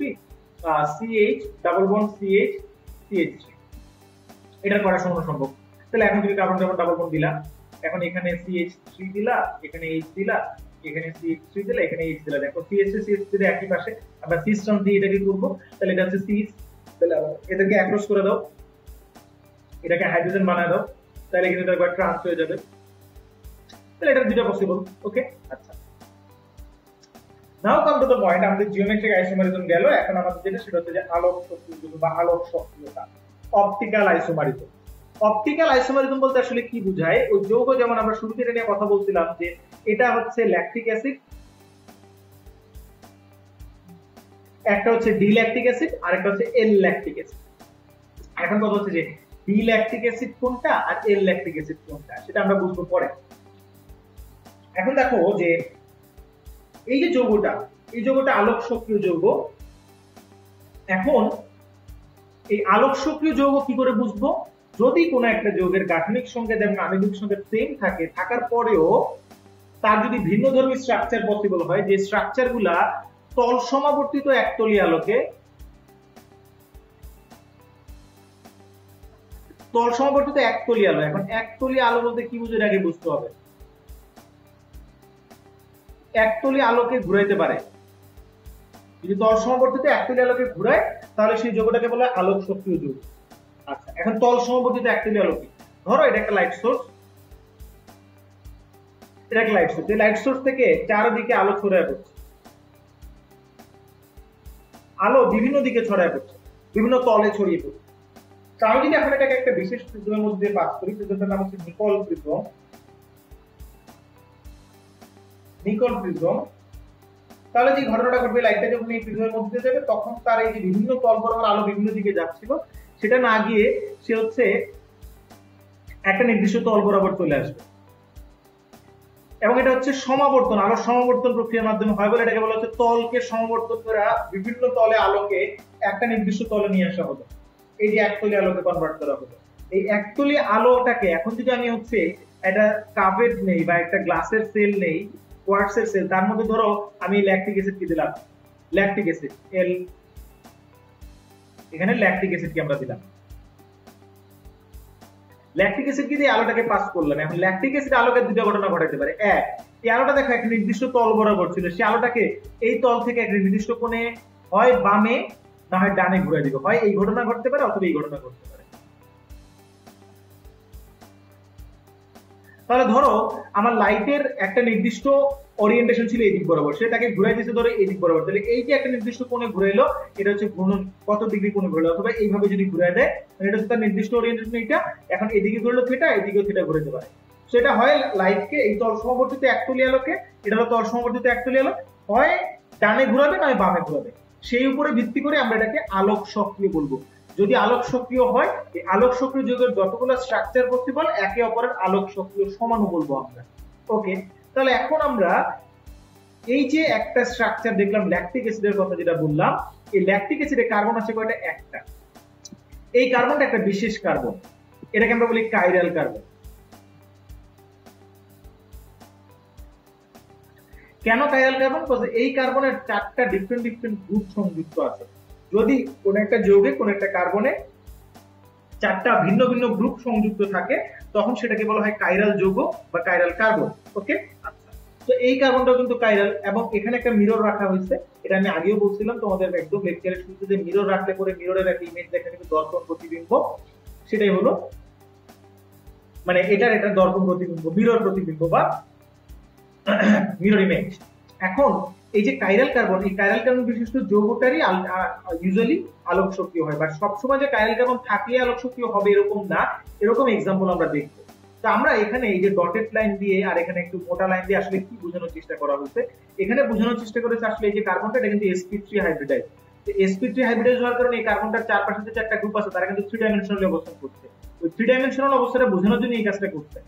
CH double bond CH CH3, এটা করা সম্ভব। তাহলে এখন তুমি কার্বন ডাবল বন্ড দিলা, এখন এখানে CH3 দিলা, এখানে H দিলা, এখানে CH3 দিলা, এখানে H দিলা, দেখো CH3 CH3 একই পাশে, আমরা সিস ট্রান্স দিয়ে এটাকে করব। তাহলে এটা হচ্ছে সিস তাহলে এদেরকে অ্যাক্রস করে দাও, এটাকে হাইড্রোজেন বানায় দাও, তাহলে কিন্তু এটা একবার ট্রান্স হয়ে যাবে। তাহলে এটা দুটো পসিবল। ওকে, আচ্ছা, নাও কাম টু দ্য পয়েন্ট। আমাদের জিওমেট্রিক আইসোমারিজম গেল, এখন আমাদের যেটা সেটা হচ্ছে যে আলোক সক্রিয় বা আলোক সক্রিয়তা, অপটিক্যাল আইসোমারিজম। অপটিক্যাল আইসোমারিজম বলতে আসলে কি বোঝায়? ওই যৌগ, যেমন আমরা শুরুতে এটা নিয়ে কথা বলছিলাম যে এটা হচ্ছে ল্যাকটিক অ্যাসিড, একটা হচ্ছে ডি ল্যাকটিক অ্যাসিড আর একটা হচ্ছে এল ল্যাকটিক অ্যাসিড। এখন কথা হচ্ছে যে ডি ল্যাকটিক অ্যাসিড কোনটা আর এল ল্যাকটিক অ্যাসিড কোনটা সেটা আমরা বুঝবো পরে। এখন দেখো যে এই যে যৌগটা, এই যৌগটা আলোক সক্রিয় যৌগ। এখন এই আলোক সক্রিয় যৌগ কি করে বুঝবো? যদি কোনো একটা যৌগের গাঠনিক সংকেত এবং আণবিক সংকেত সেম থাকে, থাকার পরেও তার যদি ভিন্নধর্মী স্ট্রাকচার পসিবল হয়, যে স্ট্রাকচার গুলা তল সমাবর্তিত একতলী আলোকে, তল সমাবর্তিত একতলী আলো। এখন একতলী আলো বলতে কি বুঝো আগে বুঝতে হবে। একতলী আলোকে ঘুরাইতে পারে, যদি তল সমাবর্তিত একতলী আলোকে ঘুরায় তাহলে সেই যৌগটাকে বলা হয় আলোক সক্রিয় যৌগ। আচ্ছা, এখন তল সমাবর্তিত একতলী আলো কি? ধরো এটা একটা লাইট সোর্স, এটা একটা লাইট সোর্স। এই লাইট সোর্স থেকে চারদিকে আলো ছড়ায় পড়ছে, আলো বিভিন্ন দিকে ছড়ায় পড়ছে, বিভিন্ন তলে ছড়িয়ে পড়ছে। তো আমি যদি এখন এটাকে একটা বিশেষ প্রিজমের মধ্যে পাস করি, প্রিজমটার নাম হচ্ছে নিকল প্রিজম। নিকল প্রিজম, তাহলে যে ঘটনাটা ঘটবে, লাইটটা যখন এই প্রিজমের মধ্যে যাবে তখন তার এই যে বিভিন্ন তল বরাবর আলো বিভিন্ন দিকে যাচ্ছিল, সেটা না গিয়ে সে হচ্ছে একটা নির্দিষ্ট তল বরাবর চলে আসবে। এবং এটা হচ্ছে সমাবর্তন, আলোর সমাবর্তন প্রক্রিয়ার মাধ্যমে হয় বলে এটাকে বলা হচ্ছে তলকে সমাবর্তন করে বিভিন্ন তলে আলোকে একটা নির্দিষ্ট তলে নিয়ে আসা হলো। এই যে একতলী আলোকে কনভার্ট করা হলো। এই একতলী আলোটাকে এখন যদি আমি হচ্ছে একটা কাপের নেই বা একটা গ্লাসের সেল নেই, কোয়ার্টসের সেল, তার মধ্যে ধরো আমি ল্যাকটিক অ্যাসিড কি দিলাম, ল্যাকটিক অ্যাসিড এল, এখানে ল্যাকটিক অ্যাসিড কি আমরা দিলাম, ল্যাকটিক অ্যাসিড কি দিয়ে আলোটাকে পাস করলাম। এখন ল্যাকটিক অ্যাসিড আলোকে দুটো ঘটনা ঘটাতে পারে। এক, এই আলোটা দেখো একটা নির্দিষ্ট তল বরাবর ছিল, সেই আলোটাকে এই তল থেকে একটা নির্দিষ্ট কোণে হয় বামে না হয় ডানে ঘুরে দিবে, হয় এই ঘটনা ঘটতে পারে অথবা এই ঘটনা ঘটতে পারে। তাহলে ধরো আমার লাইটের একটা নির্দিষ্ট ওরিয়েন্টেশন ছিল এই দিক বরাবর, সেটাকে ঘুরাই দিয়েছে ধরো এই দিক বরাবর, তাহলে এই যে একটা নির্দিষ্ট কোণে ঘুরাইলো, এটা হচ্ছে ঘূর্ণন কত ডিগ্রি কোণে ঘুরাইলো, অথবা এইভাবে যদি ঘুরাই দেয় এটা হচ্ছে তার নির্দিষ্ট ওরিয়েন্টেশন। এটা এখন এদিকে ঘুরলো থিটা, এদিকেও থিটা ঘুরাতে পারে। সেটা হয় লাইটকে এই তল সমাবর্তিত একতলী আলোকে, এটা হলো তল সমাবর্তিত একতলী আলো, হয় ডানে ঘুরাবে নয় বামে ঘুরাবে। সেই উপরে ভিত্তি করে আমরা এটাকে আলোক সক্রিয় বলবো। যদি আলোক সক্রিয় হয়, এই আলোক সক্রিয় যৌগের যতগুলো স্ট্রাকচার পসিবল একে অপরের আলোক সক্রিয় সমানু বলবো আমরা। ওকে, তাহলে এখন আমরা এই যে একটা স্ট্রাকচার দেখলাম ল্যাকটিক অ্যাসিডের কথা যেটা বললাম, এই ল্যাকটিক অ্যাসিডে কার্বন আছে কয়টা? একটা। এই কার্বনটা একটা বিশেষ কার্বন, এটাকে আমরা বলি কাইরাল কার্বন। কেন কাইরাল কার্বন? কারণ এই কার্বনের চারটা ডিফারেন্ট ডিফারেন্ট গ্রুপ সংযুক্ত আছে। যদি কোন একটা যৌগে কোন একটা কার্বনে চারটা ভিন্ন ভিন্ন গ্রুপ সংযুক্ত থাকে তখন সেটাকে বলা হয় কাইরাল যৌগ বা কাইরাল কার্বন। ওকে, আচ্ছা, তো এই কার্বনটাও কিন্তু কাইরাল, এবং এখানে একটা মিরর রাখা হয়েছে। এটা আমি আগেও বলছিলাম তোমাদের একদম লেকচারের শুরুতে, যে মিরর রাখলে পরে মিররের একটা ইমেজ দেখা যাবে, দর্পণ প্রতিবিম্ব, সেটাই হলো মানে এটা দর্পণ প্রতিবিম্ব, মিরর প্রতিবিম্ব বা মিরর ইমেজ। এখন এই যে কাইরাল কার্বন, এই কাইরাল কার্বন বিশিষ্ট যৌগটারই ইউজুয়ালি আলোক সক্রিয় হয়, বাট সবসময় যে কাইরাল কার্বন থাকলে আলোক সক্রিয় হবে এরকম না। এরকম এক্সাম্পল আমরা দেখবো। তো আমরা এখানে এই যে ডটেড লাইন দিয়ে আর এখানে একটু মোটা লাইন দিয়ে আসলে কি বোঝানোর চেষ্টা করা হয়েছে, এখানে বোঝানোর চেষ্টা করেছে আসলে এই যে কার্বনটা, এটা কিন্তু sp3 হাইব্রিডাইজ। sp3 হাইব্রিডাইজ হওয়ার কারণে এই কার্বনটার চারপাশে যে চারটা গ্রুপ আছে তারা কিন্তু 3 ডাইমেনশনালি অবস্থান করছে। ওই 3 ডাইমেনশনাল অবস্থাটা বোঝানোর জন্য এই কাজটা করছে।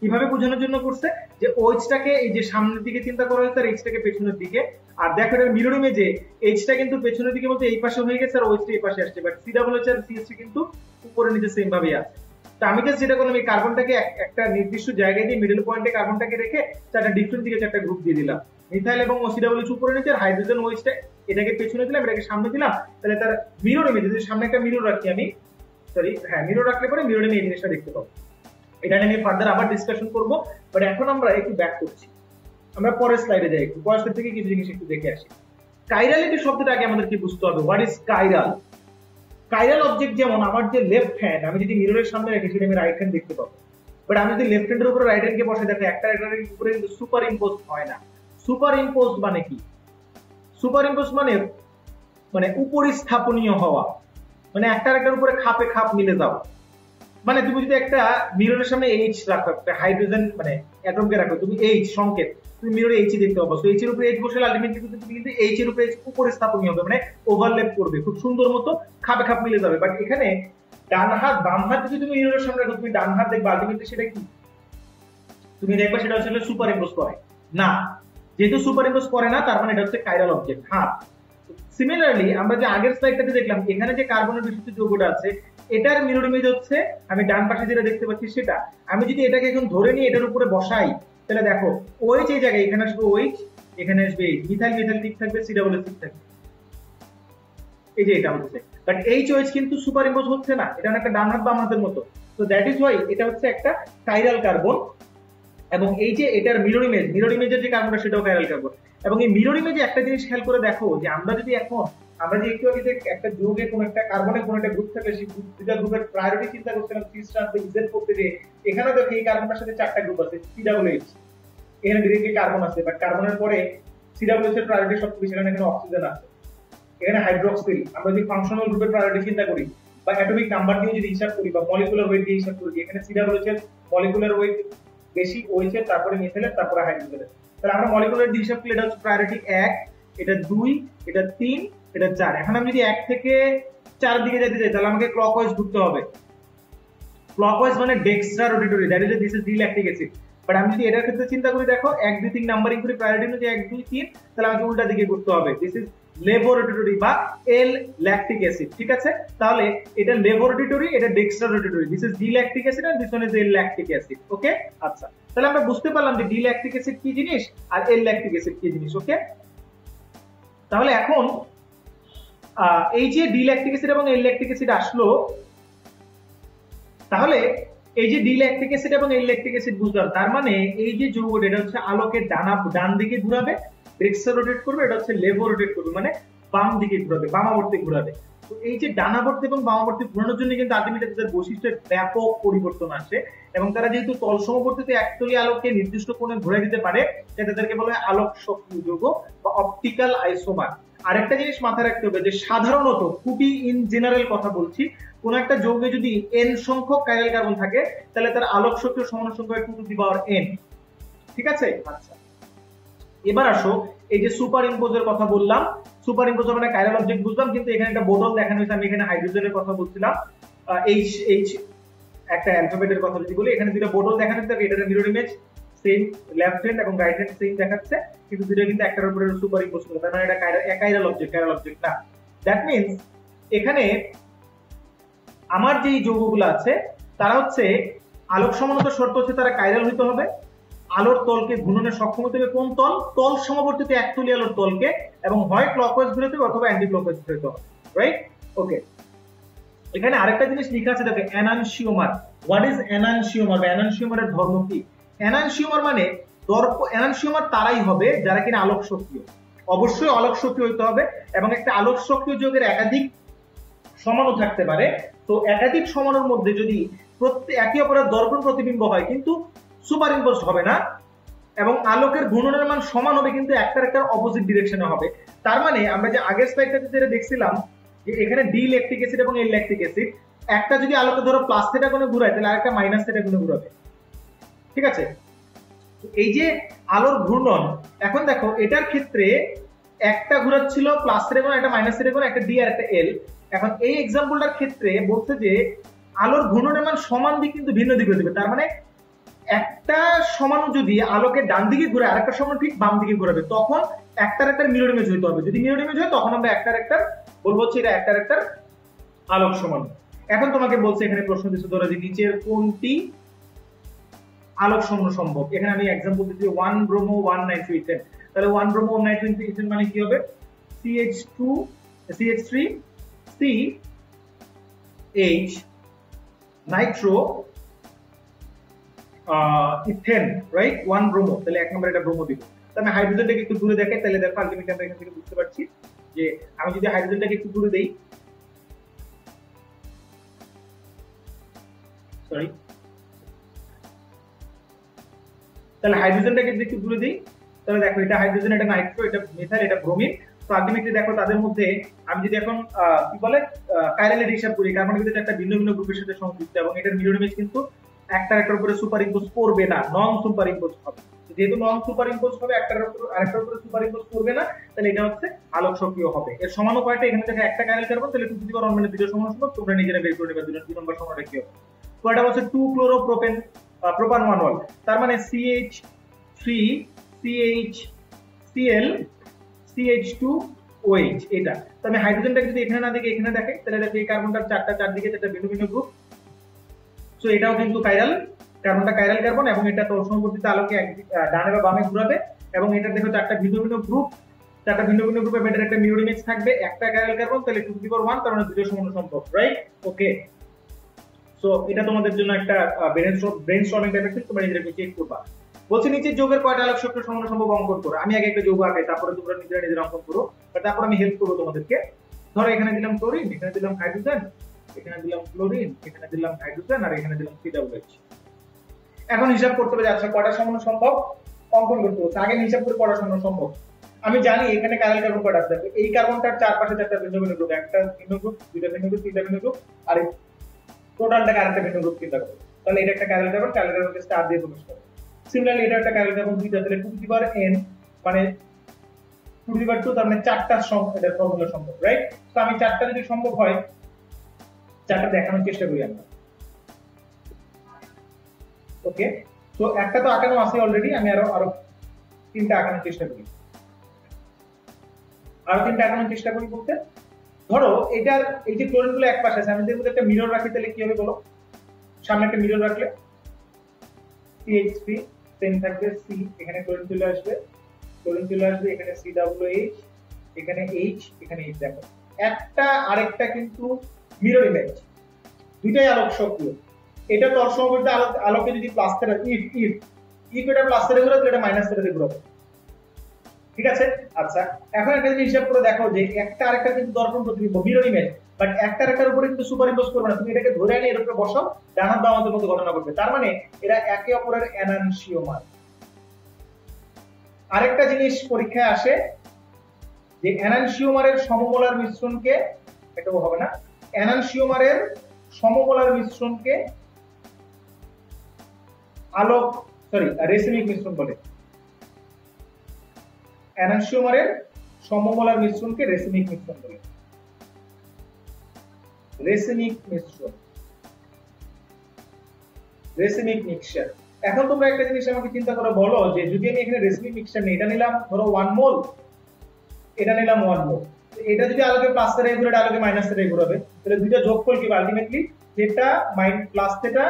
কিভাবে বোঝানোর জন্য করছে? যে ওইচটাকে এই যে সামনের দিকে চিন্তা করা হয়েছে আর এইচটাকে পেছনের দিকে। আর দেখো এর মিরর ইমেজে এইচটা কিন্তু পেছনের দিকে বলতে এই পাশে হয়ে গেছে আর ওইচটা এই পাশে আসছে, বাট সিডব্লিউএইচ আর সিএসটি কিন্তু উপরে নিচে সেম ভাবেই আছে। তো আমি জাস্ট যেটা করলাম, এই কার্বনটাকে একটা নির্দিষ্ট জায়গায় দিয়ে মিডল পয়েন্টে কার্বনটাকে রেখে চারটা ডিফারেন্ট দিকে চারটা গ্রুপ দিয়ে দিলাম, মিথাইল এবং ওসিডব্লিউএইচ উপরে নিচে আর হাইড্রোজেন ওইচটা এটাকে পেছনে দিলাম, এটাকে সামনে দিলাম। তাহলে তার মিরর ইমেজ, যদি সামনে একটা মিরর রাখি আমি, মিরর রাখলে পরে মিরর ইমেজ এই জিনিসটা দেখতে পাবো। এটা নিয়ে ফার্দার আবার ডিসকাশন করব, বাট এখন আমরা একটু ব্যাক করছি। আমরা পরের স্লাইডে যাই, একটু পরের স্লাইড থেকে কিছু জিনিস একটু দেখে আসি। কাইরালিটি শব্দটা আগে আমাদের কি বুঝতে হবে। What is chiral? Chiral object যেমন আমার যে লেফট হ্যান্ড আমি যদি মিররের সামনে রাখি সেটা আমি রাইট হ্যান্ড দেখতে পাবো, বাট আমি যদি লেফট হ্যান্ডের উপরে রাইট হ্যান্ডকে বসে দেখো একটা এটার উপরে কিন্তু সুপার ইম্পোজ হয় না। সুপার ইম্পোজ মানে কি? সুপার ইম্পোজ মানে মানে উপরিস্থাপনীয় হওয়া, মানে একটার উপরে খাপে খাপ মিলে যাও। মানে তুমি যদি একটা মিররের সামনে এইচ রাখো, একটা হাইড্রোজেন মানে অ্যাটমকে রাখো, তুমি এইচ সংকেত তুমি মিররে এইচ দেখতে পাবো। সো এইচ এর উপরে এইচ বসলে আলটিমেটলি তুমি কিন্তু এইচ এর উপরে উপরিস্থাপনীয় হবে, মানে ওভারল্যাপ করবে, খুব সুন্দর মতো খাপে খাপ মিলে যাবে। বাট এখানে ডান হাত বাম হাত যদি তুমি মিররের সামনে রাখো, তুমি ডান হাত দেখবে আলটিমেটলি সেটা কি তুমি দেখবে সেটা হচ্ছে সুপার ইম্পোজ করে না। যেহেতু সুপার ইম্পোজ করে না তার মানে এটা হচ্ছে কাইরাল অবজেক্ট। হ্যাঁ, সিমিলারলি আমরা যে আগের স্লাইডটাতে দেখলাম এখানে যে কার্বনের বিশিষ্ট যৌগটা আছে এটার মিরর ইমেজ হচ্ছে আমি ডান পাশে যেটা দেখতে পাচ্ছি সেটা। আমি যদি এটাকে এখন ধরে নিয়ে এটার উপরে বসাই তাহলে দেখো ওইচ এই জায়গায় এখানে আসবে ওইচ, এখানে আসবে এইচ, মিথাইল মিথাইল ঠিক থাকবে, সি ডাবল ঠিক থাকবে, এই যে এটা হচ্ছে। বাট এইচ ওইচ কিন্তু সুপার ইম্পোজ হচ্ছে না, এটা একটা ডান হাত বাম হাতের মতো। তো দ্যাট ইজ ওয়াই এটা হচ্ছে একটা কাইরাল কার্বন। এবং এই যে এটার মিরর ইমেজের যে কার্বনটা সেটাও কাইরাল কার্বন। এবং এই মিরর ইমেজে একটা জিনিস খেয়াল করে দেখো যে আমরা যদি এখন আমরা যে একটু আগে যে একটা যৌগে কোন একটা কার্বনে কোন একটা গ্রুপ থাকলে সেই দুটা গ্রুপের প্রায়োরিটি চিন্তা করছিলাম সি স্টার থেকে জেড করতে যে এখানে দেখো এই কার্বনটার সাথে চারটা গ্রুপ আছে, সি ডাবল এইচ, এখানে ডিরেক্টলি কার্বন আছে, বাট কার্বনের পরে সি ডাবল এইচ এর প্রায়োরিটি সবচেয়ে বেশি, কারণ এখানে অক্সিজেন আছে, এখানে হাইড্রোক্সিল। আমরা যদি ফাংশনাল গ্রুপের প্রায়োরিটি চিন্তা করি বা অ্যাটমিক নাম্বার দিয়ে যদি হিসাব করি বা মলিকুলার ওয়েট দিয়ে হিসাব করি, এখানে সি ডাবল এইচ এর মলিকুলার ওয়েট বেশি, ওইচ এর তারপরে মিথেলের তারপরে হাইড্রোজেনের। তাহলে আমরা মলিকুলার দিয়ে হিসাব করলে এটা হচ্ছে প্রায়োরিটি 1, এটা 2, এটা 3, এটা 4। এখন আমি যদি 1 থেকে 4 দিকে যেতে চাই তাহলে আমাকে ক্লকওয়াইজ ঘুরতে হবে। ক্লকওয়াইজ মানে ডেক্সট্রা রোটেটরি, that is this is d lactic acid. But আমি যদি এটার ক্ষেত্রে চিন্তা করি দেখো 1 2 3 নাম্বারিং করে প্রায়োরিটি অনুযায়ী 1 2 3, তাহলে আমাকে উল্টা দিকে ঘুরতে হবে, দিস ইজ লেবোরেটরি বা এল ল্যাকটিক অ্যাসিড। ঠিক আছে, তাহলে এটা লেবোরেটরি, এটা ডেক্সট্রা রোটেটরি, this is d lactic acid and this one is L lactic acid. Okay, আচ্ছা, তাহলে আমরা বুঝতে পারলাম যে ডিল্যাকটিক অ্যাসিড কি জিনিস আর এল ল্যাকটিক অ্যাসিড কি জিনিস। ওকে, তাহলে এখন এই যে ডিল্যাকটিক অ্যাসিড এবং এল ল্যাকটিক অ্যাসিড আসলো, তাহলে এই যে ডিল্যাকটিক অ্যাসিড এবং এল ল্যাকটিক অ্যাসিড বুঝলাম, তার মানে এই যে যৌগটা এটা হচ্ছে আলোকের ডান দিকে ঘোরাবে, ডেক্সট্রা রোটেট করবে, এটা হচ্ছে লেভো রোটেট করবে, মানে বাম দিকে ঘোরাবে, বামাবর্তে ঘোরাবে। তো এই যে ডানাবর্তে এবং বামাবর্তে ঘোরানোর জন্য কিন্তু আলটিমেটলি তাদের বৈশিষ্ট্যের ব্যাপক পরিবর্তন আসে। এবং তারা যেহেতু তল সমবর্তিতে একতলীয় আলোককে নির্দিষ্ট কোণে ঘুরে দিতে পারে, তাদেরকে বলা হয় আলোক সক্রিয় যৌগ বা অপটিক্যাল আইসোমার। আরেকটা জিনিস মাথায় রাখতে হবে যে সাধারণত, খুবই ইন জেনারেল কথা বলছি, কোন একটা যৌগে যদি n সংখ্যক কাইরাল কার্বন থাকে তাহলে তার আলোক সক্রিয় সমান সংখ্যা 2 টু দি পাওয়ার n। ঠিক আছে, আচ্ছা, এবার আসো এই যে সুপার ইম্পোজের কথা বললাম, সুপার ইম্পোজ মানে কাইরাল অবজেক্ট বুঝলাম, কিন্তু এখানে একটা বোতল দেখানো হয়েছে, আমি এখানে হাইড্রোজেনের কথা বলছিলাম, এইচ এইচ একটা অ্যালফাবেটের কথা যদি বলি, এখানে দুটো বোতল দেখানো হয়েছে, এটার mirror image same, left hand এবং রাইট হ্যান্ড সেম দেখাচ্ছে, কিন্তু দুটো কিন্তু একটার উপরে সুপার ইম্পোজ করে, তার মানে এটা কাইরাল অবজেক্ট না। দ্যাট মিন্স এখানে আমার যে যৌগগুলো আছে তারা হচ্ছে আলোক সমানতা শর্ত হচ্ছে তারা কাইরাল হইতে হবে, আলোর তলকে ঘূর্ণনে সক্ষম হতে হবে, কোন তল? তল সমবর্তিত একতলী আলোর তলকে, এবং হয় ক্লকওয়াইজ ঘুরতে হবে অথবা অ্যান্টি ক্লকওয়াইজ ঘুরতে হবে, রাইট? ওকে, এখানে আরেকটা জিনিস লেখা আছে দেখো, এনানসিওমার। হোয়াট ইজ এনানসিওমার বা এনানসিওমারের ধর্ম কি? এনানসিওমার মানে এনানসিওমার তারাই হবে যারা কিনা আলোক সক্রিয়, অবশ্যই আলোক সক্রিয় হইতে হবে, এবং একটা আলোক সক্রিয় যৌগের একাধিক সমাণু থাকতে পারে। তো একাধিক সমাণুর মধ্যে যদি একে অপরের দর্পণ প্রতিবিম্ব হয় কিন্তু সুপার ইম্পোজ হবে না, এবং আলোকের ঘূর্ণনের মান সমান হবে কিন্তু একটার অপোজিট ডিরেকশনে হবে। তার মানে আমরা যে আগের স্লাইডটাতে যেটা দেখছিলাম যে এখানে ডি ল্যাকটিক অ্যাসিড এবং এল ল্যাকটিক অ্যাসিড, একটা যদি আলোকে ধরো প্লাস থিটা কোণে ঘুরায় তাহলে আরেকটা মাইনাস থিটা কোণে ঘুরাবে। ঠিক আছে, এই যে আলোর ঘূর্ণন, এখন দেখো এটার ক্ষেত্রে একটা ঘুরাচ্ছিল প্লাস থিটা কোণে, একটা মাইনাস থিটা কোণে, একটা ডি আর একটা এল। এখন এই এক্সাম্পলটার ক্ষেত্রে বলছে যে আলোর ঘূর্ণনের মান সমান দিক কিন্তু ভিন্ন দিকে দেবে, তার মানে একটা সমাণু যদি আলোকে ডান দিকে ঘুরে আরেকটা সমাণু ঠিক বাম দিকে ঘোরাবে, তখন একটার মিরর ইমেজ হইতে হবে। যদি মিরর ইমেজ হয় তখন আমরা একটার বলবো হচ্ছে এটা একটার আলোক সমাণু। এখন তোমাকে বলছে এখানে প্রশ্ন দিচ্ছে, ধরো যে নিচের কোনটি আলোক সমাণু সম্ভব। এখানে আমি एग्जांपल দিচ্ছি 1 ব্রোমো 1 নাইট্রো ইথেন, তাহলে 1 ব্রোমো 1 নাইট্রো ইথেন মানে কি হবে? CH2 CH3 CH nitro ethane, right? 1 bromo, তাহলে এক নম্বরে এটা ব্রোমো দিব। তাহলে আমি হাইড্রোজেনটাকে একটু দূরে দেখাই, তাহলে দেখো আলটিমেটলি আমরা এখান থেকে বুঝতে পারছি যে আমি যদি হাইড্রোজেনটাকে একটু দূরে দেই, সরি, তাহলে হাইড্রোজেনটাকে যদি একটু দূরে দিই, তাহলে দেখো এটা হাইড্রোজেন, এটা নাইট্রো, এটা মিথাইল, এটা ব্রোমিন। তো আলটিমেটলি দেখো তাদের মধ্যে আমি যদি এখন কি বলে কাইরালের হিসাব করি, কার্বন কিন্তু একটা ভিন্ন ভিন্ন গ্রুপের সাথে সংযুক্ত এবং এটার মিরর ইমেজ কিন্তু একটার উপরে সুপার ইম্পোজ করবে না, নন সুপার ইম্পোজ হবে। যেহেতু নন সুপার ইম্পোজ হবে, একটার উপর আরেকটার উপরে সুপার ইম্পোজ করবে না, তাহলে এটা হচ্ছে আলোক সক্রিয় হবে। এর সমানুপাতে এখানে দেখো একটা কাইরাল কার্বন, তাহলে 2 টু দি পাওয়ার 1 মানে দুটো সমান সমান, তোমরা নিজেরা বের করে নেবে দুই নম্বর সমানটা কি হবে। তো এটা হচ্ছে 2 ক্লোরোপ্রোপেন প্রোপান 1 মল, তার মানে CH3 CHCl CH2OH এটা। তো আমি হাইড্রোজেনটাকে যদি এখানে না দেখে এখানে দেখে, তাহলে দেখো এই কার্বনটার চারদিকে চারটা ভিন্ন ভিন্ন গ্রুপ। সো এটাও কিন্তু কাইরাল, কার্বনটা কাইরাল কার্বন এবং এটা তো সমবর্তিত আলোকে ডানে বা বামে ঘোরাবে এবং এটা দেখো চারটা ভিন্ন ভিন্ন গ্রুপ, চারটা ভিন্ন ভিন্ন গ্রুপে এটার একটা মিরর ইমেজ থাকবে, একটা কাইরাল কার্বন, তাহলে 2 টু দি পাওয়ার 1, তার মানে দুটো সমান সম্ভব, রাইট? ওকে, সো এটা তোমাদের জন্য একটা ব্রেনস্টর্মিং টাইপের ছিল, তোমরা নিজেরা চেক করবা। বলছে নিচের যৌগের কয়টা আলোক সক্রিয় সমান সম্ভব অঙ্কন করো। আমি আগে একটা যৌগ আঁকাই, তারপরে তোমরা নিজেরা অঙ্কন করো, তারপর আমি হেল্প করবো তোমাদেরকে। ধরো এখানে দিলাম ক্লোরিন, এখানে দিলাম হাইড্রোজেন, এখানে দিলাম ক্লোরিন, এখানে দিলাম হাইড্রোজেন, আর এখানে দিলাম COH। এখন হিসাব করতে হবে যাচ্ছে কয়টা সমান সম্ভব অঙ্কন করতে হচ্ছে। আগে হিসাব করে কয়টা সমান সম্ভব। আমি জানি এখানে কাইরাল কার্বন কয়টা আছে, এই কার্বনটার চারপাশে চারটা ভিন্ন ভিন্ন গ্রুপ, একটা ভিন্ন গ্রুপ, দুইটা ভিন্ন গ্রুপ, তিনটা ভিন্ন গ্রুপ, আর টোটালটাকে আরেকটা ভিন্ন গ্রুপ চিন্তা করো। তাহলে এটা একটা কাইরাল কার্বন, কাইরাল কার্বনকে স্টার দিয়ে প্রকাশ করো। সিমিলারলি এটা একটা কাইরাল কার্বন দুইটা, তাহলে 2 টু দি পাওয়ার n মানে 2 টু দি পাওয়ার 2, তার মানে চারটা এটা ফর্মুলা সম্ভব, রাইট? তো আমি চারটা যদি সম্ভব হয়, চারটা দেখানোর চেষ্টা করি আমরা। ওকে, তো একটা তো আঁকানো আছে অলরেডি, আমি আরো তিনটা আঁকানোর চেষ্টা করি, আরো তিনটা আঁকানোর চেষ্টা করি বলতে। ধরো এটার এই যে ক্লোরিন গুলো এক পাশে আছে, আমি যদি একটা মিরর রাখি, তাহলে কি হবে বলো? সামনে একটা মিরর রাখলে CH3 সেম থাকবে, C এখানে ক্লোরিন চলে আসবে, ক্লোরিন চলে আসবে, এখানে COH, এখানে H, এখানে H। দেখো একটা আরেকটা কিন্তু মিরর ইমেজ, দুইটাই আলোক সক্রিয়। এটা তো অসমবর্তী আলোকে যদি প্লাস থেকে ইফ এটা প্লাস থেকে ঘুরে, তাহলে এটা মাইনাস থেকে ঘুরাবে, ঠিক আছে? আচ্ছা, এখন একটা জিনিস হিসাব করে দেখো যে একটা আরেকটা কিন্তু দর্পণ প্রতিবিম্ব, মিরর ইমেজ, বাট একটা আরেকটার উপরে কিন্তু সুপার ইম্পোজ করবে না। তুমি এটাকে ধরে এনে এর উপরে বসাও, ডান বাম হাতের মতো গণনা করবে, তার মানে এরা একে অপরের এনানসিওমার। আরেকটা জিনিস পরীক্ষায় আসে যে এনানসিওমারের সমমোলার মিশ্রণকে, এটাও হবে না, এনানসিওমারের সমমোলার মিশ্রণকে রেসিমিক মিশ্রণ বলে। এনানসিওমারের সমমোলার মিশ্রণকে রেসিমিক মিশ্রণ বলে, রেসিমিক মিশ্রণ, রেসিমিক মিক্সচার। এখন তোমরা একটা জিনিস আমাকে চিন্তা করে বলো যে যদি আমি এখানে রেসিমিক মিক্সচার নেই, এটা নিলাম ধরো 1 মোল, এটা নিলাম 1 মোল, এটা যদি আলোকে প্লাস থেকে ঘুরে, এটা আলোকে মাইনাস থেকে ঘুরাবে, তাহলে দুইটা যোগফল কি ultimately theta plus theta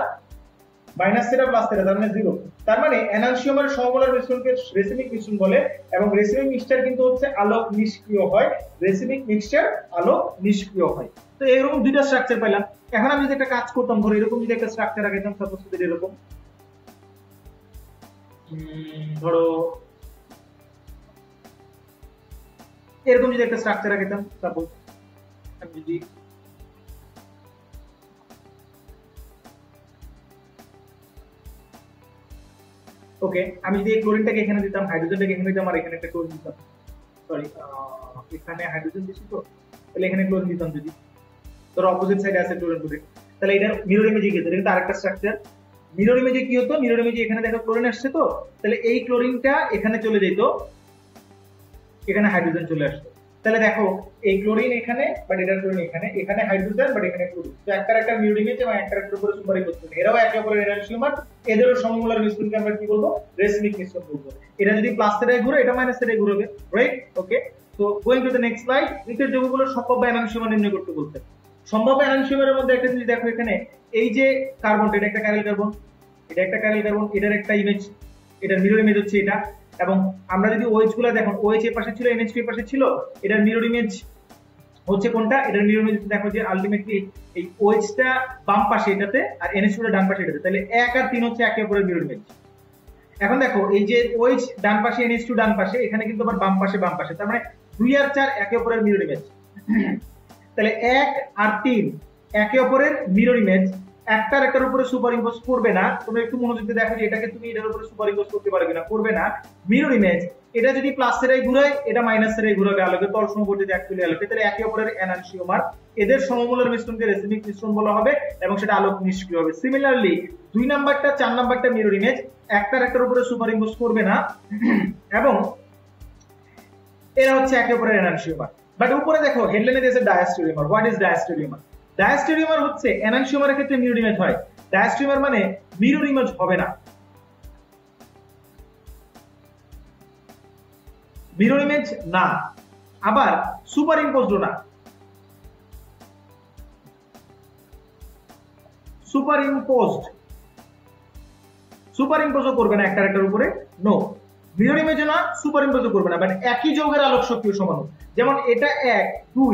minus theta plus theta, তার মানে 0। তার মানে এনানসিওমারের সমমোলার মিশ্রণকে রেসিমিক মিশ্রণ বলে, এবং রেসিমিক মিক্সচার কিন্তু হচ্ছে আলোক নিষ্ক্রিয় হয়, রেসিমিক মিক্সচার আলোক নিষ্ক্রিয় হয়। তো এরকম দুইটা স্ট্রাকচার পাইলাম। এখন আমি যদি একটা কাজ করতাম, ধরো এরকম যদি একটা স্ট্রাকচার আঁকাইতাম, সাপোজ এরকম, ধরো এরকম যদি একটা স্ট্রাকচার আঁকাইতাম, সাপোজ আমি যদি ওকে, আমি যদি এই ক্লোরিনটাকে এখানে দিতাম, হাইড্রোজেনটাকে এখানে দিতাম, আর এখানে একটা ক্লোরিন দিতাম, সরি এখানে হাইড্রোজেন দিছি তো, তাহলে এখানে ক্লোরিন দিতাম, যদি ধরো অপোজিট সাইডে আছে ক্লোরিন ক্লোরিন, তাহলে এটা মিরর ইমেজে কি হতো? এটা কিন্তু আরেকটা স্ট্রাকচার। মিরর ইমেজে কি হতো? মিরর ইমেজে এখানে দেখো ক্লোরিন আসছে তো, তাহলে এই ক্লোরিনটা এখানে চলে যেত, এখানে হাইড্রোজেন চলে আসতো। তাহলে দেখো এই ক্লোরিন এখানে, বাট এটার ক্লোরিন এখানে, এখানে হাইড্রোজেন, বাট এখানে ক্লোরিন। তো একটা মিরর ইমেজ এবং একটা উপরে সুপার ইম্পোজ করবে, এরাও একে অপরের এনানসিওমার, এদেরও সমমোলার মিশ্রণকে আমরা কি বলবো? রেসিমিক মিশ্রণ বলবো। এটা যদি প্লাস থেকে ঘুরে, এটা মাইনাস থেকে ঘুরবে, right? Okay, so going to the next slide. নিচের যৌগগুলোর সম্ভাব্য এনানসিওমার নির্ণয় করতে বলতে। সম্ভাব্য এনানসিওমারের মধ্যে একটা জিনিস দেখো, এখানে এই যে কার্বনটা, এটা একটা কাইরাল কার্বন, এটা একটা কাইরাল কার্বন, এটার একটা ইমেজ, এটার মিরর ইমেজ হচ্ছে এটা। এবং আমরা যদি OH গুলো দেখো, OH এর পাশে ছিল, NH2 এর পাশে ছিল, এটার মিরর ইমেজ হচ্ছে কোনটা? এটার মিরর ইমেজ দেখো যে আলটিমেটলি এই OH টা বাম পাশে এটাতে, আর NH2 টা ডান পাশে এটাতে, তাহলে 1 আর 3 হচ্ছে একে অপরের মিরর ইমেজ। এখন দেখো এই যে OH ডান পাশে, NH2 ডান পাশে, এখানে কিন্তু আবার বাম পাশে, তার মানে 2 আর 4 একে অপরের মিরর ইমেজ। তাহলে 1 আর 3 একে অপরের মিরর ইমেজ, একটার একটার উপরে সুপার ইম্পোজ করবে না। তোমরা একটু মনোযোগ দিয়ে দেখো যে এটাকে তুমি এটার উপরে সুপার ইম্পোজ করতে পারবে না, করবে না। মিরর ইমেজ, এটা যদি প্লাসের এই ঘুরায়, এটা মাইনাসের এই ঘুরাবে আলোকে, তল সমবর্তী অ্যাকচুয়ালি আলোকে, তাহলে একে অপরের এনানসিওমার, এদের সমমূলের মিশ্রণকে রেসিমিক মিশ্রণ বলা হবে এবং সেটা আলোক নিষ্ক্রিয় হবে। সিমিলারলি 2 নাম্বারটা 4 নাম্বারটা মিরর ইমেজ, একটার একটার উপরে সুপার ইম্পোজ করবে না এবং এরা হচ্ছে একে অপরের এনানসিওমার। বাট উপরে দেখো হেডলাইনে দিয়েছে ডায়াস্টেরিওমার। What is ডায়াস্টেরিওমার? ডায়াস্টেরিওমার হচ্ছে এনানসিওমারের ক্ষেত্রে মিরর ইমেজ হয়, ডায়াস্টেরিওমার মানে মিরর ইমেজ হবে না, মিরর ইমেজ না, আবার সুপার ইম্পোজড না, সুপার ইম্পোজও করবে না একটার একটার উপরে, নো। মিরর ইমেজও না, সুপার ইম্পোজও করবে না, বাট একই যৌগের আলোক শক্তিও সমান। যেমন এটা 1 2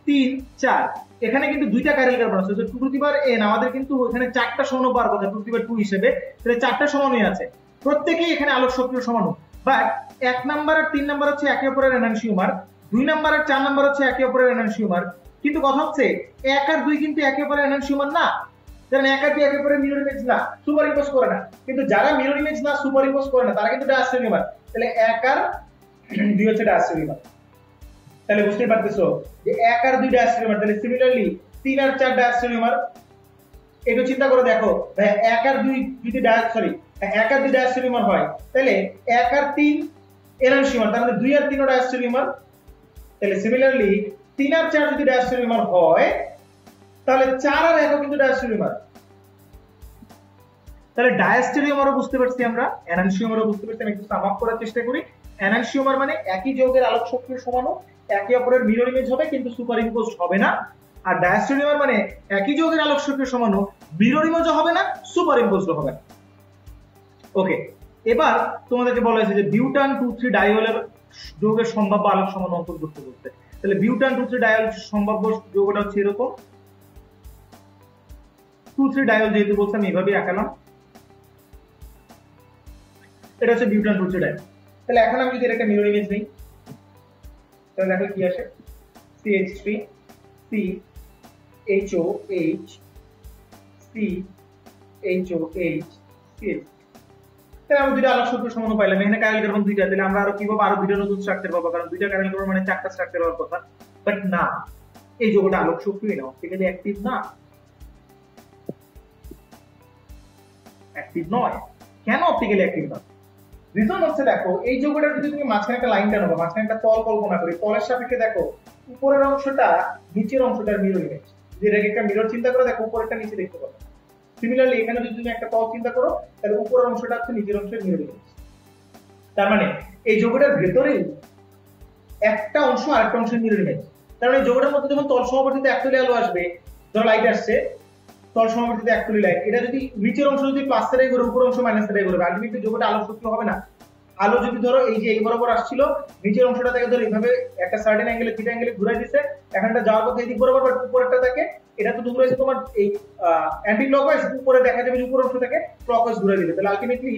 3 4, এখানে কিন্তু দুইটা কাইরাল কার্বন আছে, তো 2 টু দি পাওয়ার n, আমাদের কিন্তু এখানে 4টা সমান পাওয়ার কথা 2 টু দি পাওয়ার 2 হিসেবে, তাহলে 4টা সমানই আছে, প্রত্যেকই এখানে আলোক শক্তিও সমান। বাট 1 নাম্বার আর 3 নাম্বার হচ্ছে একে অপরের এনানসিওমার, 2 নাম্বার আর 4 নাম্বার হচ্ছে একে অপরের এনানসিওমার, কিন্তু কথা হচ্ছে 1 আর 2 কিন্তু একে অপরের এনানসিওমার না, কারণ 1 আর 2 একে অপরের মিরর ইমেজ না, সুপার ইম্পোজ করে না। কিন্তু যারা মিরর ইমেজ না, সুপার ইম্পোজ করে না, তারা কিন্তু ডায়াস্টেরিওমার। তাহলে 1 আর 2 হচ্ছে ডায়াস্টেরিওমার। তাহলে বুঝতে পারতেছো যে 1 আর 2 ডায়াস্টেরিওমার, তাহলে সিমিলারলি 3 আর 4 ডায়াস্টেরিওমার। একটু চিন্তা করে দেখো ভাই, 1 আর 2 যদি 1 আর 2 ডায়াস্টেরিওমার হয়, তাহলে 1 আর 3 এনানসিওমার, তার মানে 2 আর 3 ও ডায়াস্টেরিওমার। তাহলে সিমিলারলি 3 আর 4 যদি ডায়াস্টেরিওমার হয়, তাহলে 4 আর 1 ও কিন্তু ডায়াস্টেরিওমার। তাহলে ডায়াস্টেরিওমারও বুঝতে পারছি আমরা, এনানসিওমারও বুঝতে পারছি। আমি একটু সাম আপ করার চেষ্টা করি। এনানসিওমার মানে একই যৌগের আলোক শক্তির সমান, একে অপরের মিরর ইমেজ হবে কিন্তু সুপার ইম্পোজড হবে না। আর ডায়াস্টেরিওমার মানে একই যৌগের আলোক শক্তির সমান, মিরর ইমেজও হবে না, সুপার ইম্পোজড হবে না। ওকে, এবার তোমাদেরকে বলা হয়েছে যে বিউটান 2,3 ডাইওলের যৌগের সম্ভাব্য আলোক সমান অন্তর্ভুক্ত করতে। তাহলে বিউটান 2,3 ডাইওল সম্ভাব্য যৌগটা হচ্ছে এরকম, 2,3 ডাইওল যেহেতু বলছি আমি এভাবেই আঁকালাম, এটা হচ্ছে বিউটান 2,3 ডাইওল। তাহলে এখন আমি যদি একটা মিরর ইমেজ নেই, তাহলে দেখো কি আসে, CH3 CHOH CHOH CH। তাহলে আমরা দুইটা আলোক শক্তি সমান পাইলাম। এখানে কাইরাল কার্বন দুইটা, তাহলে আমরা আরো কি পাবো, আরো দুইটা নতুন স্ট্রাকচার পাবো, কারণ দুইটা কাইরাল কার্বন মানে 4টা স্ট্রাকচার হওয়ার কথা। বাট না, এই যৌগটা আলোক শক্তি না, অপটিক্যালি অ্যাক্টিভ না, অ্যাক্টিভ নয়। কেন অপটিক্যালি অ্যাক্টিভ না? রিজন হচ্ছে দেখো, এই যৌগটা যদি তুমি মাঝখানে একটা লাইন টানো, মাঝখানে একটা তল কল্পনা করি, তলের সাপেক্ষে দেখো উপরের অংশটা নিচের অংশটার মিরর ইমেজ। যদি এটাকে একটা মিরর চিন্তা করো, দেখো উপরেরটা নিচে দেখতে পাবে। সিমিলারলি এখানে যদি তুমি একটা তল চিন্তা করো, তাহলে উপরের অংশটা হচ্ছে নিচের অংশের মিরর ইমেজ। তার মানে এই যৌগটার ভেতরেই একটা অংশ আরেকটা অংশের মিরর ইমেজ। কারণ এই যৌগটার মধ্যে যখন তল সমবর্তিত একতলী আলো আসবে, ধরো লাইট আসছে, তল সমবর্তিত একতলী লাইট, এটা যদি নিচের অংশ যদি প্লাসের এই ঘুরে, উপরের অংশ মাইনাসের এই ঘুরে, আলটিমেটলি যৌগটা আলোক শক্তি হবে না। আলো যদি ধরো এই যে এই বরাবর আসছিল, নিচের অংশটা থেকে ধরো এইভাবে একটা সার্টেন অ্যাঙ্গেলে থিটা অ্যাঙ্গেলে ঘুরাই দিয়েছে, এখানটা যাওয়ার পথে এই দিক বরাবর, বাট উপরেরটা থাকে, এটা তো ঘুরাইছে তোমার এই অ্যান্টি ক্লকওয়াইজ, উপরে দেখা যাবে যে উপরের অংশ থেকে ক্লকওয়াইজ ঘুরে দিবে। তাহলে আলটিমেটলি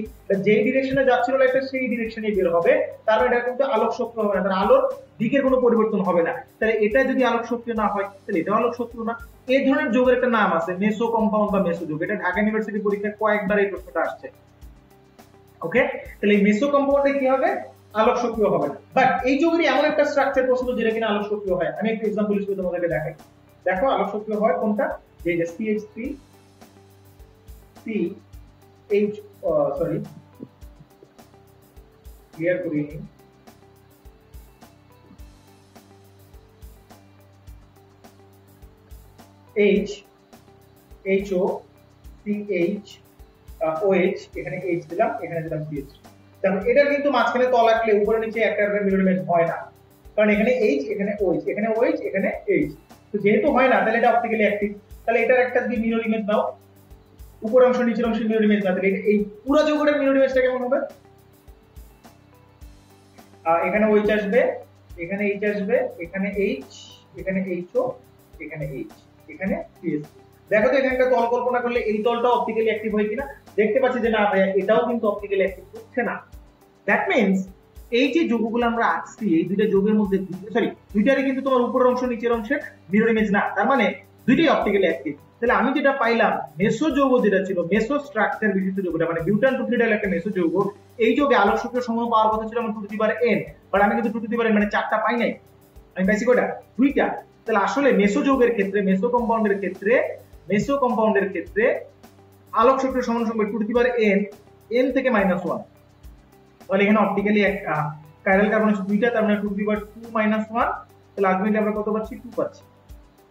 যেই ডিরেকশনে যাচ্ছিল লাইটটা সেই ডিরেকশনেই বের হবে। তার মানে এটা কিন্তু আলোক শক্তি হবে না, তার আলোর দিকের কোনো পরিবর্তন হবে না। তাহলে এটা যদি আলোক শক্তি না হয়, তাহলে এটা আলোক শক্তি না। এই ধরনের যৌগের একটা নাম আছে মেসো কম্পাউন্ড বা মেসো যৌগ। এটা ঢাকা ইউনিভার্সিটি পরীক্ষায় কয়েকবার এই প্রশ্নটা আসছে। ওকে, তাহলে এই মেসো কম্পাউন্ডে কি হবে, আলোক শক্তিও হবে না। বাট এই যৌগেরই এমন একটা স্ট্রাকচার পছন্দ যেটা কিনা আলোক শক্তিও হয়। আমি একটা एग्जांपल হিসেবে তোমাদেরকে দেখাই। দেখো আলোক শক্তিও হয় কোনটা, যে CH3 CH ক্লিয়ার করি নি, HO CH OH, এখানে H দিলাম, এখানে দিলাম CH। দেখো এটার কিন্তু মাঝখানে তল আঁকলে উপরে নিচে একটা মিরর ইমেজ হয় না, কারণ এখানে H এখানে OH, এখানে OH এখানে H। তো যেহেতু হয় না, তাহলে এটা অপটিক্যালি অ্যাক্টিভ। তাহলে এটার একটা যদি মিরর ইমেজ নাও, উপরের অংশ নিচের অংশের মিরর ইমেজ না, তাহলে এই পুরো যৌগটার মিরর ইমেজটা কেমন হবে, এখানে OH আসবে, এখানে H আসবে, এখানে H, এখানে HO, এখানে H, এখানে CH। দেখো তো এখানে একটা তল কল্পনা করলে এই তলটা অপটিক্যালি অ্যাক্টিভ হয় কিনা, দেখতে পাচ্ছি যে না ভাইয়া এটাও কিন্তু অপটিক্যালি অ্যাক্টিভ হচ্ছে না। দ্যাট মিন্স এই যে যৌগগুলো আমরা আঁকছি, এই দুইটা যৌগের মধ্যে দুইটারই কিন্তু তোমার উপরের অংশ নিচের অংশের মিরর ইমেজ না। তার মানে দুইটাই অপটিক্যালি অ্যাক্টিভ। তাহলে আমি যেটা পাইলাম মেসো যৌগ যেটা ছিল, মেসো স্ট্রাকচার বিশিষ্ট যৌগটা মানে বিউটান 2,3-ডাইল একটা মেসো যৌগ, এই যৌগে আলোক শক্তির সময় পাওয়ার কথা ছিল আমার 2n, বাট আমি কিন্তু 2n মানে 4টা পাই নাই, আমি পাইছি কয়টা? 2টা। তাহলে আসলে মেসো যৌগের ক্ষেত্রে, মেসো কম্পাউন্ডের ক্ষেত্রে আলোক শক্তির সমান 2n, n থেকে -1। তাহলে এখানে অপটিক্যালি কাইরাল কার্বন আছে 2টা, তার মানে 2 -1, তাহলে আলটিমেটলি আমরা কত পাচ্ছি? 2 পাচ্ছি।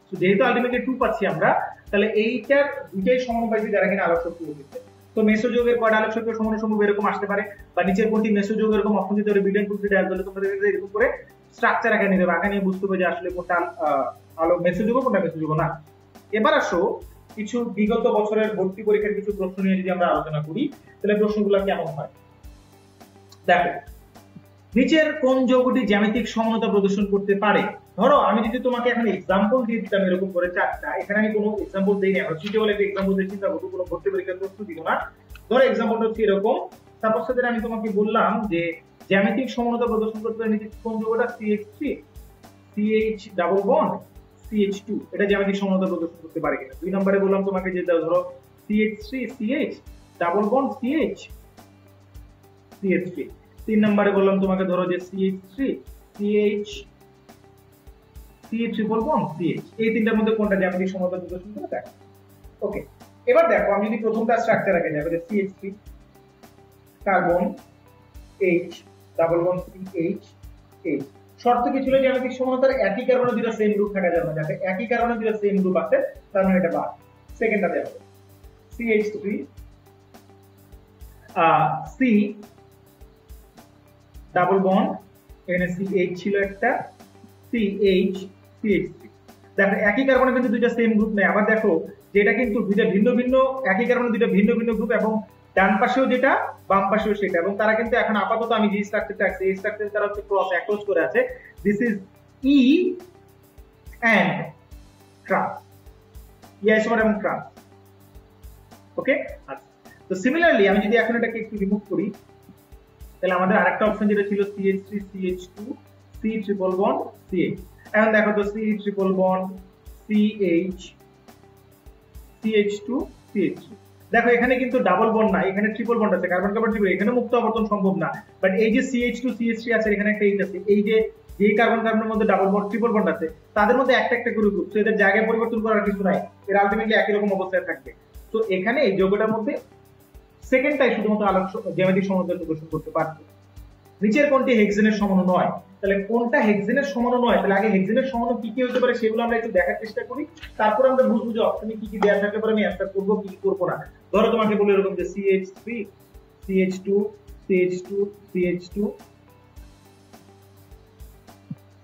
তো যেহেতু আলটিমেটলি 2 পাচ্ছি আমরা, তাহলে এইটার দুইটাই সমান পাইছি যারা কিনা আলোক শক্তি দিচ্ছে। তো মেসো যৌগের কয়টা আলোক শক্তির সমান এরকম আসতে পারে, বা নিচের কোনটি মেসো যৌগ এরকম অপশন দিতে পারে বিউটান 2,3-ডাইল, তাহলে তোমরা এরকম করে স্ট্রাকচার আঁকা নিতে হবে, আঁকা নিয়ে বুঝতে হবে যে আসলে কোনটা আলোক মেসো যৌগ কোনটা মেসো যৌগ না। এবার আসো কিছু বিগত বছরের ভর্তি পরীক্ষার কিছু প্রশ্ন নিয়ে যদি আমরা আলোচনা করি, তাহলে প্রশ্নগুলো কেমন হয় দেখো। নিচের কোন যৌগটি জ্যামিতিক সমানতা প্রদর্শন করতে পারে? ধরো আমি যদি তোমাকে এখন এক্সাম্পল দিয়ে দিতাম এরকম করে 4টা, এখানে আমি কোনো এক্সাম্পল দেইনি, আমরা সুইটেবল একটা এক্সাম্পল দিয়ে চিন্তা করব, কোনো ভর্তি পরীক্ষার প্রশ্ন দিব না। ধরো এক্সাম্পলটা হচ্ছে এরকম, সাপোজ সেটা আমি তোমাকে বললাম যে জ্যামিতিক সমানতা প্রদর্শন করতে পারে নিচে কোন যৌগটা? CH3 CH double bond CH2, এটা জ্যামিতিক সমানতা প্রদর্শন করতে পারে কিনা। 2 নম্বরে বললাম তোমাকে যে ধরো CH3 CH double bond CH CH3। 3 নম্বরে বললাম তোমাকে ধরো যে CH3 CH triple bond CH, এই তিনটার মধ্যে কোনটা জ্যামিতিক সমানতা প্রদর্শন করে দেখো। ওকে, এবার দেখো আমি যদি প্রথমটা স্ট্রাকচার আগে যাবে, CH3 carbon H double bond CH H। শর্ত কি ছিল? জ্যামিতিক সমানতার একই কার্বনে দুটো সেম গ্রুপ থাকা যাবে না, যাতে একই কার্বনে দুটো সেম গ্রুপ আছে, তার মানে এটা বাদ। সেকেন্ডটা দেখো CH3 C ডাবল বন্ড, এখানে CH ছিল একটা, CH CH3। দেখো একই কার্বনে কিন্তু দুইটা সেম গ্রুপ নেই। আবার দেখো যেটা কিন্তু দুইটা ভিন্ন ভিন্ন, একই কার্বনে দুইটা ভিন্ন ভিন্ন গ্রুপ, এবং ডান পাশেও যেটা বাম পাশেও সেটা, এবং তারা কিন্তু এখন আপাতত আমি যে স্ট্রাকচারটা আছে এই স্ট্রাকচার তারা হচ্ছে ক্রস অ্যাক্রস করে আছে। This is E and trans, E isomer এবং ট্রান্স। ওকে, আচ্ছা। তো সিমিলারলি আমি যদি এখন এটাকে একটু রিমুভ করি, তাহলে আমাদের আরেকটা অপশন যেটা ছিল CH3 CH2 C triple bond CH। এখন দেখো তো C triple bond CH CH2 CH3, দেখো এখানে কিন্তু ডাবল বন্ড না, এখানে ট্রিপল বন্ড আছে, কার্বন কার্বন ট্রিপল, এখানে মুক্ত আবর্তন সম্ভব না। বাট এই যে CH2 CH3 আছে, এখানে একটা H আছে, এই যে যেই কার্বন কার্বনের মধ্যে ডাবল বন্ড ট্রিপল বন্ড আছে তাদের মধ্যে একটা একটা করে গ্রুপ, তো এদের জায়গায় পরিবর্তন করার কিছু নাই, এর আলটিমেটলি একই রকম অবস্থায় থাকবে। তো এখানে এই যৌগটার মধ্যে সেকেন্ডটাই শুধুমাত্র আলোক জ্যামিতিক সমানতা প্রদর্শন করতে পারছে। নিচের কোনটি হেক্সেনের সমান নয়? তাহলে কোনটা হেক্সেনের সমান নয়, তাহলে আগে হেক্সেনের সমান কি কি হতে পারে সেগুলো আমরা একটু দেখার চেষ্টা করি, তারপর আমরা বুঝবো যে অপশনে কি কি দেওয়া থাকলে পরে আমি অ্যান্সার করব কি করব না। ধরো তোমাকে বলে এরকম যে CH3 CH2 CH2 CH2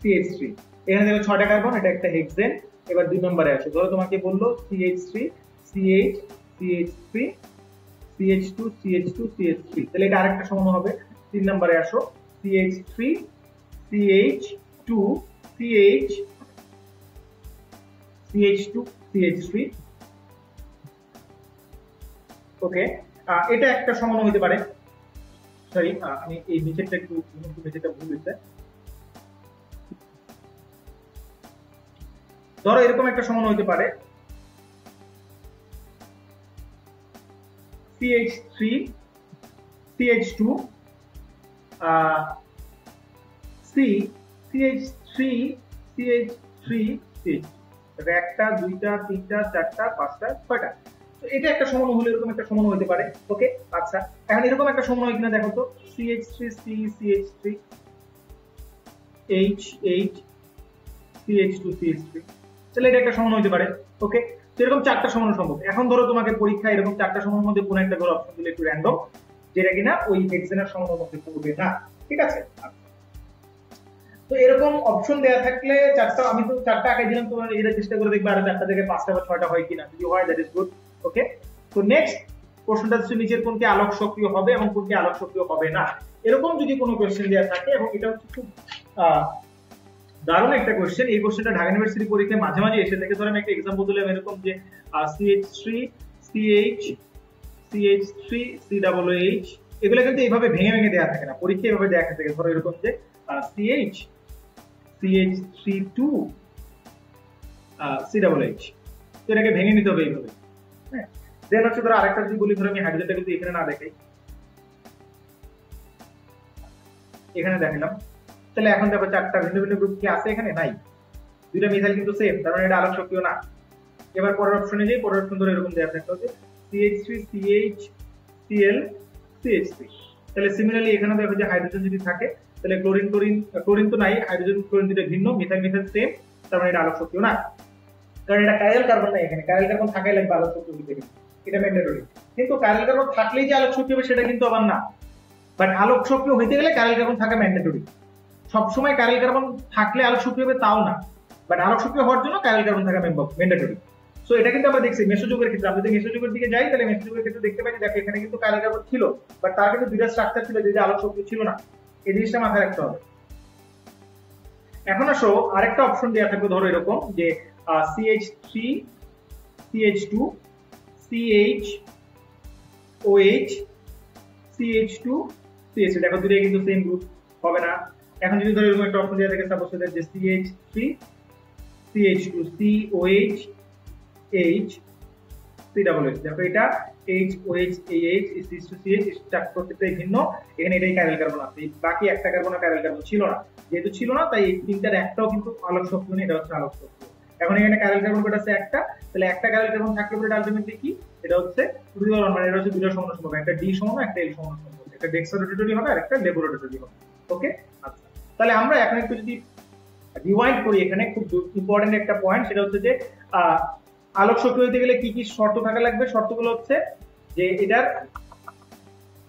CH3, এখানে দেখো 6টা কার্বন, এটা একটা হেক্সেন। এবার 2 নম্বরে আসো, ধরো তোমাকে বললো CH3 CH CH3 CH2 CH2 CH3, তাহলে এটা আরেকটা সমান হবে। 3 নম্বরে আসো CH3 CH2 CH CH2 CH3। ওকে, এটা একটা সমান হতে পারে, সরি আমি এই নিচেরটা একটু নিচেরটা ভুল হয়েছে। ধরো এরকম একটা সমান হতে পারে CH3 CH2 C CH3 CH3 CH, একটা দুইটা তিনটা চারটা পাঁচটা ছয়টা, তো এটা একটা সমান হলে এরকম একটা সমান হতে পারে। ওকে, আচ্ছা এখন এরকম একটা সমান হয় কিনা দেখো তো, CH3 C CH3 H H CH2 CH3, তাহলে এটা একটা সমান হতে পারে। ওকে, তো এরকম 4টা সমান সম্ভব। এখন ধরো তোমাকে পরীক্ষা এরকম 4টা সমানের মধ্যে কোন একটা ধরো অপশন দিলে একটু র্যান্ডম, যেটা কিনা ওই হেক্সেনের সমানের মধ্যে পড়বে না, ঠিক আছে। তো এরকম অপশন দেয়া থাকলে 4টা, আমি তো 4টা আঁকাই দিলাম, তোমরা এটা চেষ্টা করে দেখবে আরো 4টা থেকে 5টা বা 6টা হয় কিনা, যদি হয় দ্যাট ইজ গুড। ওকে, তো নেক্সট প্রশ্নটা হচ্ছে নিচের কোনটি আলোক সক্রিয় হবে এবং কোনটি আলোক সক্রিয় হবে না, এরকম যদি কোনো কোশ্চেন দেয়া থাকে, এবং এটা হচ্ছে খুব দারুণ একটা কোশ্চেন। এই কোশ্চেনটা ঢাকা ইউনিভার্সিটি পরীক্ষায় মাঝে মাঝে এসে থাকে। ধরেন একটা एग्जांपल দিলাম এরকম যে CH3 CH CH3 COOH, এগুলো কিন্তু এইভাবে ভেঙে ভেঙে দেয়া থাকে না, পরীক্ষায় এইভাবে দেয়া থাকে। ধরো এরকম যে CH CH32 COOH, তো এটাকে ভেঙে নিতে হবে এইভাবে। হ্যাঁ, দেন হচ্ছে ধরো আরেকটা যদি বলি, ধরো আমি হাইড্রোজেনটা কিন্তু এখানে না দেখাই, এখানে দেখালাম, তাহলে এখন দেখো চারটা ভিন্ন ভিন্ন গ্রুপ কি আছে এখানে? নাই। দুইটা মিথাইল কিন্তু সেম, তার মানে এটা আলোক সক্রিয় না। এবার পরের অপশনে যাই, পরের অপশন ধরে এরকম দেওয়া থাকতে হবে CH3CHCl CH3। তাহলে সিমিলারলি এখানে দেখো যে হাইড্রোজেন যদি থাকে তাহলে ক্লোরিন তো নাই, হাইড্রোজেন ক্লোরিন দুটো ভিন্ন, মিথাইল সেম, তার মানে এটা আলোক সক্রিয় না, কারণ এটা কাইরাল কার্বন নাই এখানে। কাইরাল কার্বন থাকাই লাগবে আলোক সক্রিয় হতে গেলে, এটা ম্যান্ডেটরি। কিন্তু কাইরাল কার্বন থাকলেই যে আলোক সক্রিয় হবে সেটা কিন্তু আবার না, বাট আলোক সক্রিয় হইতে গেলে কাইরাল কার্বন থাকা ম্যান্ডেটরি। সবসময় কাইরাল কার্বন থাকলে আলোক সক্রিয় হবে তাও না, বাট আলোক সক্রিয় হওয়ার জন্য কাইরাল কার্বন থাকা ম্যান্ডেটরি। সো এটা কিন্তু আমরা দেখছি মেসোযোগের ক্ষেত্রে। আমরা যদি মেসোযোগের দিকে যাই তাহলে মেসোযোগের ক্ষেত্রে দেখতে পাই দেখো এখানে কিন্তু কাইরাল কার্বন ছিল, বাট তার কিন্তু দুইটা স্ট্রাকচার ছিল যেটা আলোক সক্রিয় ছিল না। এই জিনিসটা মাথায় রাখতে হবে। এখন আসো আরেকটা অপশন দেওয়া থাকবে, ধরো এরকম যে CH3 CH2 CHOH CH2 CH, দেখো দুটোই কিন্তু সেম গ্রুপ হবে না। এখন যদি ধরো এরকম একটা অপশন দেওয়া থাকে সাপোজ যে CH3 CH2 COH H COH, দেখো এটা HOH AH CH2CH প্রত্যেকটাই ভিন্ন, এখানে এটাই কাইরাল কার্বন আছে, বাকি একটা কার্বন আর কাইরাল কার্বন ছিল না। যেহেতু ছিল না তাই এই তিনটার একটাও কিন্তু আলোক সক্রিয় নেই, এটা হচ্ছে আলোক সক্রিয়। এখন এখানে কাইরাল কার্বন কত আছে? একটা, তাহলে একটা কাইরাল কার্বন থাকলে পরে আলটিমেটলি কি এটা হচ্ছে মানে এটা হচ্ছে দুটো সমান সম্পর্ক, একটা D সমান একটা L সমান সম্পর্ক, একটা ডেক্সা-রোটেটরি হবে আর একটা লেভো-রোটেটরি হবে। ওকে, আচ্ছা তাহলে আমরা এখন একটু যদি রিওয়াইন্ড করি, এখানে খুব ইম্পর্টেন্ট একটা পয়েন্ট, সেটা হচ্ছে যে আলোক সক্রিয় হতে গেলে কি কি শর্ত থাকা লাগবে। শর্তগুলো হচ্ছে যে এটার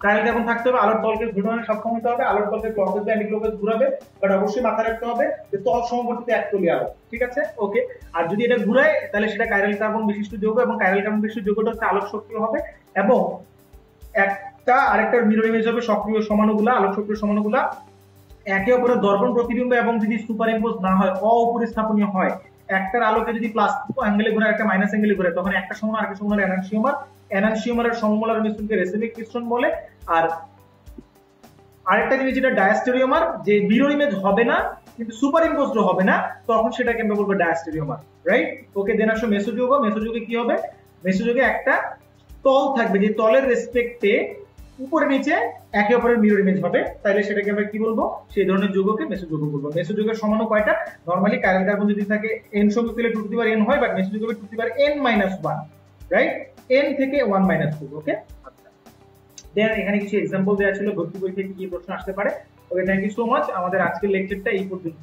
কাইরাল কার্বন থাকতে হবে, আলোর তলকে ঘূর্ণনে সক্ষম হতে হবে, আলোর তলকে ক্লকওয়াইজ বা অ্যান্টিক্লকওয়াইজ ঘুরাবে, বাট অবশ্যই মাথায় রাখতে হবে যে তল সমবর্তিত একতলী আলো, ঠিক আছে? ওকে, আর যদি এটা ঘুরায় তাহলে সেটা কাইরাল কার্বন বিশিষ্ট যৌগ, এবং কাইরাল কার্বন বিশিষ্ট যৌগটা হচ্ছে আলোক সক্রিয় হবে, এবং একটা আরেকটার মিরর ইমেজ হবে সক্রিয় সমাণুগুলা, আলোক সক্রিয় সমাণুগুলা একে অপরের দর্পণ প্রতিবিম্ব, এবং যদি সুপার ইম্পোজ না হয়, অপরিস্থাপনীয় হয়, একটার আলোকে যদি প্লাস অ্যাঙ্গেলে ঘোরে একটা মাইনাস অ্যাঙ্গেলে ঘোরে, তখন একটা সমান আরেকটা সমান এনানসিওমার, এনানসিওমারের সমমোলার মিশ্রণকে রেসিমিক মিশ্রণ বলে। আর আরেকটা জিনিস যেটা ডায়াস্টেরিওমার, যে মিরর ইমেজ হবে না কিন্তু সুপার ইম্পোজড হবে না, তখন সেটাকে আমরা বলবো ডায়াস্টেরিওমার, রাইট? ওকে, দেন আসো মেসোযোগ। মেসোযোগে কি হবে? মেসোযোগে একটা তল থাকবে, যে তলের রেসপেক্টে উপরে নিচে একে অপরের মিরর ইমেজ হবে, তাইলে সেটাকে আমরা কি বলবো? সেই ধরনের যৌগকে মেসোযোগ বলবো। মেসোযোগের সমাণু কয়টা? নরমালি কাইরাল কার্বন যদি থাকে n সংখ্যক পেলে 2 টু দি পাওয়ার n হয়, বাট মেসোযোগে 2 to the power n-1, right? n থেকে 1-2। ওকে, আচ্ছা দেন এখানে কিছু एग्जांपल দেয়া ছিল ভর্তি পরীক্ষায় কি কি প্রশ্ন আসতে পারে। ওকে, থ্যাংক ইউ সো মাচ। আমাদের আজকের লেকচারটা এই পর্যন্ত।